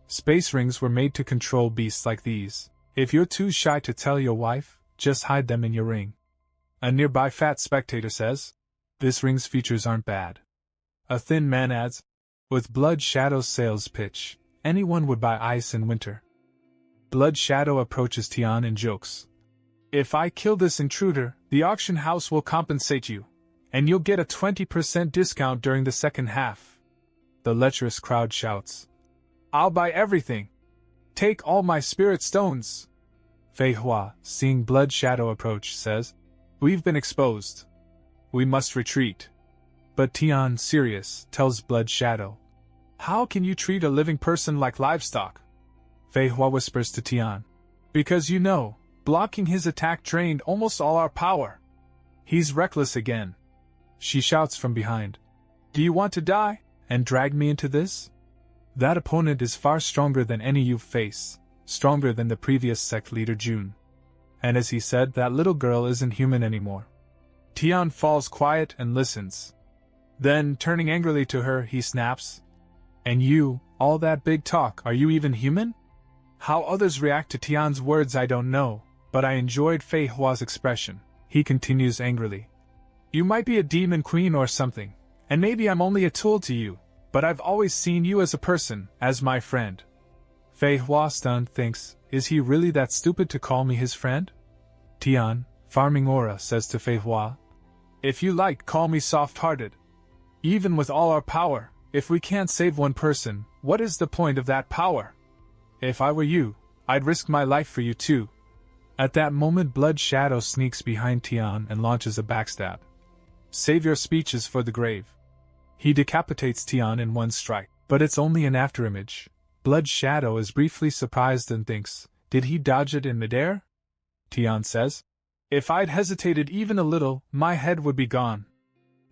[SPEAKER 1] Space rings were made to control beasts like these. If you're too shy to tell your wife, just hide them in your ring." A nearby fat spectator says, "This ring's features aren't bad." A thin man adds, "With Blood Shadow's sales pitch, anyone would buy ice in winter." Blood Shadow approaches Tian and jokes, "If I kill this intruder, the auction house will compensate you, and you'll get a 20% discount during the second half." The lecherous crowd shouts, "I'll buy everything! Take all my spirit stones!" Fei Hua, seeing Blood Shadow approach, says, "We've been exposed. We must retreat." But Tian, serious, tells Blood Shadow, "How can you treat a living person like livestock? Fei Hua whispers to Tian. Because you know, blocking his attack drained almost all our power. He's reckless again. She shouts from behind. Do you want to die, and drag me into this? That opponent is far stronger than any you've faced, stronger than the previous sect leader June. And as he said, that little girl isn't human anymore. Tian falls quiet and listens. Then, turning angrily to her, he snaps. And you, all that big talk, are you even human? How others react to Tian's words I don't know, but I enjoyed Fei Hua's expression. He continues angrily. You might be a demon queen or something, and maybe I'm only a tool to you, but I've always seen you as a person, as my friend. Fei Hua, stunned, thinks, is he really that stupid to call me his friend? Tian, farming aura, says to Fei Hua. If you like, call me soft-hearted. Even with all our power, if we can't save one person, what is the point of that power? If I were you, I'd risk my life for you too. At that moment, Blood Shadow sneaks behind Tian and launches a backstab. Save your speeches for the grave. He decapitates Tian in one strike, but it's only an afterimage. Blood Shadow is briefly surprised and thinks, did he dodge it in midair? Tian says, if I'd hesitated even a little, my head would be gone.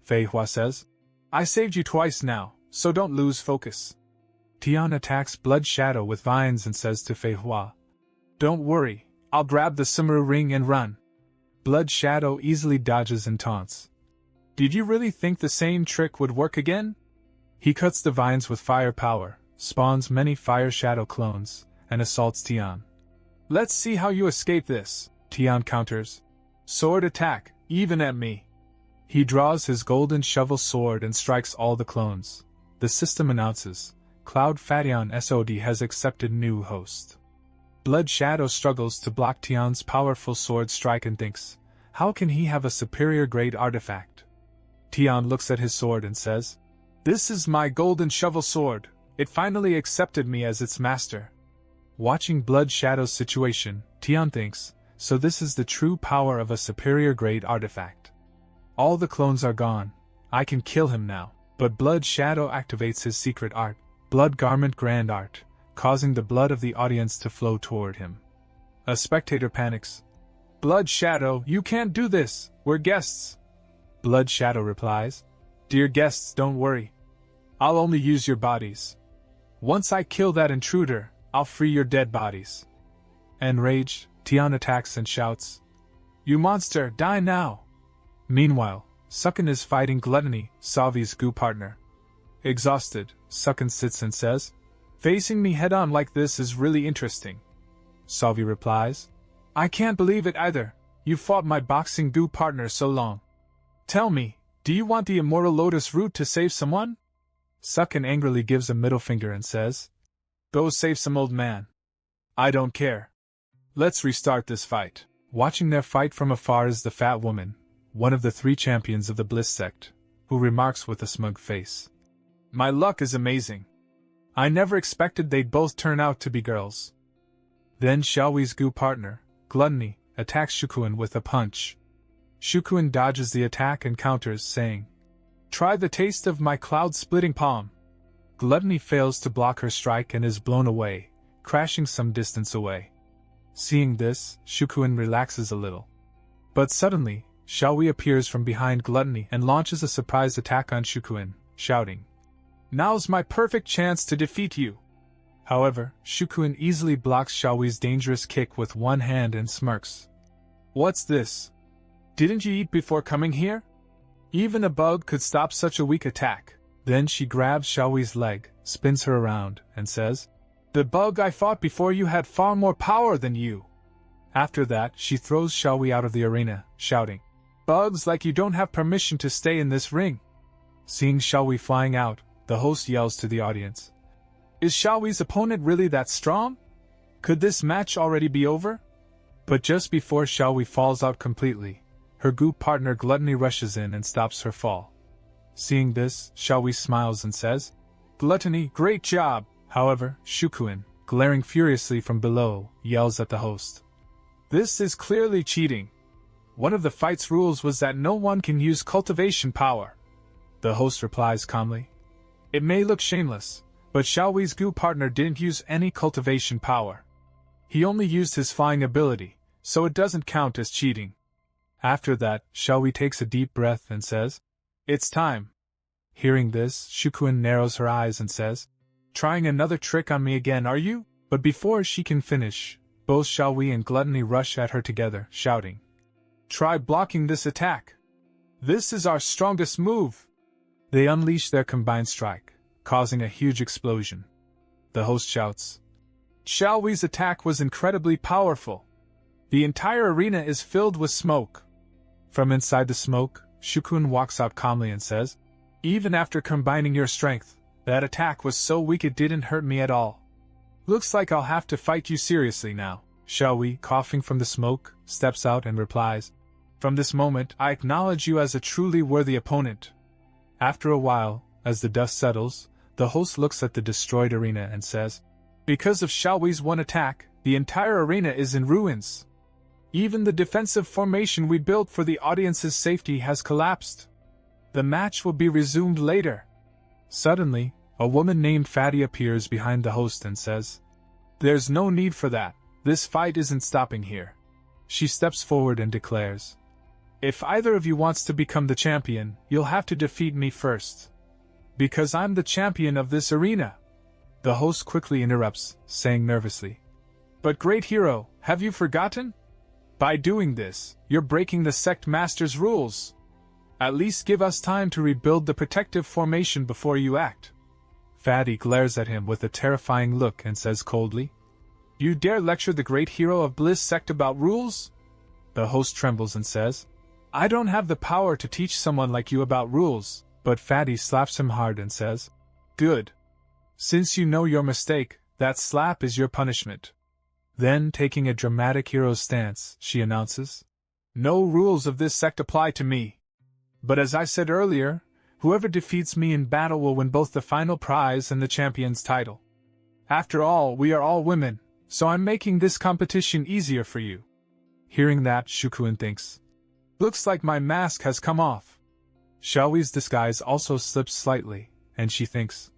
[SPEAKER 1] Fei Hua says, I saved you twice now, so don't lose focus. Tian attacks Blood Shadow with vines and says to Fei Hua, don't worry, I'll grab the Sumeru ring and run. Blood Shadow easily dodges and taunts. Did you really think the same trick would work again? He cuts the vines with fire power, spawns many Fire Shadow clones, and assaults Tian. Let's see how you escape this, Tian counters. Sword attack, even at me. He draws his golden shovel sword and strikes all the clones. The system announces, Cloud Fation SOD has accepted new host. Blood Shadow struggles to block Tian's powerful sword strike and thinks, how can he have a superior grade artifact? Tian looks at his sword and says, this is my golden shovel sword, it finally accepted me as its master. Watching Blood Shadow's situation, Tian thinks, so this is the true power of a superior grade artifact. All the clones are gone, I can kill him now, but Blood Shadow activates his secret art, Blood Garment Grand Art, causing the blood of the audience to flow toward him. A spectator panics. Blood Shadow, you can't do this, we're guests. Blood Shadow replies, dear guests, don't worry. I'll only use your bodies. Once I kill that intruder, I'll free your dead bodies. Enraged, Tian attacks and shouts, you monster, die now! Meanwhile, Sukken is fighting Gluttony, Savi's goo partner. Exhausted, Sukken sits and says, facing me head-on like this is really interesting. Savi replies, I can't believe it either, you fought my boxing goo partner so long. Tell me, do you want the Immortal Lotus root to save someone? Sukken angrily gives a middle finger and says, go save some old man. I don't care. Let's restart this fight. Watching their fight from afar is the fat woman, one of the 3 champions of the Bliss sect, who remarks with a smug face. My luck is amazing. I never expected they'd both turn out to be girls. Then Xiaowi's goo partner, Gluttony, attacks Shukuin with a punch. Shukuin dodges the attack and counters, saying, try the taste of my cloud-splitting palm. Gluttony fails to block her strike and is blown away, crashing some distance away. Seeing this, Shukuin relaxes a little. But suddenly, Xiaowi appears from behind Gluttony and launches a surprise attack on Shukuin, shouting, now's my perfect chance to defeat you. However, Shukuin easily blocks Xiaowi's dangerous kick with one hand and smirks. What's this? Didn't you eat before coming here? Even a bug could stop such a weak attack. Then she grabs Xiaowi's leg, spins her around, and says, the bug I fought before you had far more power than you. After that, she throws Xiaowi out of the arena, shouting, bugs like you don't have permission to stay in this ring. Seeing Xiaowi flying out, the host yells to the audience, is Xiaowi's opponent really that strong? Could this match already be over? But just before Xiaowi falls out completely, her goo partner Gluttony rushes in and stops her fall. Seeing this, Xiaowi smiles and says, Gluttony, great job! However, Shukuin, glaring furiously from below, yells at the host. This is clearly cheating. One of the fight's rules was that no one can use cultivation power. The host replies calmly. It may look shameless, But Xiaohui's Gu partner didn't use any cultivation power. He only used his flying ability, so it doesn't count as cheating. After that, Xiaohui takes a deep breath and says, "It's time." Hearing this, Shukuin narrows her eyes and says, "Trying another trick on me again, are you?" But before she can finish, both Xiaohui and Gluttony rush at her together, shouting, "Try blocking this attack! This is our strongest move!" They unleash their combined strike, causing a huge explosion. The host shouts, "Xiaohui's attack was incredibly powerful. The entire arena is filled with smoke." From inside the smoke, Shukun walks out calmly and says, "Even after combining your strength, that attack was so weak it didn't hurt me at all. Looks like I'll have to fight you seriously now." Xiaohui, coughing from the smoke, steps out and replies, "From this moment, I acknowledge you as a truly worthy opponent." After a while, as the dust settles, the host looks at the destroyed arena and says, "Because of Xiaohui's one attack, the entire arena is in ruins. Even the defensive formation we built for the audience's safety has collapsed. The match will be resumed later." Suddenly, a woman named Fatty appears behind the host and says, "There's no need for that. This fight isn't stopping here." She steps forward and declares, "If either of you wants to become the champion, you'll have to defeat me first. Because I'm the champion of this arena." The host quickly interrupts, saying nervously, "But great hero, have you forgotten? By doing this, you're breaking the sect master's rules. At least give us time to rebuild the protective formation before you act." Fatty glares at him with a terrifying look and says coldly, "You dare lecture the great hero of Bliss sect about rules?" The host trembles and says, "I don't have the power to teach someone like you about rules," but Fatty slaps him hard and says, "Good. Since you know your mistake, that slap is your punishment." Then, taking a dramatic hero's stance, she announces, "No rules of this sect apply to me. But as I said earlier, whoever defeats me in battle will win both the final prize and the champion's title. After all, we are all women, so I'm making this competition easier for you." Hearing that, Shukuin thinks, "Looks like my mask has come off." Xiaohui's disguise also slips slightly, and she thinks,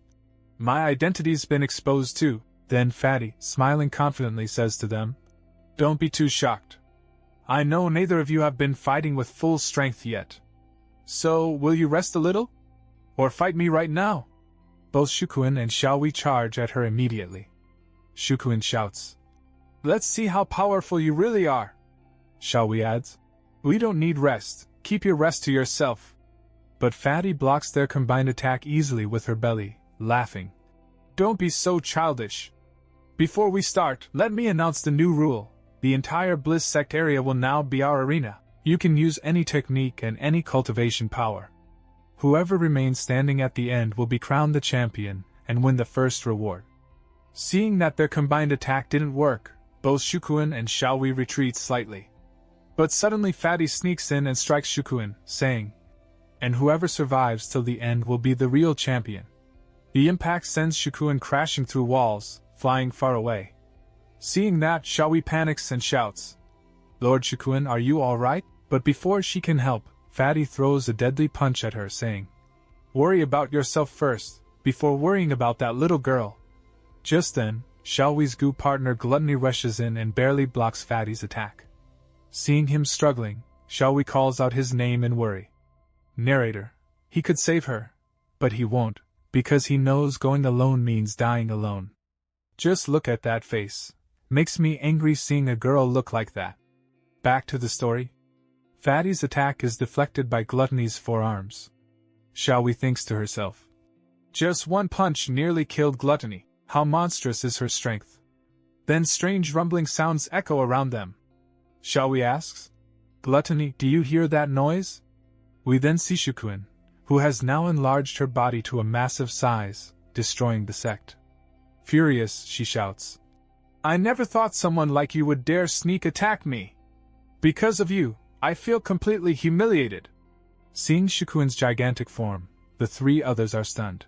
[SPEAKER 1] "My identity's been exposed too." Then Fatty, smiling confidently, says to them, "Don't be too shocked. I know neither of you have been fighting with full strength yet. So, will you rest a little? Or fight me right now?" Both Shukuin and Xiaohui charge at her immediately. Shukuin shouts, "Let's see how powerful you really are." Xiaohui adds, "We don't need rest, keep your rest to yourself." But Fatty blocks their combined attack easily with her belly, laughing, "Don't be so childish. Before we start, let me announce the new rule. The entire Bliss sect area will now be our arena. You can use any technique and any cultivation power. Whoever remains standing at the end will be crowned the champion and win the first reward." Seeing that their combined attack didn't work, both Shukuin and Xiaohui retreat slightly. But suddenly Fatty sneaks in and strikes Shukuin, saying, "And whoever survives till the end will be the real champion." The impact sends Shukuin crashing through walls, flying far away. Seeing that, Xiaohui panics and shouts, "Lord Shukuin, are you all right?" But before she can help, Fatty throws a deadly punch at her, saying, "Worry about yourself first, before worrying about that little girl." Just then, Xiaohui's Gu partner Gluttony rushes in and barely blocks Fatty's attack. Seeing him struggling, Xiaohui calls out his name in worry. Narrator: He could save her, but he won't, because he knows going alone means dying alone. Just look at that face. Makes me angry seeing a girl look like that. Back to the story. Fatty's attack is deflected by Gluttony's forearms. Xiaohui thinks to herself, "Just one punch nearly killed Gluttony. How monstrous is her strength." Then strange rumbling sounds echo around them. Xiaohui asks, "Gluttony, do you hear that noise?" We then see Shukuin, who has now enlarged her body to a massive size, destroying the sect. Furious, she shouts, "I never thought someone like you would dare sneak attack me. Because of you, I feel completely humiliated." Seeing Shukuin's gigantic form, the three others are stunned.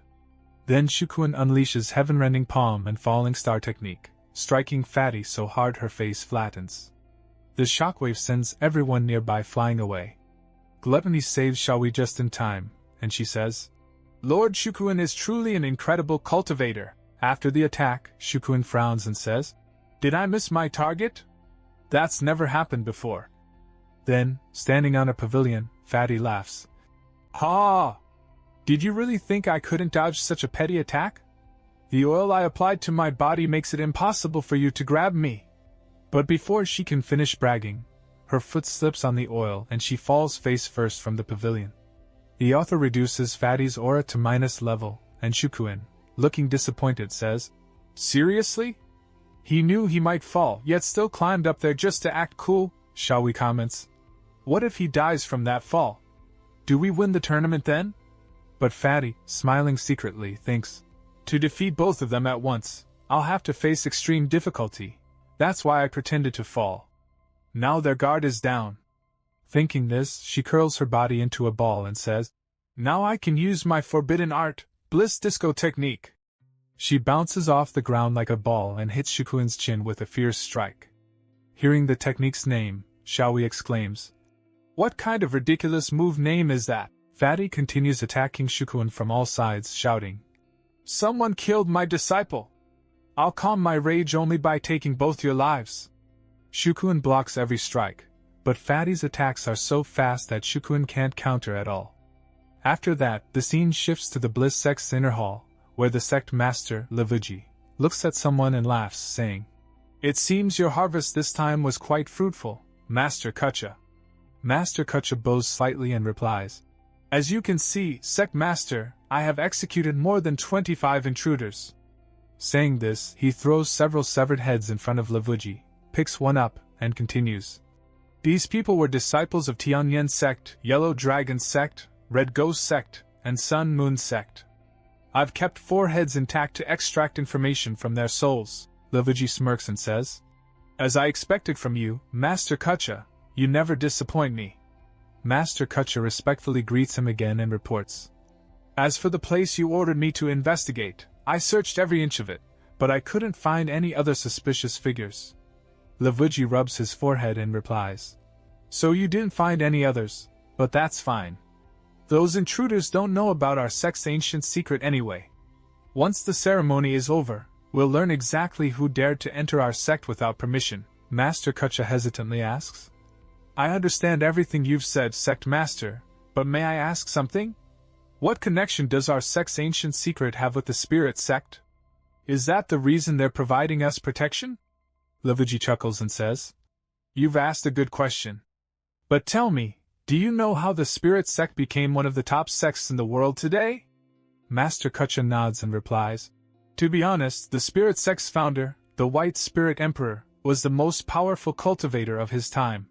[SPEAKER 1] Then Shukuin unleashes heaven-rending palm and falling star technique, striking Fatty so hard her face flattens. The shockwave sends everyone nearby flying away. Gluttony saves Xiaohui just in time, and she says, Lord Shukuin is truly an incredible cultivator. After the attack, Shukuin frowns and says, "Did I miss my target? That's never happened before." Then, standing on a pavilion, Fatty laughs. "Ha! Did you really think I couldn't dodge such a petty attack? The oil I applied to my body makes it impossible for you to grab me." But before she can finish bragging, her foot slips on the oil and she falls face first from the pavilion. The author reduces Fatty's aura to minus level, and Shukuin, looking disappointed, says, "Seriously? He knew he might fall, yet still climbed up there just to act cool." Shaohui comments, "What if he dies from that fall? Do we win the tournament then?" But Fatty, smiling secretly, thinks, "To defeat both of them at once, I'll have to face extreme difficulty. That's why I pretended to fall. Now their guard is down." Thinking this, she curls her body into a ball and says, "Now I can use my forbidden art, Bliss Disco technique." She bounces off the ground like a ball and hits Shukuin's chin with a fierce strike. Hearing the technique's name, Shaohui exclaims, "What kind of ridiculous move name is that?" Fatty continues attacking Shukuin from all sides, shouting, "Someone killed my disciple! I'll calm my rage only by taking both your lives." Shukuin blocks every strike, but Fatty's attacks are so fast that Shukuin can't counter at all. After that, the scene shifts to the Bliss sect's inner hall, where the sect master, Levuji, looks at someone and laughs, saying, "It seems your harvest this time was quite fruitful, Master Kucha." Master Kucha bows slightly and replies, "As you can see, Sect Master, I have executed more than 25 intruders." Saying this, he throws several severed heads in front of Levuji, picks one up, and continues, "These people were disciples of Tianyan sect, Yellow Dragon sect, Red Ghost sect, and Sun Moon sect. I've kept 4 heads intact to extract information from their souls." Levuji smirks and says, "As I expected from you, Master Kucha, you never disappoint me." Master Kucha respectfully greets him again and reports, "As for the place you ordered me to investigate, I searched every inch of it, but I couldn't find any other suspicious figures." Levuji rubs his forehead and replies, "So you didn't find any others, but that's fine. Those intruders don't know about our sect's ancient secret anyway. Once the ceremony is over, we'll learn exactly who dared to enter our sect without permission." Master Kucha hesitantly asks, "I understand everything you've said, Sect Master, but may I ask something? What connection does our sect's ancient secret have with the Spirit sect? Is that the reason they're providing us protection?" Levuji chuckles and says, "You've asked a good question. But tell me, do you know how the Spirit sect became one of the top sects in the world today?" Master Kucha nods and replies, "To be honest, the Spirit sect's founder, the White Spirit Emperor, was the most powerful cultivator of his time.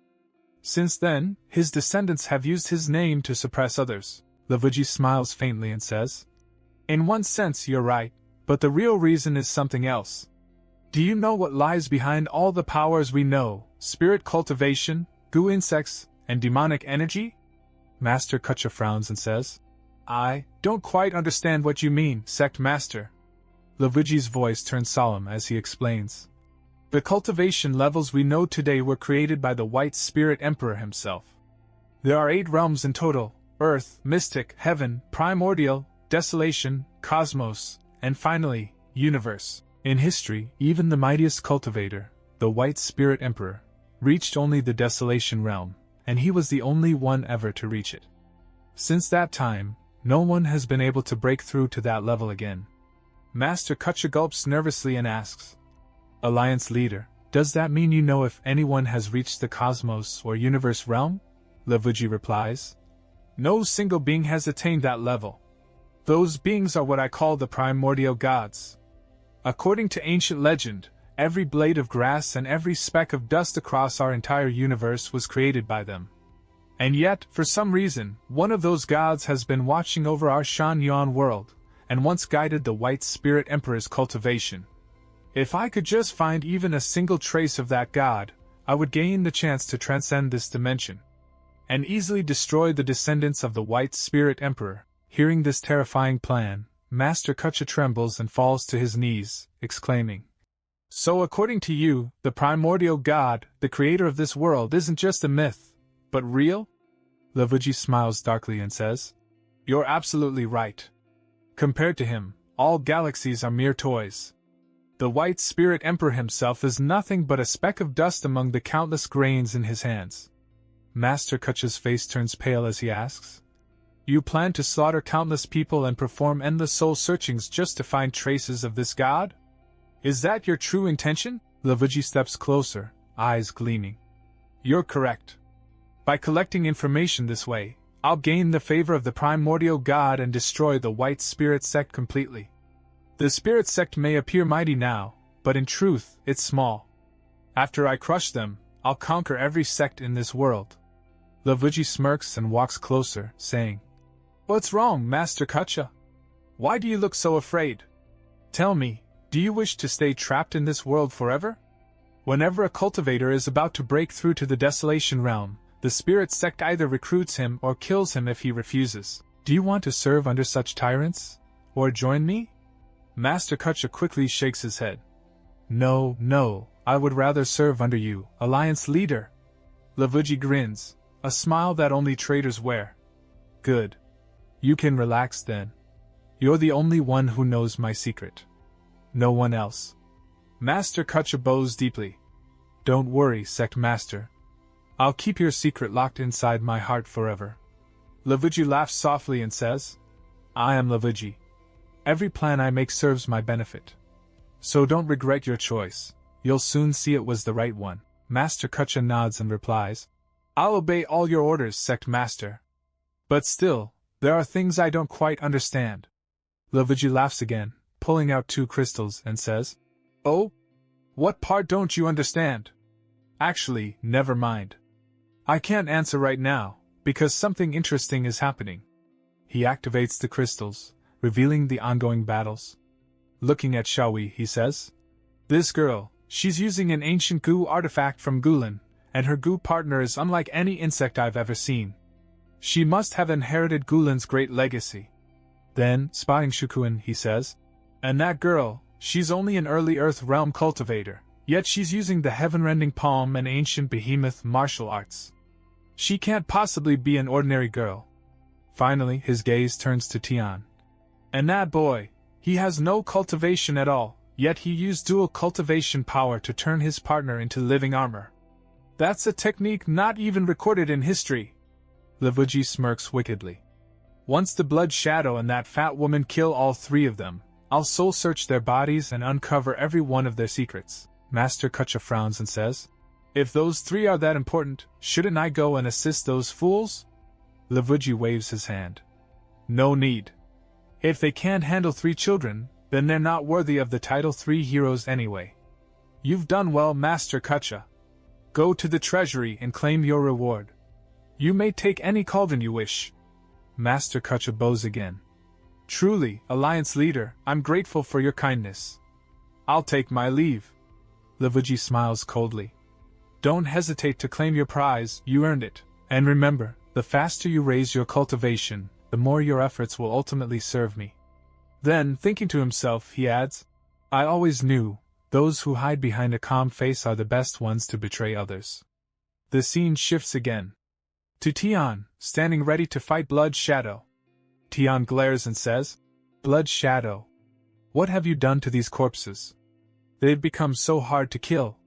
[SPEAKER 1] Since then, his descendants have used his name to suppress others." Levuji smiles faintly and says, "In one sense you're right, but the real reason is something else. Do you know what lies behind all the powers we know, spirit cultivation, goo insects, and demonic energy?" Master Kucha frowns and says, "I don't quite understand what you mean, Sect Master." Levuji's voice turns solemn as he explains, "The cultivation levels we know today were created by the White Spirit Emperor himself. There are 8 realms in total: Earth, Mystic, Heaven, Primordial, Desolation, Cosmos, and finally, Universe. In history, even the mightiest cultivator, the White Spirit Emperor, reached only the Desolation realm, and he was the only one ever to reach it. Since that time, no one has been able to break through to that level again." Master Kucha gulps nervously and asks, "Alliance leader, does that mean you know if anyone has reached the Cosmos or Universe realm?" Levuji replies, "No single being has attained that level. Those beings are what I call the primordial gods. According to ancient legend, every blade of grass and every speck of dust across our entire universe was created by them. And yet, for some reason, one of those gods has been watching over our Shan Yuan world, and once guided the White Spirit Emperor's cultivation. If I could just find even a single trace of that god, I would gain the chance to transcend this dimension and easily destroy the descendants of the White Spirit Emperor." Hearing this terrifying plan, Master Kucha trembles and falls to his knees, exclaiming, "So according to you, the primordial god, the creator of this world, isn't just a myth, but real?" Levuji smiles darkly and says, "You're absolutely right. Compared to him, all galaxies are mere toys. The White Spirit Emperor himself is nothing but a speck of dust among the countless grains in his hands. Master Kutcha's face turns pale as he asks, "You plan to slaughter countless people and perform endless soul searchings just to find traces of this god? Is that your true intention?" Lavuji steps closer, eyes gleaming. "You're correct. By collecting information this way, I'll gain the favor of the primordial god and destroy the White Spirit sect completely. The Spirit sect may appear mighty now, but in truth, it's small. After I crush them, I'll conquer every sect in this world." Lavuji smirks and walks closer, saying, "What's wrong, Master Kutcha? Why do you look so afraid? Tell me, do you wish to stay trapped in this world forever? Whenever a cultivator is about to break through to the Desolation Realm, the Spirit sect either recruits him or kills him if he refuses. Do you want to serve under such tyrants? Or join me?" Master Kutcha quickly shakes his head. No, I would rather serve under you, Alliance Leader." Lavuji grins, a smile that only traitors wear. "Good. You can relax then. You're the only one who knows my secret. No one else." Master Kutcha bows deeply. "Don't worry, Sect Master. I'll keep your secret locked inside my heart forever." Lavuji laughs softly and says, "I am Lavuji. Every plan I make serves my benefit. So don't regret your choice, you'll soon see it was the right one." Master Kutcha nods and replies, "I'll obey all your orders, Sect Master. But still, there are things I don't quite understand." Lavuji laughs again, pulling out 2 crystals, and says, "Oh? What part don't you understand? Actually, never mind. I can't answer right now, because something interesting is happening." He activates the crystals, revealing the ongoing battles. Looking at Xiaoyi, he says, "This girl, she's using an ancient goo artifact from Gulen, and her goo partner is unlike any insect I've ever seen. She must have inherited Gulen's great legacy." Then, spotting Shukuin, he says, "And that girl, she's only an early Earth realm cultivator, yet she's using the heaven-rending palm and ancient behemoth martial arts. She can't possibly be an ordinary girl." Finally, his gaze turns to Tian. "And that boy, he has no cultivation at all, yet he used dual cultivation power to turn his partner into living armor. That's a technique not even recorded in history." Lavuji smirks wickedly. "Once the Blood Shadow and that fat woman kill all 3 of them, I'll soul search their bodies and uncover every one of their secrets." Master Kutcha frowns and says, "If those 3 are that important, shouldn't I go and assist those fools?" Lavuji waves his hand. "No need. If they can't handle 3 children, then they're not worthy of the title 3 heroes anyway. You've done well, Master Kutcha. Go to the treasury and claim your reward. You may take any cauldron you wish." Master Kutcha bows again. "Truly, Alliance Leader, I'm grateful for your kindness. I'll take my leave." Lavuji smiles coldly. "Don't hesitate to claim your prize, you earned it. And remember, the faster you raise your cultivation, the more your efforts will ultimately serve me." Then, thinking to himself, he adds, "I always knew, those who hide behind a calm face are the best ones to betray others." The scene shifts again. To Tian, standing ready to fight Blood Shadow. Tian glares and says, "Blood Shadow, what have you done to these corpses? They've become so hard to kill."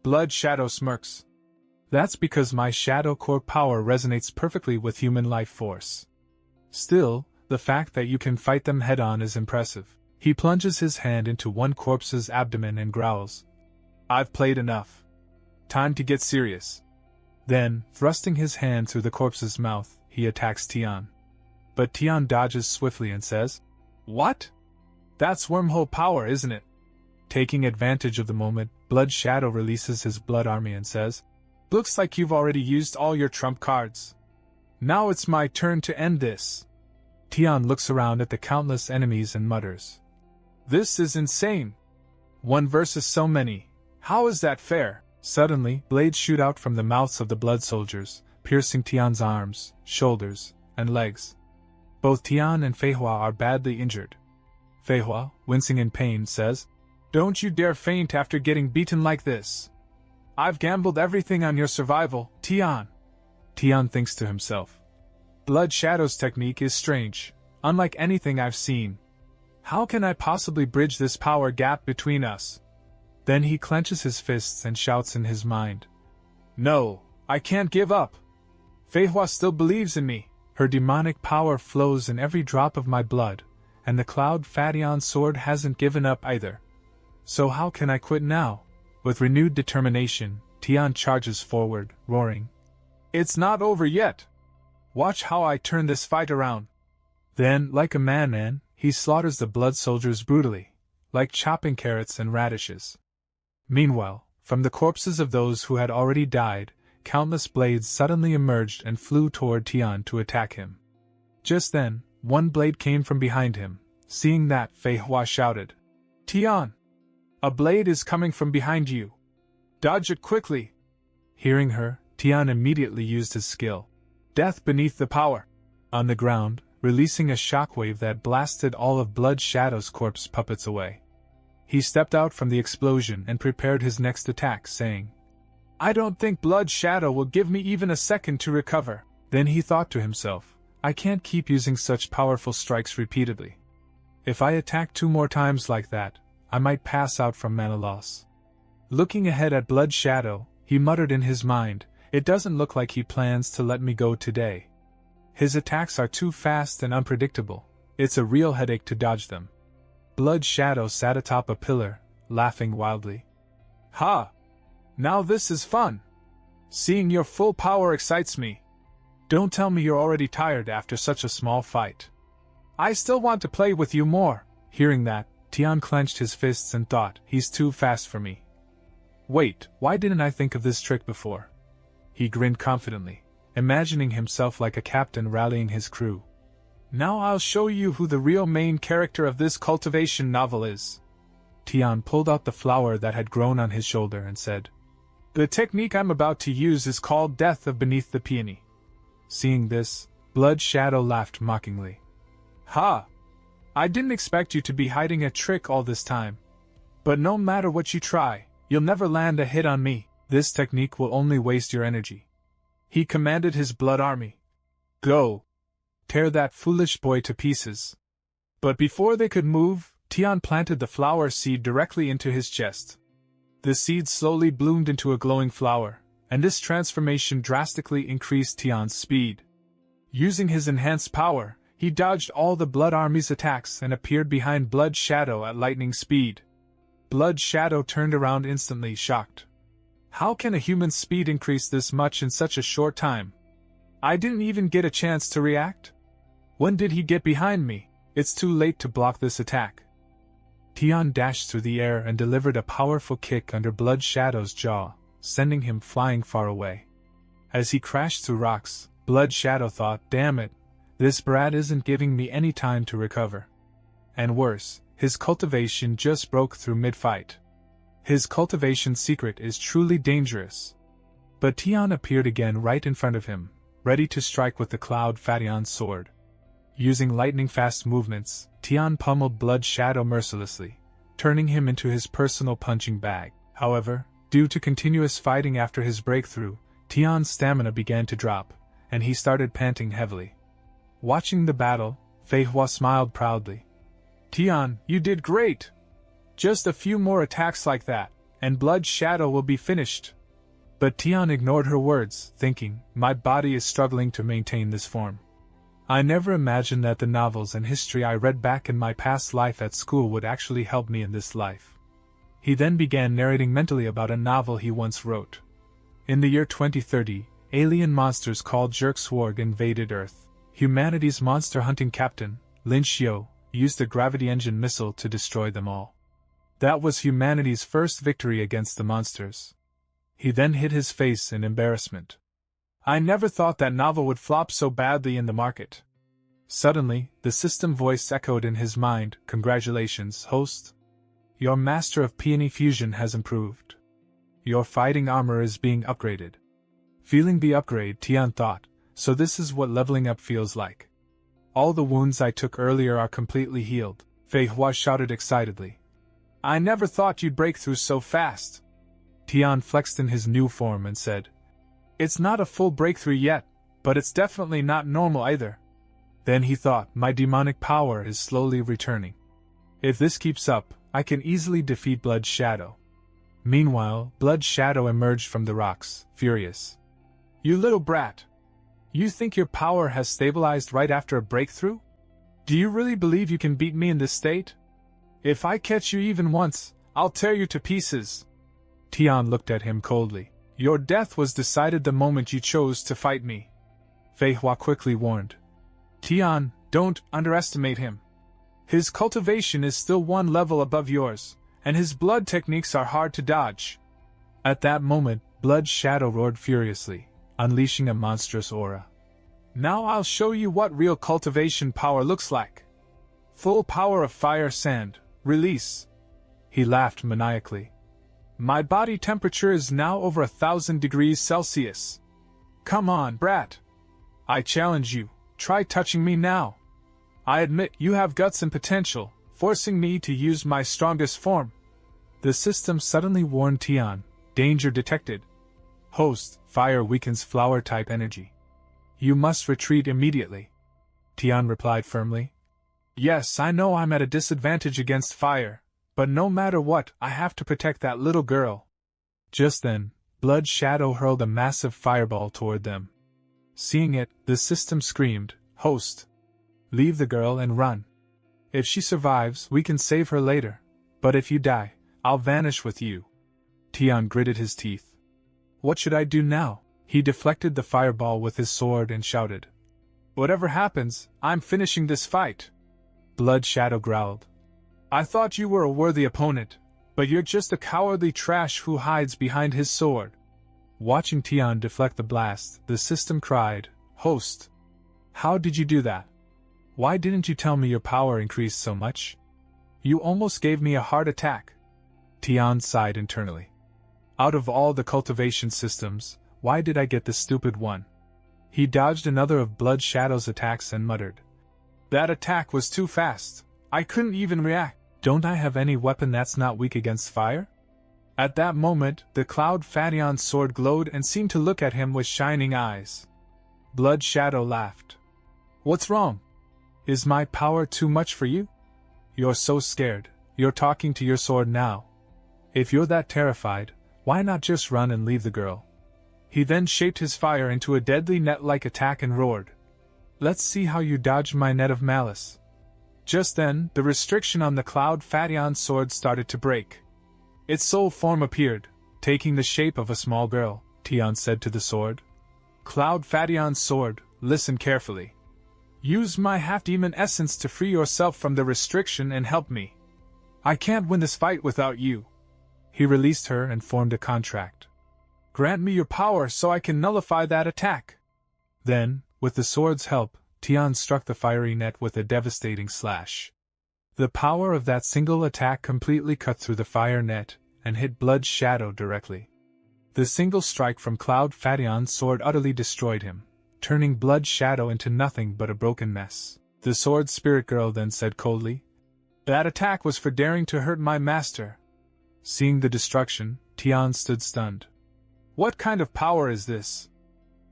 [SPEAKER 1] Blood Shadow smirks. "That's because my Shadow Core power resonates perfectly with human life force. Still, the fact that you can fight them head-on is impressive." He plunges his hand into one corpse's abdomen and growls, "I've played enough. Time to get serious." Then, thrusting his hand through the corpse's mouth, he attacks Tian. But Tian dodges swiftly and says, "What? That's wormhole power, isn't it?" Taking advantage of the moment, Blood Shadow releases his blood army and says, "Looks like you've already used all your trump cards. Now it's my turn to end this." Tian looks around at the countless enemies and mutters, "This is insane. 1 versus so many. How is that fair?" Suddenly, blades shoot out from the mouths of the blood soldiers, piercing Tian's arms, shoulders, and legs. Both Tian and Feihua are badly injured. Feihua, wincing in pain, says, "Don't you dare faint after getting beaten like this. I've gambled everything on your survival, Tian." Tian thinks to himself, "Blood Shadow's technique is strange, unlike anything I've seen, How can I possibly bridge this power gap between us? Then he clenches his fists and shouts in his mind. No, I can't give up. Feihua still believes in me. Her demonic power flows in every drop of my blood, and the Cloud Fation sword hasn't given up either. So how can I quit now? With renewed determination, Tian charges forward, roaring. It's not over yet. Watch how I turn this fight around. Then, like a madman, he slaughters the blood soldiers brutally, like chopping carrots and radishes. Meanwhile, from the corpses of those who had already died, countless blades suddenly emerged and flew toward Tian to attack him. Just then, one blade came from behind him. Seeing that, Feihua shouted, Tian! A blade is coming from behind you. Dodge it quickly! Hearing her, Tian immediately used his skill. Death beneath the power. On the ground, releasing a shockwave that blasted all of Blood Shadow's corpse puppets away. He stepped out from the explosion and prepared his next attack, saying, I don't think Blood Shadow will give me even a second to recover. Then he thought to himself, I can't keep using such powerful strikes repeatedly. If I attack 2 more times like that, I might pass out from mana loss. Looking ahead at Blood Shadow, he muttered in his mind, it doesn't look like he plans to let me go today. His attacks are too fast and unpredictable. It's a real headache to dodge them. Blood Shadow sat atop a pillar, laughing wildly. Ha! Now this is fun! Seeing your full power excites me. Don't tell me you're already tired after such a small fight. I still want to play with you more. Hearing that, Tian clenched his fists and thought, he's too fast for me. Wait, why didn't I think of this trick before? He grinned confidently, imagining himself like a captain rallying his crew. Now I'll show you who the real main character of this cultivation novel is. Tian pulled out the flower that had grown on his shoulder and said, The technique I'm about to use is called Death of Beneath the Peony. Seeing this, Blood Shadow laughed mockingly. Ha! I didn't expect you to be hiding a trick all this time. But no matter what you try, you'll never land a hit on me. This technique will only waste your energy. He commanded his blood army. Go! Tear that foolish boy to pieces. But before they could move, Tian planted the flower seed directly into his chest. The seed slowly bloomed into a glowing flower, and this transformation drastically increased Tian's speed. Using his enhanced power, he dodged all the Blood Army's attacks and appeared behind Blood Shadow at lightning speed. Blood Shadow turned around instantly, shocked. How can a human's speed increase this much in such a short time? I didn't even get a chance to react. When did he get behind me? It's too late to block this attack. Tian dashed through the air and delivered a powerful kick under Blood Shadow's jaw, sending him flying far away. As he crashed through rocks, Blood Shadow thought, damn it, this brat isn't giving me any time to recover. And worse, his cultivation just broke through mid-fight. His cultivation secret is truly dangerous. But Tian appeared again right in front of him, ready to strike with the Cloud Fation sword. Using lightning-fast movements, Tian pummeled Blood Shadow mercilessly, turning him into his personal punching bag. However, due to continuous fighting after his breakthrough, Tian's stamina began to drop, and he started panting heavily. Watching the battle, Feihua smiled proudly. Tian, you did great! Just a few more attacks like that, and Blood Shadow will be finished. But Tian ignored her words, thinking, my body is struggling to maintain this form. I never imagined that the novels and history I read back in my past life at school would actually help me in this life. He then began narrating mentally about a novel he once wrote. In the year 2030, alien monsters called Jerksworg invaded Earth. Humanity's monster hunting captain, Lin Xiu, used a gravity engine missile to destroy them all. That was humanity's first victory against the monsters. He then hid his face in embarrassment. I never thought that novel would flop so badly in the market. Suddenly, the system voice echoed in his mind, Congratulations, host. Your master of peony fusion has improved. Your fighting armor is being upgraded. Feeling the upgrade, Tian thought, so this is what leveling up feels like. All the wounds I took earlier are completely healed, Feihua shouted excitedly. I never thought you'd break through so fast. Tian flexed in his new form and said, It's not a full breakthrough yet, but it's definitely not normal either. Then he thought, my demonic power is slowly returning. If this keeps up, I can easily defeat Blood Shadow. Meanwhile, Blood Shadow emerged from the rocks, furious. You little brat! You think your power has stabilized right after a breakthrough? Do you really believe you can beat me in this state? If I catch you even once, I'll tear you to pieces. Tian looked at him coldly. Your death was decided the moment you chose to fight me. Fei Hua quickly warned. Tian, don't underestimate him. His cultivation is still one level above yours, and his blood techniques are hard to dodge. At that moment, Blood Shadow roared furiously, unleashing a monstrous aura. Now I'll show you what real cultivation power looks like. Full power of fire sand, release. He laughed maniacally. My body temperature is now over 1,000 degrees Celsius. Come on, brat. I challenge you, try touching me now. I admit you have guts and potential, forcing me to use my strongest form. The system suddenly warned Tian, danger detected. Host, fire weakens flower-type energy. You must retreat immediately. Tian replied firmly. Yes, I know I'm at a disadvantage against fire, but no matter what, I have to protect that little girl. Just then, Blood Shadow hurled a massive fireball toward them. Seeing it, the system screamed, Host! Leave the girl and run. If she survives, we can save her later, but if you die, I'll vanish with you. Tian gritted his teeth. What should I do now? He deflected the fireball with his sword and shouted. Whatever happens, I'm finishing this fight. Blood Shadow growled. I thought you were a worthy opponent, but you're just a cowardly trash who hides behind his sword. Watching Tian deflect the blast, the system cried, Host! How did you do that? Why didn't you tell me your power increased so much? You almost gave me a heart attack. Tian sighed internally. Out of all the cultivation systems, why did I get this stupid one? He dodged another of Blood Shadow's attacks and muttered. That attack was too fast. I couldn't even react. Don't I have any weapon that's not weak against fire? At that moment, the Cloud Fation's sword glowed and seemed to look at him with shining eyes. Blood Shadow laughed. What's wrong? Is my power too much for you? You're so scared. You're talking to your sword now. If you're that terrified, why not just run and leave the girl? He then shaped his fire into a deadly net-like attack and roared. Let's see how you dodge my net of malice. Just then, the restriction on the Cloud Fation's sword started to break. Its soul form appeared, taking the shape of a small girl, Tian said to the sword. Cloud Fation's sword, listen carefully. Use my half-demon essence to free yourself from the restriction and help me. I can't win this fight without you. He released her and formed a contract. Grant me your power so I can nullify that attack. Then, with the sword's help, Tian struck the fiery net with a devastating slash. The power of that single attack completely cut through the fire net and hit Blood Shadow directly. The single strike from Cloud Fation's sword utterly destroyed him, turning Blood Shadow into nothing but a broken mess. The sword spirit girl then said coldly, That attack was for daring to hurt my master. Seeing the destruction, Tian stood stunned. What kind of power is this?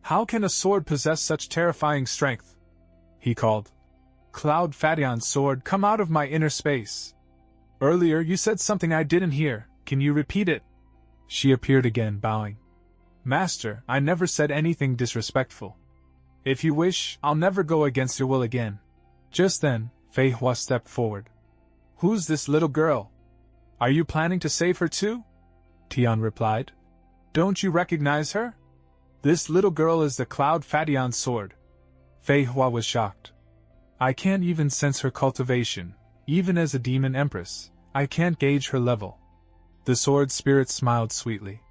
[SPEAKER 1] How can a sword possess such terrifying strength? He called. Cloud Fation's sword, come out of my inner space. Earlier you said something I didn't hear, can you repeat it? She appeared again, bowing. Master, I never said anything disrespectful. If you wish, I'll never go against your will again. Just then, Fei Hua stepped forward. Who's this little girl? Are you planning to save her too? Tian replied. Don't you recognize her? This little girl is the Cloud Fation's sword. Fei Hua was shocked. I can't even sense her cultivation. Even as a demon empress, I can't gauge her level. The sword spirit smiled sweetly.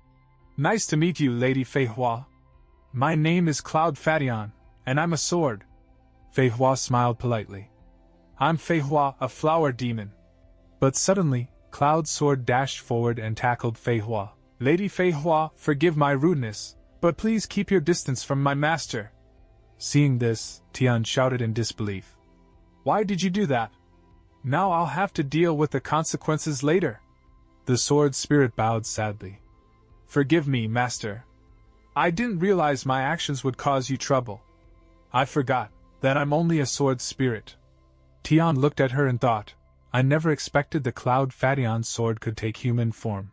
[SPEAKER 1] Nice to meet you, Lady Fei Hua. My name is Cloud Fation, and I'm a sword. Fei Hua smiled politely. I'm Fei Hua, a flower demon. But suddenly, Cloud's sword dashed forward and tackled Fei Hua. Lady Fei Hua, forgive my rudeness, but please keep your distance from my master. Seeing this, Tian shouted in disbelief. Why did you do that? Now I'll have to deal with the consequences later. The sword spirit bowed sadly. Forgive me, master. I didn't realize my actions would cause you trouble. I forgot that I'm only a sword spirit. Tian looked at her and thought, I never expected the Cloud Fation's sword could take human form.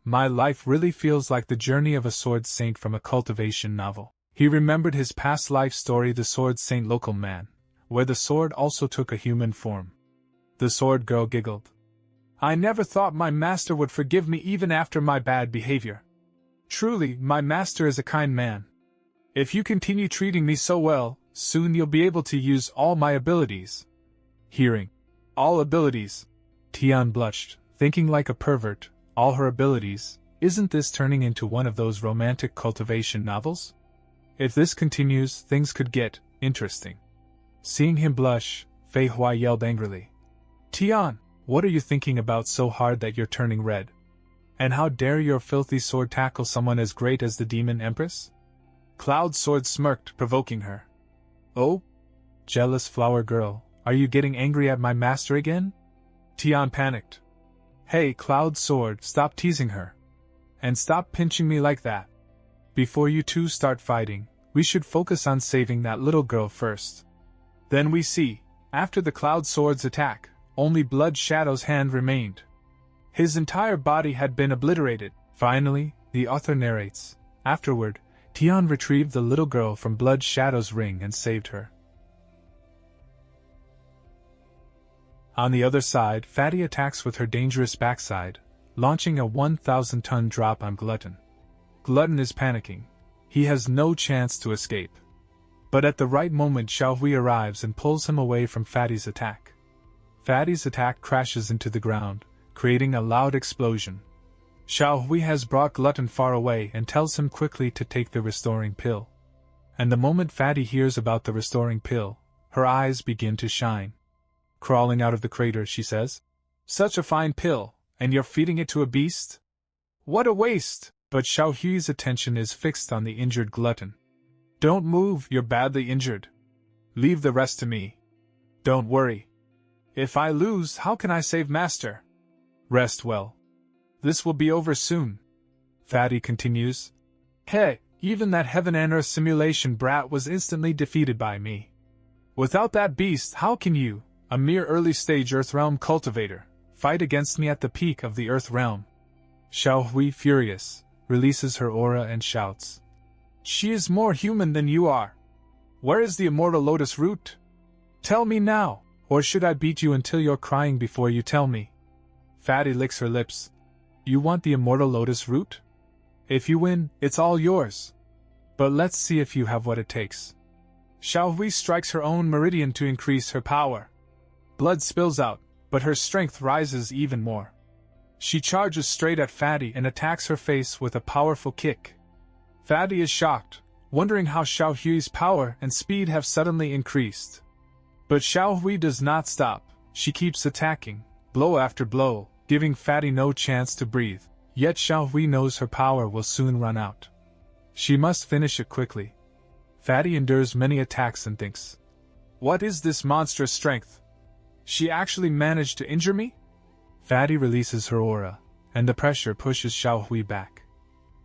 [SPEAKER 1] My life really feels like the journey of a sword saint from a cultivation novel. He remembered his past life story, The Sword Saint Local Man, where the sword also took a human form. The sword girl giggled. I never thought my master would forgive me even after my bad behavior. Truly, my master is a kind man. If you continue treating me so well, soon you'll be able to use all my abilities. Hearing all abilities, Tian blushed, thinking like a pervert, all her abilities. Isn't this turning into one of those romantic cultivation novels? If this continues, things could get interesting. Seeing him blush, Fei Hua yelled angrily. Tian, what are you thinking about so hard that you're turning red? And how dare your filthy sword tackle someone as great as the Demon Empress? Cloud Sword smirked, provoking her. Oh? Jealous flower girl, are you getting angry at my master again? Tian panicked. Hey, Cloud Sword, stop teasing her. And stop pinching me like that. Before you two start fighting, we should focus on saving that little girl first. Then we see, after the Cloud Sword's attack, only Blood Shadow's hand remained. His entire body had been obliterated. Finally, the author narrates, afterward, Tian retrieved the little girl from Blood Shadow's ring and saved her. On the other side, Fatty attacks with her dangerous backside, launching a 1,000-ton drop on Glutton. Glutton is panicking. He has no chance to escape. But at the right moment, Xiaohui arrives and pulls him away from Fatty's attack. Fatty's attack crashes into the ground, creating a loud explosion. Xiaohui has brought Glutton far away and tells him quickly to take the restoring pill. And the moment Fatty hears about the restoring pill, her eyes begin to shine. Crawling out of the crater, she says, "Such a fine pill, and you're feeding it to a beast? What a waste!" But Xiaohui's attention is fixed on the injured Glutton. "Don't move, you're badly injured. Leave the rest to me. Don't worry. If I lose, how can I save Master? Rest well. This will be over soon." Fatty continues. "Hey, even that Heaven and Earth simulation brat was instantly defeated by me. Without that beast, how can you, a mere early-stage Earthrealm cultivator, fight against me at the peak of the Earth realm?" Xiaohui, furious, releases her aura and shouts. "She is more human than you are. Where is the immortal lotus root? Tell me now, or should I beat you until you're crying before you tell me?" Fatty licks her lips. "You want the immortal lotus root? If you win, it's all yours. But let's see if you have what it takes." Xiaohui strikes her own meridian to increase her power. Blood spills out, but her strength rises even more. She charges straight at Fatty and attacks her face with a powerful kick. Fatty is shocked, wondering how Xiaohui's power and speed have suddenly increased. But Xiaohui does not stop. She keeps attacking, blow after blow, giving Fatty no chance to breathe. Yet Xiaohui knows her power will soon run out. She must finish it quickly. Fatty endures many attacks and thinks, "What is this monstrous strength? She actually managed to injure me?" Fatty releases her aura, and the pressure pushes Xiaohui back.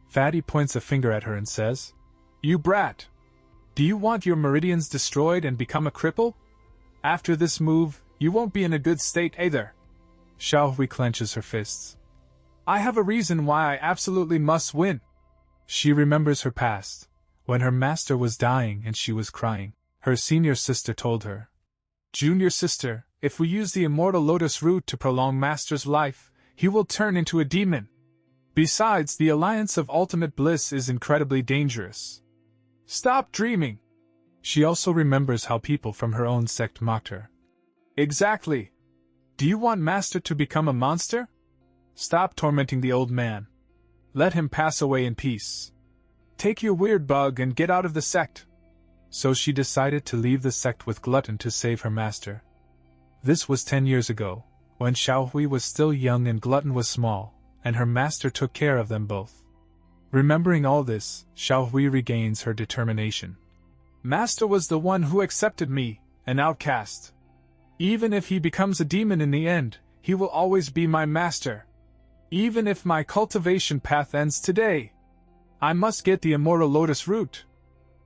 [SPEAKER 1] Fatty points a finger at her and says, "You brat! Do you want your meridians destroyed and become a cripple? After this move, you won't be in a good state either." Xiaohui clenches her fists. "I have a reason why I absolutely must win." She remembers her past, when her master was dying and she was crying. Her senior sister told her, "Junior sister, if we use the immortal lotus root to prolong Master's life, he will turn into a demon. Besides, the alliance of ultimate bliss is incredibly dangerous. Stop dreaming." She also remembers how people from her own sect mocked her. "Exactly. Do you want Master to become a monster? Stop tormenting the old man. Let him pass away in peace. Take your weird bug and get out of the sect." So she decided to leave the sect with Glutton to save her master. This was 10 years ago, when Xiaohui was still young and Glutton was small, and her master took care of them both. Remembering all this, Xiaohui regains her determination. "Master was the one who accepted me, an outcast. Even if he becomes a demon in the end, he will always be my master. Even if my cultivation path ends today, I must get the immortal lotus root."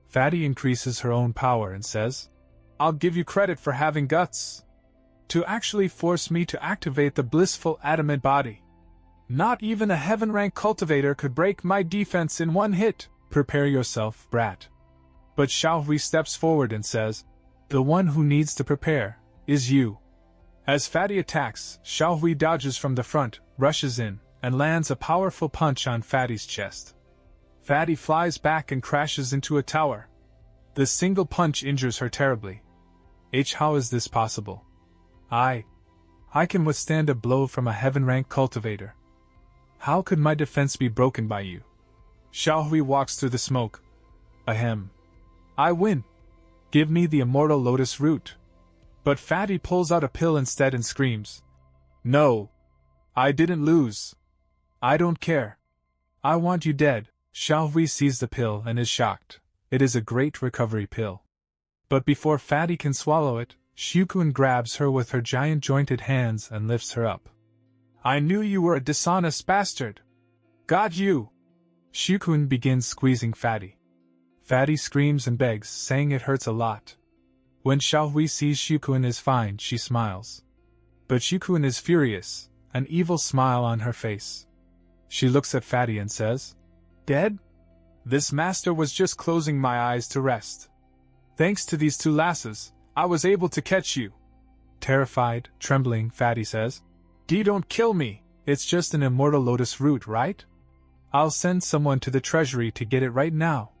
[SPEAKER 1] Fatty increases her own power and says, "I'll give you credit for having guts. to actually force me to activate the blissful adamant body. Not even a heaven-rank cultivator could break my defense in one hit. Prepare yourself, brat. But Xiaohui steps forward and says, the one who needs to prepare is you. As Fatty attacks, Xiaohui dodges from the front, rushes in, and lands a powerful punch on Fatty's chest. Fatty flies back and crashes into a tower. The single punch injures her terribly. How is this possible? I can withstand a blow from a heaven-rank cultivator. How could my defense be broken by you? Xiaohui walks through the smoke. Ahem. I win. Give me the immortal lotus root. But Fatty pulls out a pill instead and screams. No. I didn't lose. I don't care. I want you dead. Xiaohui sees the pill and is shocked. It is a great recovery pill. But before Fatty can swallow it, Xiuqun grabs her with her giant jointed hands and lifts her up. I knew you were a dishonest bastard. Got you. Xiuqun begins squeezing Fatty. Fatty screams and begs, saying it hurts a lot. When Xiaohui sees Xiuqun is fine, she smiles. But Xiuqun is furious, an evil smile on her face. She looks at Fatty and says, Dead? This master was just closing my eyes to rest. Thanks to these two lasses, I was able to catch you. Terrified, trembling, Fatty says, Don't kill me, it's just an immortal lotus root, right? I'll send someone to the treasury to get it right now.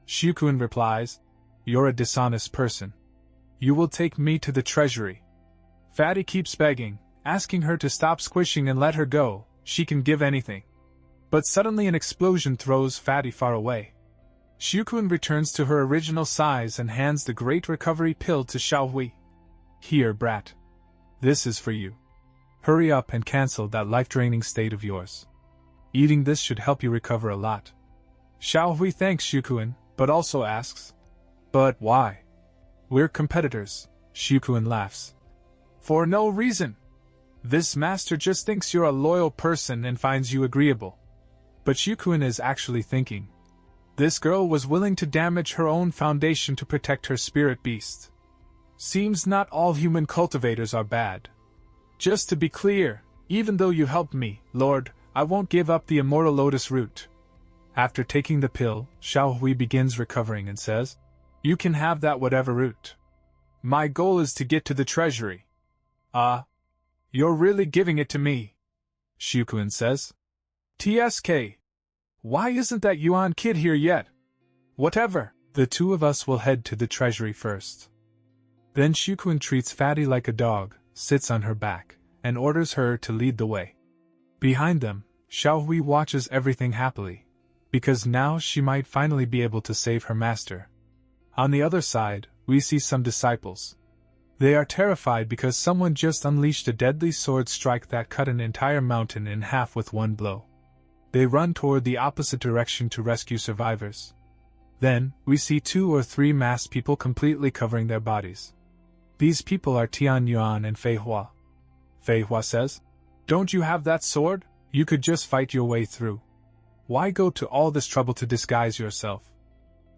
[SPEAKER 1] Xiuqun replies, You're a dishonest person. You will take me to the treasury. Fatty keeps begging, asking her to stop squishing and let her go, she can give anything. But suddenly an explosion throws Fatty far away. Xiuqun returns to her original size and hands the great recovery pill to Xiaohui. Here, brat. This is for you. Hurry up and cancel that life-draining state of yours. Eating this should help you recover a lot. Xiaohui thanks Xiuqun, but also asks, But why? We're competitors, Xiuqun laughs. For no reason. This master just thinks you're a loyal person and finds you agreeable. But Xiuqun is actually thinking, this girl was willing to damage her own foundation to protect her spirit beast. Seems not all human cultivators are bad. Just to be clear, even though you helped me, Lord, I won't give up the immortal lotus root. After taking the pill, Xiaohui begins recovering and says, You can have that whatever root. My goal is to get to the treasury. You're really giving it to me, Xiuqun says. TSK. Why isn't that Yuan kid here yet? Whatever, the two of us will head to the treasury first. Then Xiuqun treats Fatty like a dog, sits on her back, and orders her to lead the way. Behind them, Xiaohui watches everything happily, because now she might finally be able to save her master. On the other side, we see some disciples. They are terrified because someone just unleashed a deadly sword strike that cut an entire mountain in half with one blow. They run toward the opposite direction to rescue survivors. Then, we see 2 or 3 masked people completely covering their bodies. These people are Tian Yuan and Fei Hua. Fei Hua says, Don't you have that sword? You could just fight your way through. Why go to all this trouble to disguise yourself?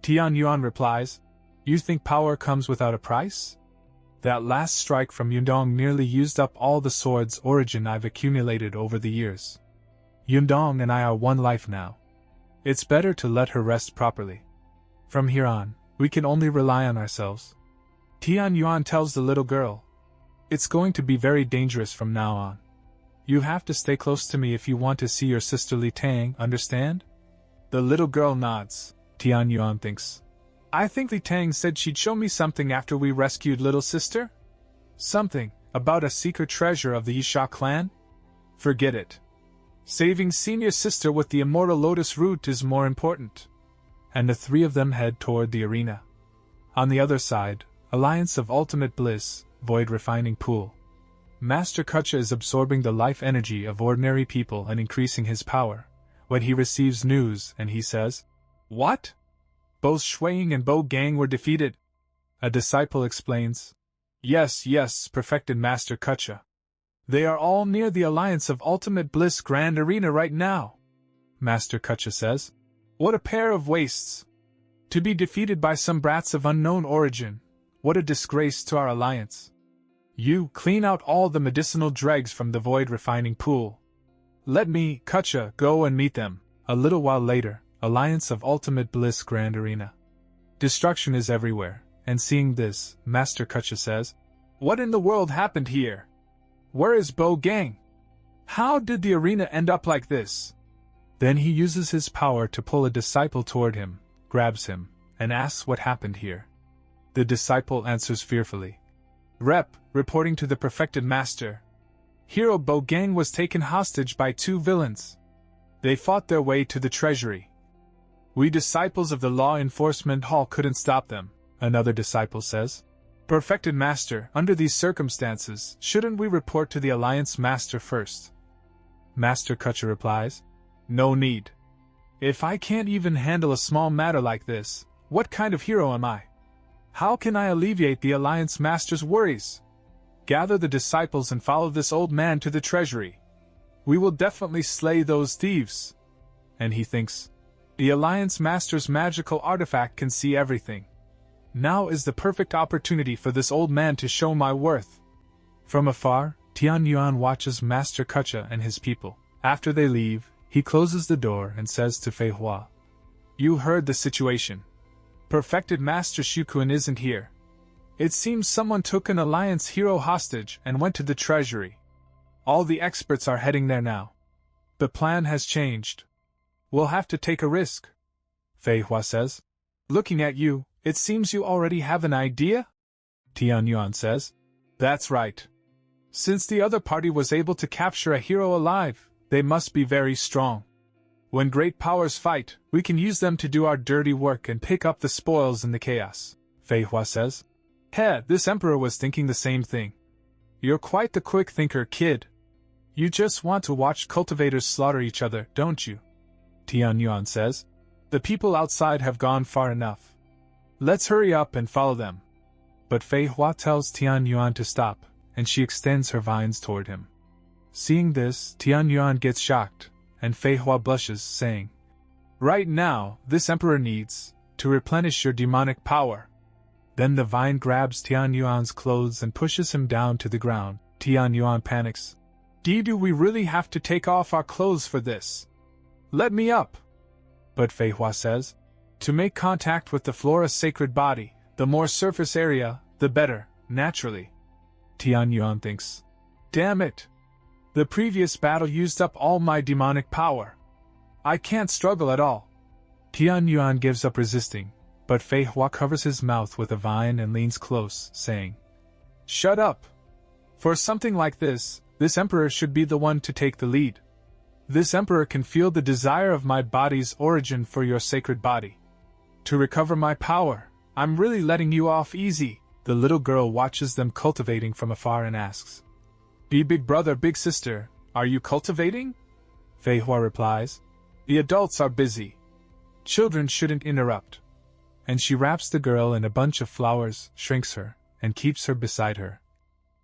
[SPEAKER 1] Tian Yuan replies, You think power comes without a price? That last strike from Yundong nearly used up all the sword's origin I've accumulated over the years. Yundong and I are one life now. It's better to let her rest properly. From here on, we can only rely on ourselves. Tian Yuan tells the little girl, It's going to be very dangerous from now on. You have to stay close to me if you want to see your sister Li Tang, understand? The little girl nods. Tian Yuan thinks, I think Li Tang said she'd show me something after we rescued little sister? Something about a secret treasure of the Yisha clan? Forget it. Saving senior sister with the immortal lotus root is more important. And the 3 of them head toward the arena. On the other side, Alliance of Ultimate Bliss, Void Refining Pool. Master Kucha is absorbing the life energy of ordinary people and increasing his power, when he receives news and he says, What? Both Shuiying and Bo Gang were defeated. A disciple explains, Yes, perfected Master Kucha. They are all near the Alliance of Ultimate Bliss Grand Arena right now. Master Kucha says, What a pair of wastes. To be defeated by some brats of unknown origin. What a disgrace to our alliance. You clean out all the medicinal dregs from the void refining pool. Let me, Kutcha, go and meet them. A little while later, Alliance of Ultimate Bliss Grand Arena. Destruction is everywhere, and seeing this, Master Kutcha says, "What in the world happened here? Where is Bo Gang? How did the arena end up like this?" Then he uses his power to pull a disciple toward him, grabs him, and asks what happened here. The disciple answers fearfully. Reporting to the perfected master. Hero Bo Gang was taken hostage by 2 villains. They fought their way to the treasury. We disciples of the law enforcement hall couldn't stop them, another disciple says. Perfected master, under these circumstances, shouldn't we report to the Alliance master first? Master Kutcha replies, "No need. If I can't even handle a small matter like this, what kind of hero am I? How can I alleviate the Alliance master's worries? Gather the disciples and follow this old man to the treasury. We will definitely slay those thieves." And he thinks, the Alliance master's magical artifact can see everything. Now is the perfect opportunity for this old man to show my worth. From afar, Tian Yuan watches Master Kutcha and his people. After they leave, he closes the door and says to Fei Hua, "You heard the situation. Perfected Master Shukuan isn't here. It seems someone took an Alliance hero hostage and went to the treasury. All the experts are heading there now. The plan has changed. We'll have to take a risk." Fei Hua says, "Looking at you, it seems you already have an idea?" Tian Yuan says, "That's right. Since the other party was able to capture a hero alive, they must be very strong. When great powers fight, we can use them to do our dirty work and pick up the spoils in the chaos," Fei Hua says. This emperor was thinking the same thing. "You're quite the quick thinker, kid. You just want to watch cultivators slaughter each other, don't you?" Tian Yuan says, "The people outside have gone far enough. Let's hurry up and follow them." But Fei Hua tells Tian Yuan to stop, and she extends her vines toward him. Seeing this, Tian Yuan gets shocked, and Fei Hua blushes, saying, "Right now, this emperor needs to replenish your demonic power." Then the vine grabs Tian Yuan's clothes and pushes him down to the ground. Tian Yuan panics. Do we really have to take off our clothes for this? Let me up." But Fei Hua says, "To make contact with the flora's sacred body, the more surface area, the better, naturally." Tian Yuan thinks, "Damn it! The previous battle used up all my demonic power. I can't struggle at all." Tian Yuan gives up resisting, but Fei Hua covers his mouth with a vine and leans close, saying, "Shut up! For something like this emperor should be the one to take the lead. This emperor can feel the desire of my body's origin for your sacred body. To recover my power, I'm really letting you off easy." The little girl watches them cultivating from afar and asks, Big brother, big sister, are you cultivating?" Fei Hua replies, "The adults are busy. Children shouldn't interrupt." And she wraps the girl in a bunch of flowers, shrinks her, and keeps her beside her.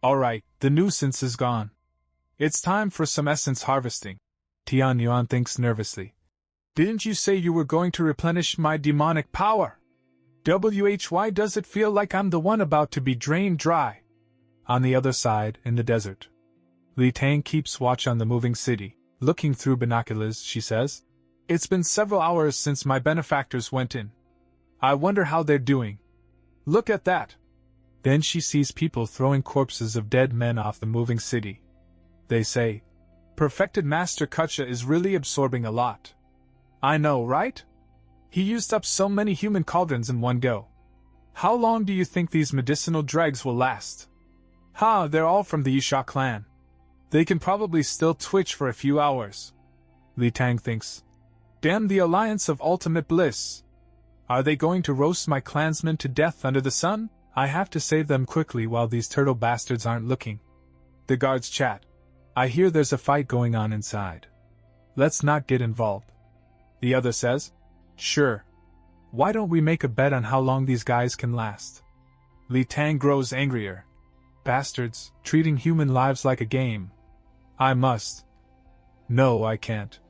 [SPEAKER 1] "All right, the nuisance is gone. It's time for some essence harvesting." Tian Yuan thinks nervously. "Didn't you say you were going to replenish my demonic power? Why does it feel like I'm the one about to be drained dry?" On the other side, in the desert, Li Tang keeps watch on the moving city. Looking through binoculars, she says, "It's been several hours since my benefactors went in. I wonder how they're doing. Look at that." Then she sees people throwing corpses of dead men off the moving city. They say, "Perfected Master Kutcha is really absorbing a lot." "I know, right? He used up so many human cauldrons in one go. How long do you think these medicinal dregs will last?" They're all from the Yusha clan. They can probably still twitch for a few hours." Li Tang thinks, "Damn the Alliance of Ultimate Bliss. Are they going to roast my clansmen to death under the sun? I have to save them quickly while these turtle bastards aren't looking." The guards chat. "I hear there's a fight going on inside. Let's not get involved." The other says, "Sure. Why don't we make a bet on how long these guys can last?" Li Tang grows angrier. "Bastards, treating human lives like a game. I must. No, I can't.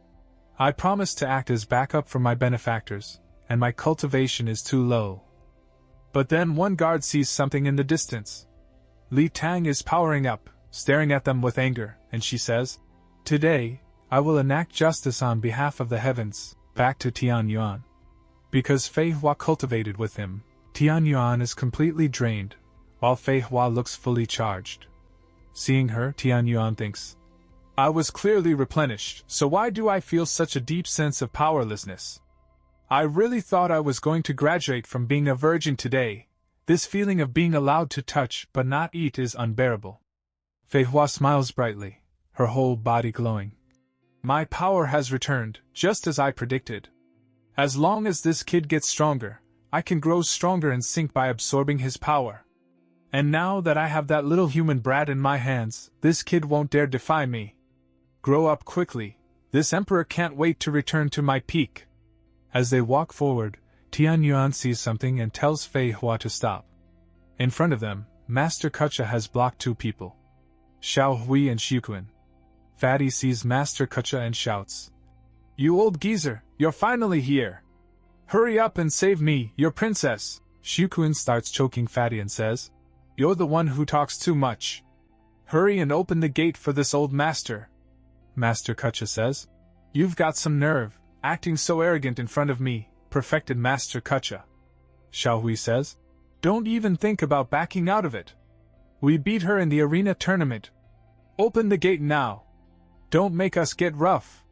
[SPEAKER 1] I promised to act as backup for my benefactors, and my cultivation is too low." But then one guard sees something in the distance. Li Tang is powering up, staring at them with anger, and she says, "Today, I will enact justice on behalf of the heavens, back to Tian Yuan." Because Fei Hua cultivated with him, Tian Yuan is completely drained, while Fei Hua looks fully charged. Seeing her, Tian Yuan thinks, "I was clearly replenished, so why do I feel such a deep sense of powerlessness? I really thought I was going to graduate from being a virgin today. This feeling of being allowed to touch but not eat is unbearable." Fei Hua smiles brightly, her whole body glowing. "My power has returned, just as I predicted. As long as this kid gets stronger, I can grow stronger and sink by absorbing his power. And now that I have that little human brat in my hands, this kid won't dare defy me. Grow up quickly, this emperor can't wait to return to my peak." As they walk forward, Tian Yuan sees something and tells Fei Hua to stop. In front of them, Master Kecha has blocked two people, Xiao Hui and Xuquan. Fatty sees Master Kecha and shouts, "You old geezer, you're finally here! Hurry up and save me, your princess!" Xuquan starts choking Fatty and says, "You're the one who talks too much. Hurry and open the gate for this old master." Master Kecha says, "You've got some nerve, acting so arrogant in front of me, perfected Master Kecha." Xiao Hui says, "Don't even think about backing out of it. We beat her in the arena tournament. Open the gate now. Don't make us get rough."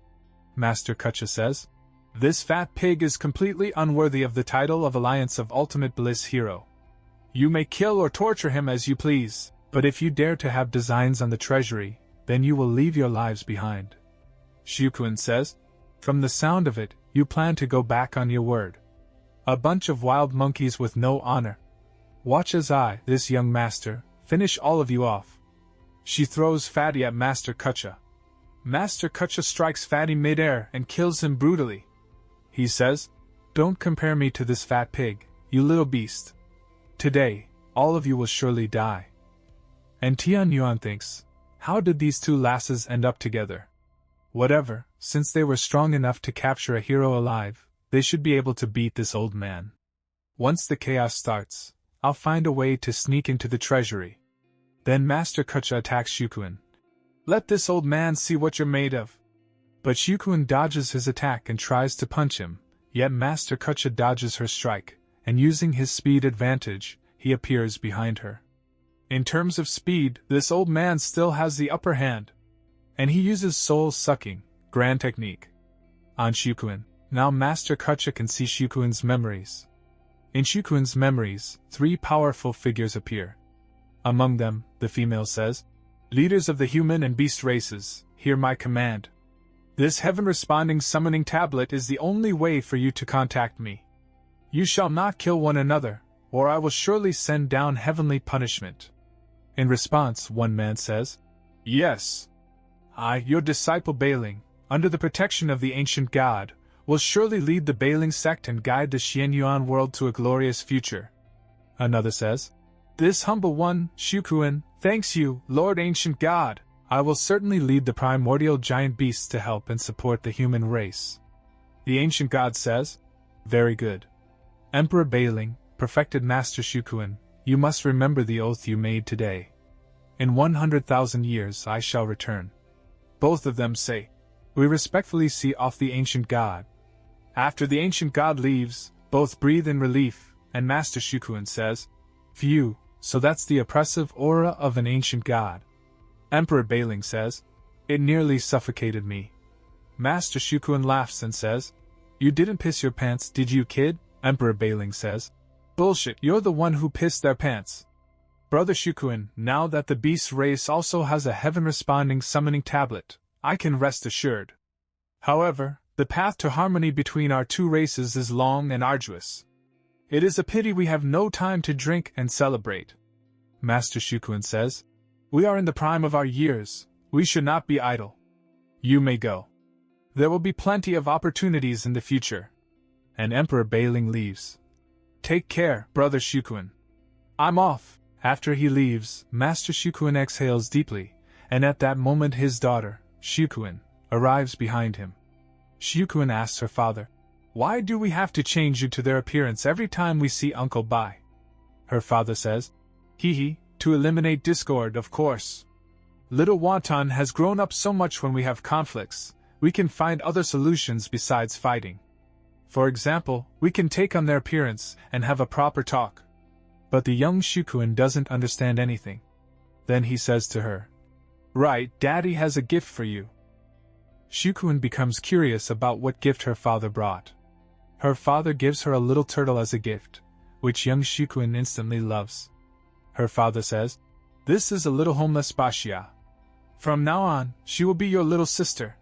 [SPEAKER 1] Master Kecha says, "This fat pig is completely unworthy of the title of Alliance of Ultimate Bliss Hero. You may kill or torture him as you please, but if you dare to have designs on the treasury, then you will leave your lives behind." Xuquan says, "From the sound of it, you plan to go back on your word. A bunch of wild monkeys with no honor. Watch as I, this young master, finish all of you off." She throws Fatty at Master Kecha. Master Kecha strikes Fatty mid-air and kills him brutally. He says, "Don't compare me to this fat pig, you little beast. Today, all of you will surely die." And Tian Yuan thinks, how did these two lasses end up together? Whatever, since they were strong enough to capture a hero alive, they should be able to beat this old man. Once the chaos starts, I'll find a way to sneak into the treasury. Then Master Kecha attacks Xuquan. "Let this old man see what you're made of." But Xuquan dodges his attack and tries to punch him, yet Master Kecha dodges her strike, and using his speed advantage, he appears behind her. In terms of speed, this old man still has the upper hand. And he uses soul-sucking, grand technique, on Xuquan. Now Master Kecha can see Xuquan's memories. In Xuquan's memories, three powerful figures appear. Among them, the female says, "Leaders of the human and beast races, hear my command. This heaven-responding summoning tablet is the only way for you to contact me. You shall not kill one another, or I will surely send down heavenly punishment." In response, one man says, "Yes. I, your disciple Bailing, under the protection of the ancient god, will surely lead the Bailing sect and guide the Xianyuan world to a glorious future." Another says, "This humble one, Xuquan, thanks you, Lord Ancient God. I will certainly lead the primordial giant beasts to help and support the human race." The ancient god says, "Very good. Emperor Bailing, perfected Master Xuquan, you must remember the oath you made today. In 100,000 years I shall return." Both of them say, "We respectfully see off the ancient god." After the ancient god leaves, both breathe in relief, and Master Xuquan says, "Phew, so that's the oppressive aura of an ancient god." Emperor Bailing says, "It nearly suffocated me." Master Xuquan laughs and says, "You didn't piss your pants, did you, kid?" Emperor Bailing says, "Bullshit, you're the one who pissed their pants." Brother Xuquan, now that the beast race also has a heaven-responding summoning tablet, I can rest assured. However, the path to harmony between our two races is long and arduous. It is a pity we have no time to drink and celebrate." Master Xuquan says, "We are in the prime of our years, we should not be idle. You may go. There will be plenty of opportunities in the future." And Emperor Bailing leaves. "Take care, Brother Xuquan. I'm off." After he leaves, Master Xuquan exhales deeply, and at that moment his daughter, Xuquan, arrives behind him. Xuquan asks her father, "Why do we have to change you to their appearance every time we see Uncle Bai?" Her father says, "Hee, To eliminate discord, of course. Little Wonton has grown up so much. When we have conflicts, we can find other solutions besides fighting. For example, we can take on their appearance and have a proper talk. But the young Shukuin doesn't understand anything. Then he says to her, "Right, Daddy has a gift for you." Shukuin becomes curious about what gift her father brought. Her father gives her a little turtle as a gift, which young Shukuin instantly loves. Her father says, "This is a little homeless Bashia. From now on, she will be your little sister."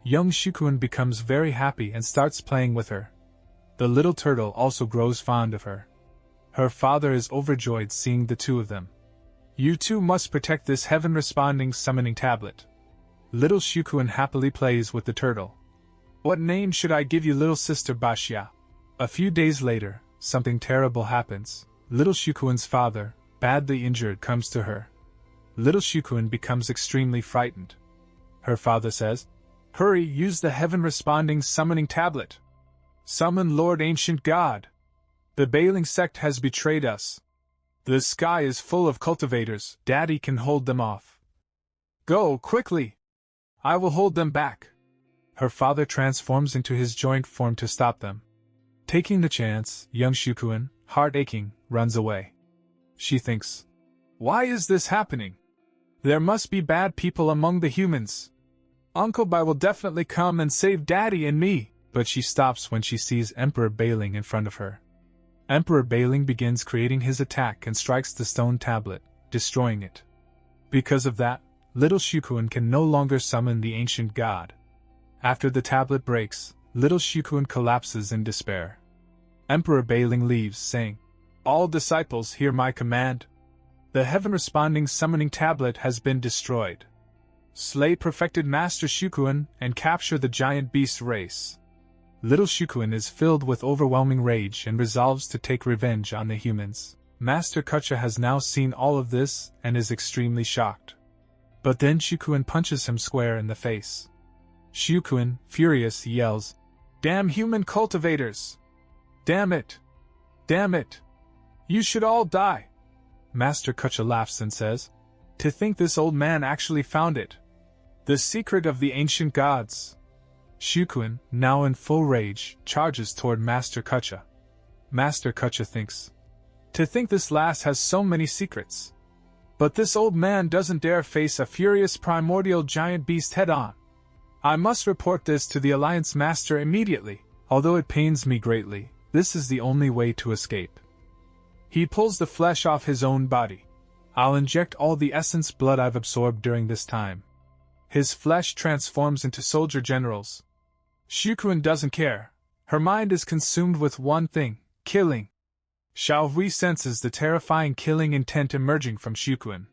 [SPEAKER 1] Young Shukuin becomes very happy and starts playing with her. The little turtle also grows fond of her. Her father is overjoyed seeing the two of them. "You two must protect this heaven-responding summoning tablet." Little Shukuin happily plays with the turtle. "What name should I give you, little sister Bashia?" A few days later, something terrible happens. Little Shukuin's father, badly injured, comes to her. Little Shukuin becomes extremely frightened. Her father says, "Hurry, use the heaven-responding summoning tablet. Summon Lord Ancient God. The Bailing sect has betrayed us. The sky is full of cultivators, Daddy can hold them off. Go, quickly! I will hold them back." Her father transforms into his joint form to stop them. Taking the chance, young Shukuin, heart aching, runs away. She thinks, "Why is this happening? There must be bad people among the humans. Uncle Bai will definitely come and save Daddy and me." But she stops when she sees Emperor Bailing in front of her. Emperor Bailing begins creating his attack and strikes the stone tablet, destroying it. Because of that, little Shukuin can no longer summon the ancient god. After the tablet breaks, little Shukuin collapses in despair. Emperor Bailing leaves, saying, "All disciples, hear my command. The heaven-responding summoning tablet has been destroyed. Slay perfected Master Shukuin and capture the giant beast race." Little Shukuin is filled with overwhelming rage and resolves to take revenge on the humans. Master Kucha has now seen all of this and is extremely shocked. But then Shukuin punches him square in the face. Shukuin, furious, yells, "Damn human cultivators! Damn it! Damn it! You should all die!" Master Kucha laughs and says, "To think this old man actually found it. The secret of the ancient gods." Shukuin, now in full rage, charges toward Master Kucha. Master Kucha thinks, "To think this lass has so many secrets. But this old man doesn't dare face a furious primordial giant beast head-on. I must report this to the Alliance Master immediately. Although it pains me greatly, this is the only way to escape." He pulls the flesh off his own body. "I'll inject all the essence blood I've absorbed during this time." His flesh transforms into soldier generals. Shukuin doesn't care. Her mind is consumed with one thing, killing. Xiaohui senses the terrifying killing intent emerging from Shukuin.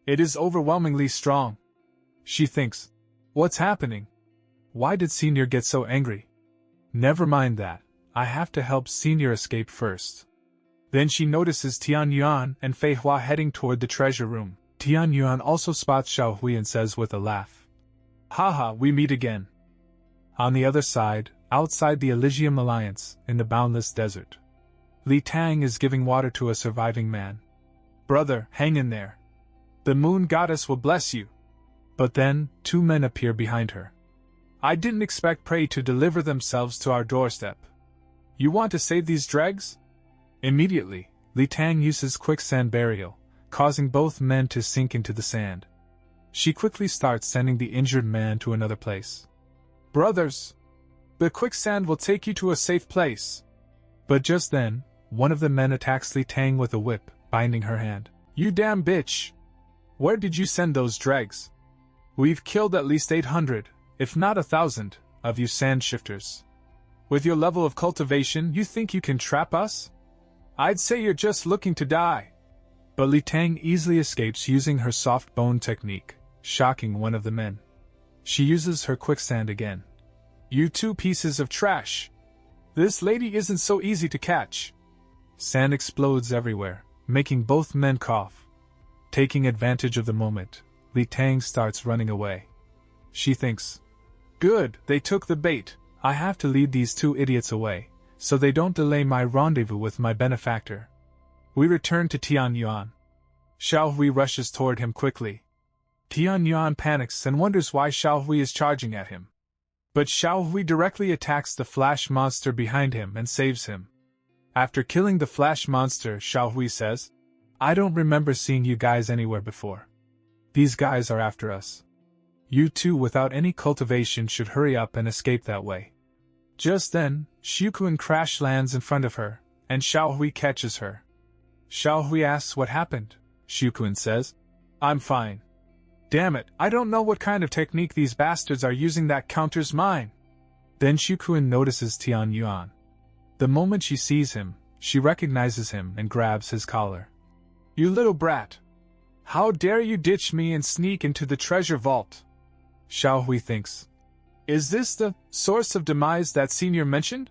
[SPEAKER 1] It is overwhelmingly strong. She thinks, "What's happening? Why did Senior get so angry? Never mind that, I have to help Senior escape first." Then she notices Tian Yuan and Fei Hua heading toward the treasure room. Tian Yuan also spots Xiaohui and says with a laugh, "Haha, we meet again." On the other side, outside the Elysium Alliance, in the boundless desert, Li Tang is giving water to a surviving man. "Brother, hang in there. The moon goddess will bless you." But then, two men appear behind her. "I didn't expect prey to deliver themselves to our doorstep. You want to save these dregs?" Immediately, Li Tang uses quicksand burial, causing both men to sink into the sand. She quickly starts sending the injured man to another place. "Brothers, the quicksand will take you to a safe place." But just then, one of the men attacks Li Tang with a whip, binding her hand. "You damn bitch! Where did you send those dregs? We've killed at least 800, if not 1,000, of you sand shifters. With your level of cultivation, you think you can trap us? I'd say you're just looking to die." But Li Tang easily escapes using her soft bone technique, shocking one of the men. She uses her quicksand again. "You two pieces of trash! This lady isn't so easy to catch." Sand explodes everywhere, making both men cough. Taking advantage of the moment, Li Tang starts running away. She thinks, "Good, they took the bait. I have to lead these two idiots away, so they don't delay my rendezvous with my benefactor." We return to Tian Yuan. Xiao Hui rushes toward him quickly. Tian Yuan panics and wonders why Xiao Hui is charging at him. But Xiao Hui directly attacks the flash monster behind him and saves him. After killing the flash monster, Xiao Hui says, "I don't remember seeing you guys anywhere before. These guys are after us. You two without any cultivation should hurry up and escape that way." Just then, Xiuquan crash lands in front of her, and Xiao Hui catches her. Xiao Hui asks what happened. Xiuquan says, "I'm fine. Damn it, I don't know what kind of technique these bastards are using that counters mine." Then Xiuquan notices Tian Yuan. The moment she sees him, she recognizes him and grabs his collar. "You little brat! How dare you ditch me and sneak into the treasure vault?" Xiao Hui thinks, "Is this the source of demise that senior mentioned?"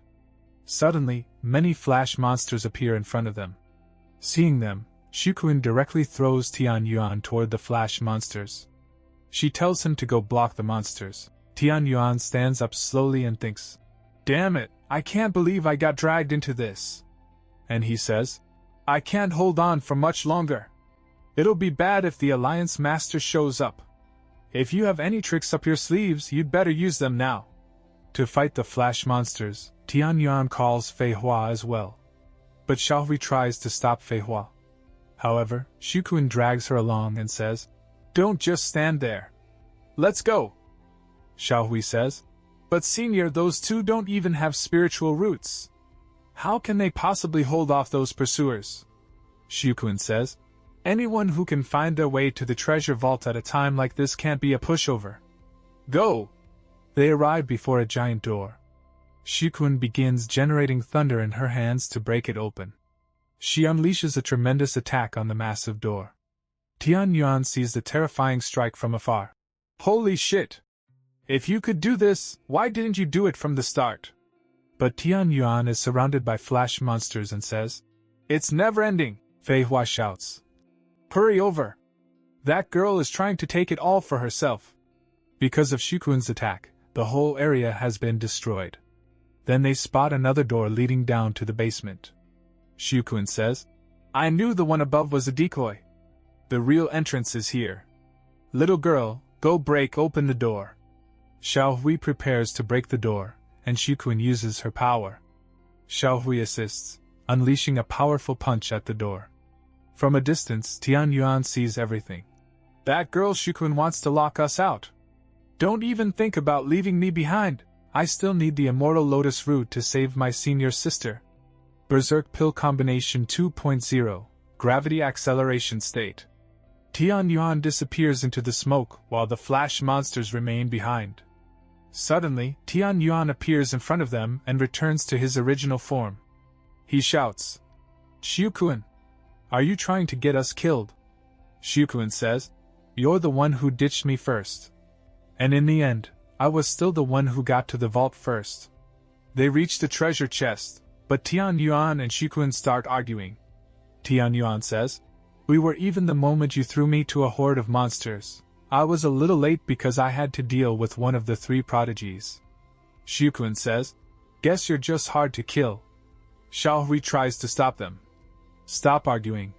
[SPEAKER 1] Suddenly, many flash monsters appear in front of them. Seeing them, Xiuquan directly throws Tian Yuan toward the flash monsters. She tells him to go block the monsters. Tian Yuan stands up slowly and thinks, "Damn it, I can't believe I got dragged into this." And he says, "I can't hold on for much longer. It'll be bad if the Alliance Master shows up. If you have any tricks up your sleeves, you'd better use them now." To fight the flash monsters, Tian Yuan calls Fei Hua as well. But Xiao Hui tries to stop Fei Hua. However, Xiuquan drags her along and says, "Don't just stand there. Let's go." Xiao Hui says, "But senior, those two don't even have spiritual roots. How can they possibly hold off those pursuers?" Xiuquan says, "Anyone who can find their way to the treasure vault at a time like this can't be a pushover. Go!" They arrive before a giant door. Xiuquan begins generating thunder in her hands to break it open. She unleashes a tremendous attack on the massive door. Tian Yuan sees the terrifying strike from afar. "Holy shit! If you could do this, why didn't you do it from the start?" But Tian Yuan is surrounded by flash monsters and says, "It's never ending," Fei Hua shouts. "Hurry over! That girl is trying to take it all for herself." Because of Xiuquan's attack, the whole area has been destroyed. Then they spot another door leading down to the basement. Xiuquan says, "I knew the one above was a decoy. The real entrance is here. Little girl, go break open the door." Xiao Hui prepares to break the door, and Xiuquan uses her power. Xiao Hui assists, unleashing a powerful punch at the door. From a distance, Tian Yuan sees everything. "That girl Xiuquan wants to lock us out. Don't even think about leaving me behind. I still need the Immortal Lotus Root to save my senior sister." Berserk Pill Combination 2.0, Gravity Acceleration State. Tian Yuan disappears into the smoke while the flash monsters remain behind. Suddenly, Tian Yuan appears in front of them and returns to his original form. He shouts, "Xiuquan, are you trying to get us killed?" Xiuquan says, "You're the one who ditched me first. And in the end, I was still the one who got to the vault first." They reach the treasure chest, but Tian Yuan and Xiuquan start arguing. Tian Yuan says, "We were even the moment you threw me to a horde of monsters. I was a little late because I had to deal with one of the three prodigies." Xiuquan says, "Guess you're just hard to kill." Xiao Hui tries to stop them. "Stop arguing.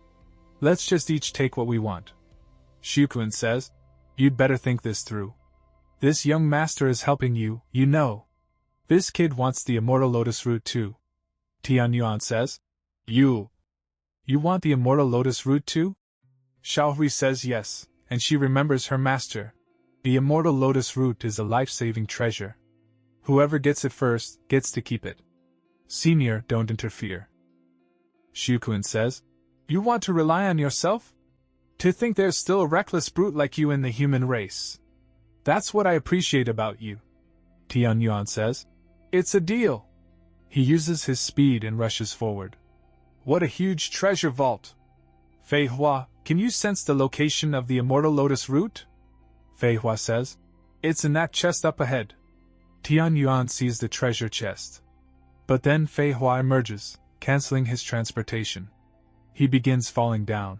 [SPEAKER 1] Let's just each take what we want." Xiuquan says, "You'd better think this through. This young master is helping you, you know. This kid wants the Immortal Lotus Root too." Tian Yuan says, You want the Immortal Lotus Root too?" Xiao Hui says yes, and she remembers her master. The Immortal Lotus Root is a life-saving treasure. Whoever gets it first gets to keep it. Senior, don't interfere. Xiuquan says, "You want to rely on yourself? To think there's still a reckless brute like you in the human race. That's what I appreciate about you." Tian Yuan says, "It's a deal." He uses his speed and rushes forward. What a huge treasure vault! Fei Hua, can you sense the location of the Immortal Lotus Root? Fei Hua says, "It's in that chest up ahead." Tian Yuan sees the treasure chest. But then Fei Hua emerges, canceling his transportation. He begins falling down.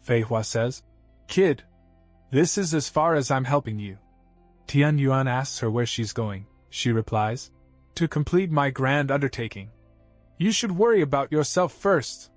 [SPEAKER 1] Fei Hua says, "Kid, this is as far as I'm helping you." Tian Yuan asks her where she's going. She replies, "To complete my grand undertaking. You should worry about yourself first."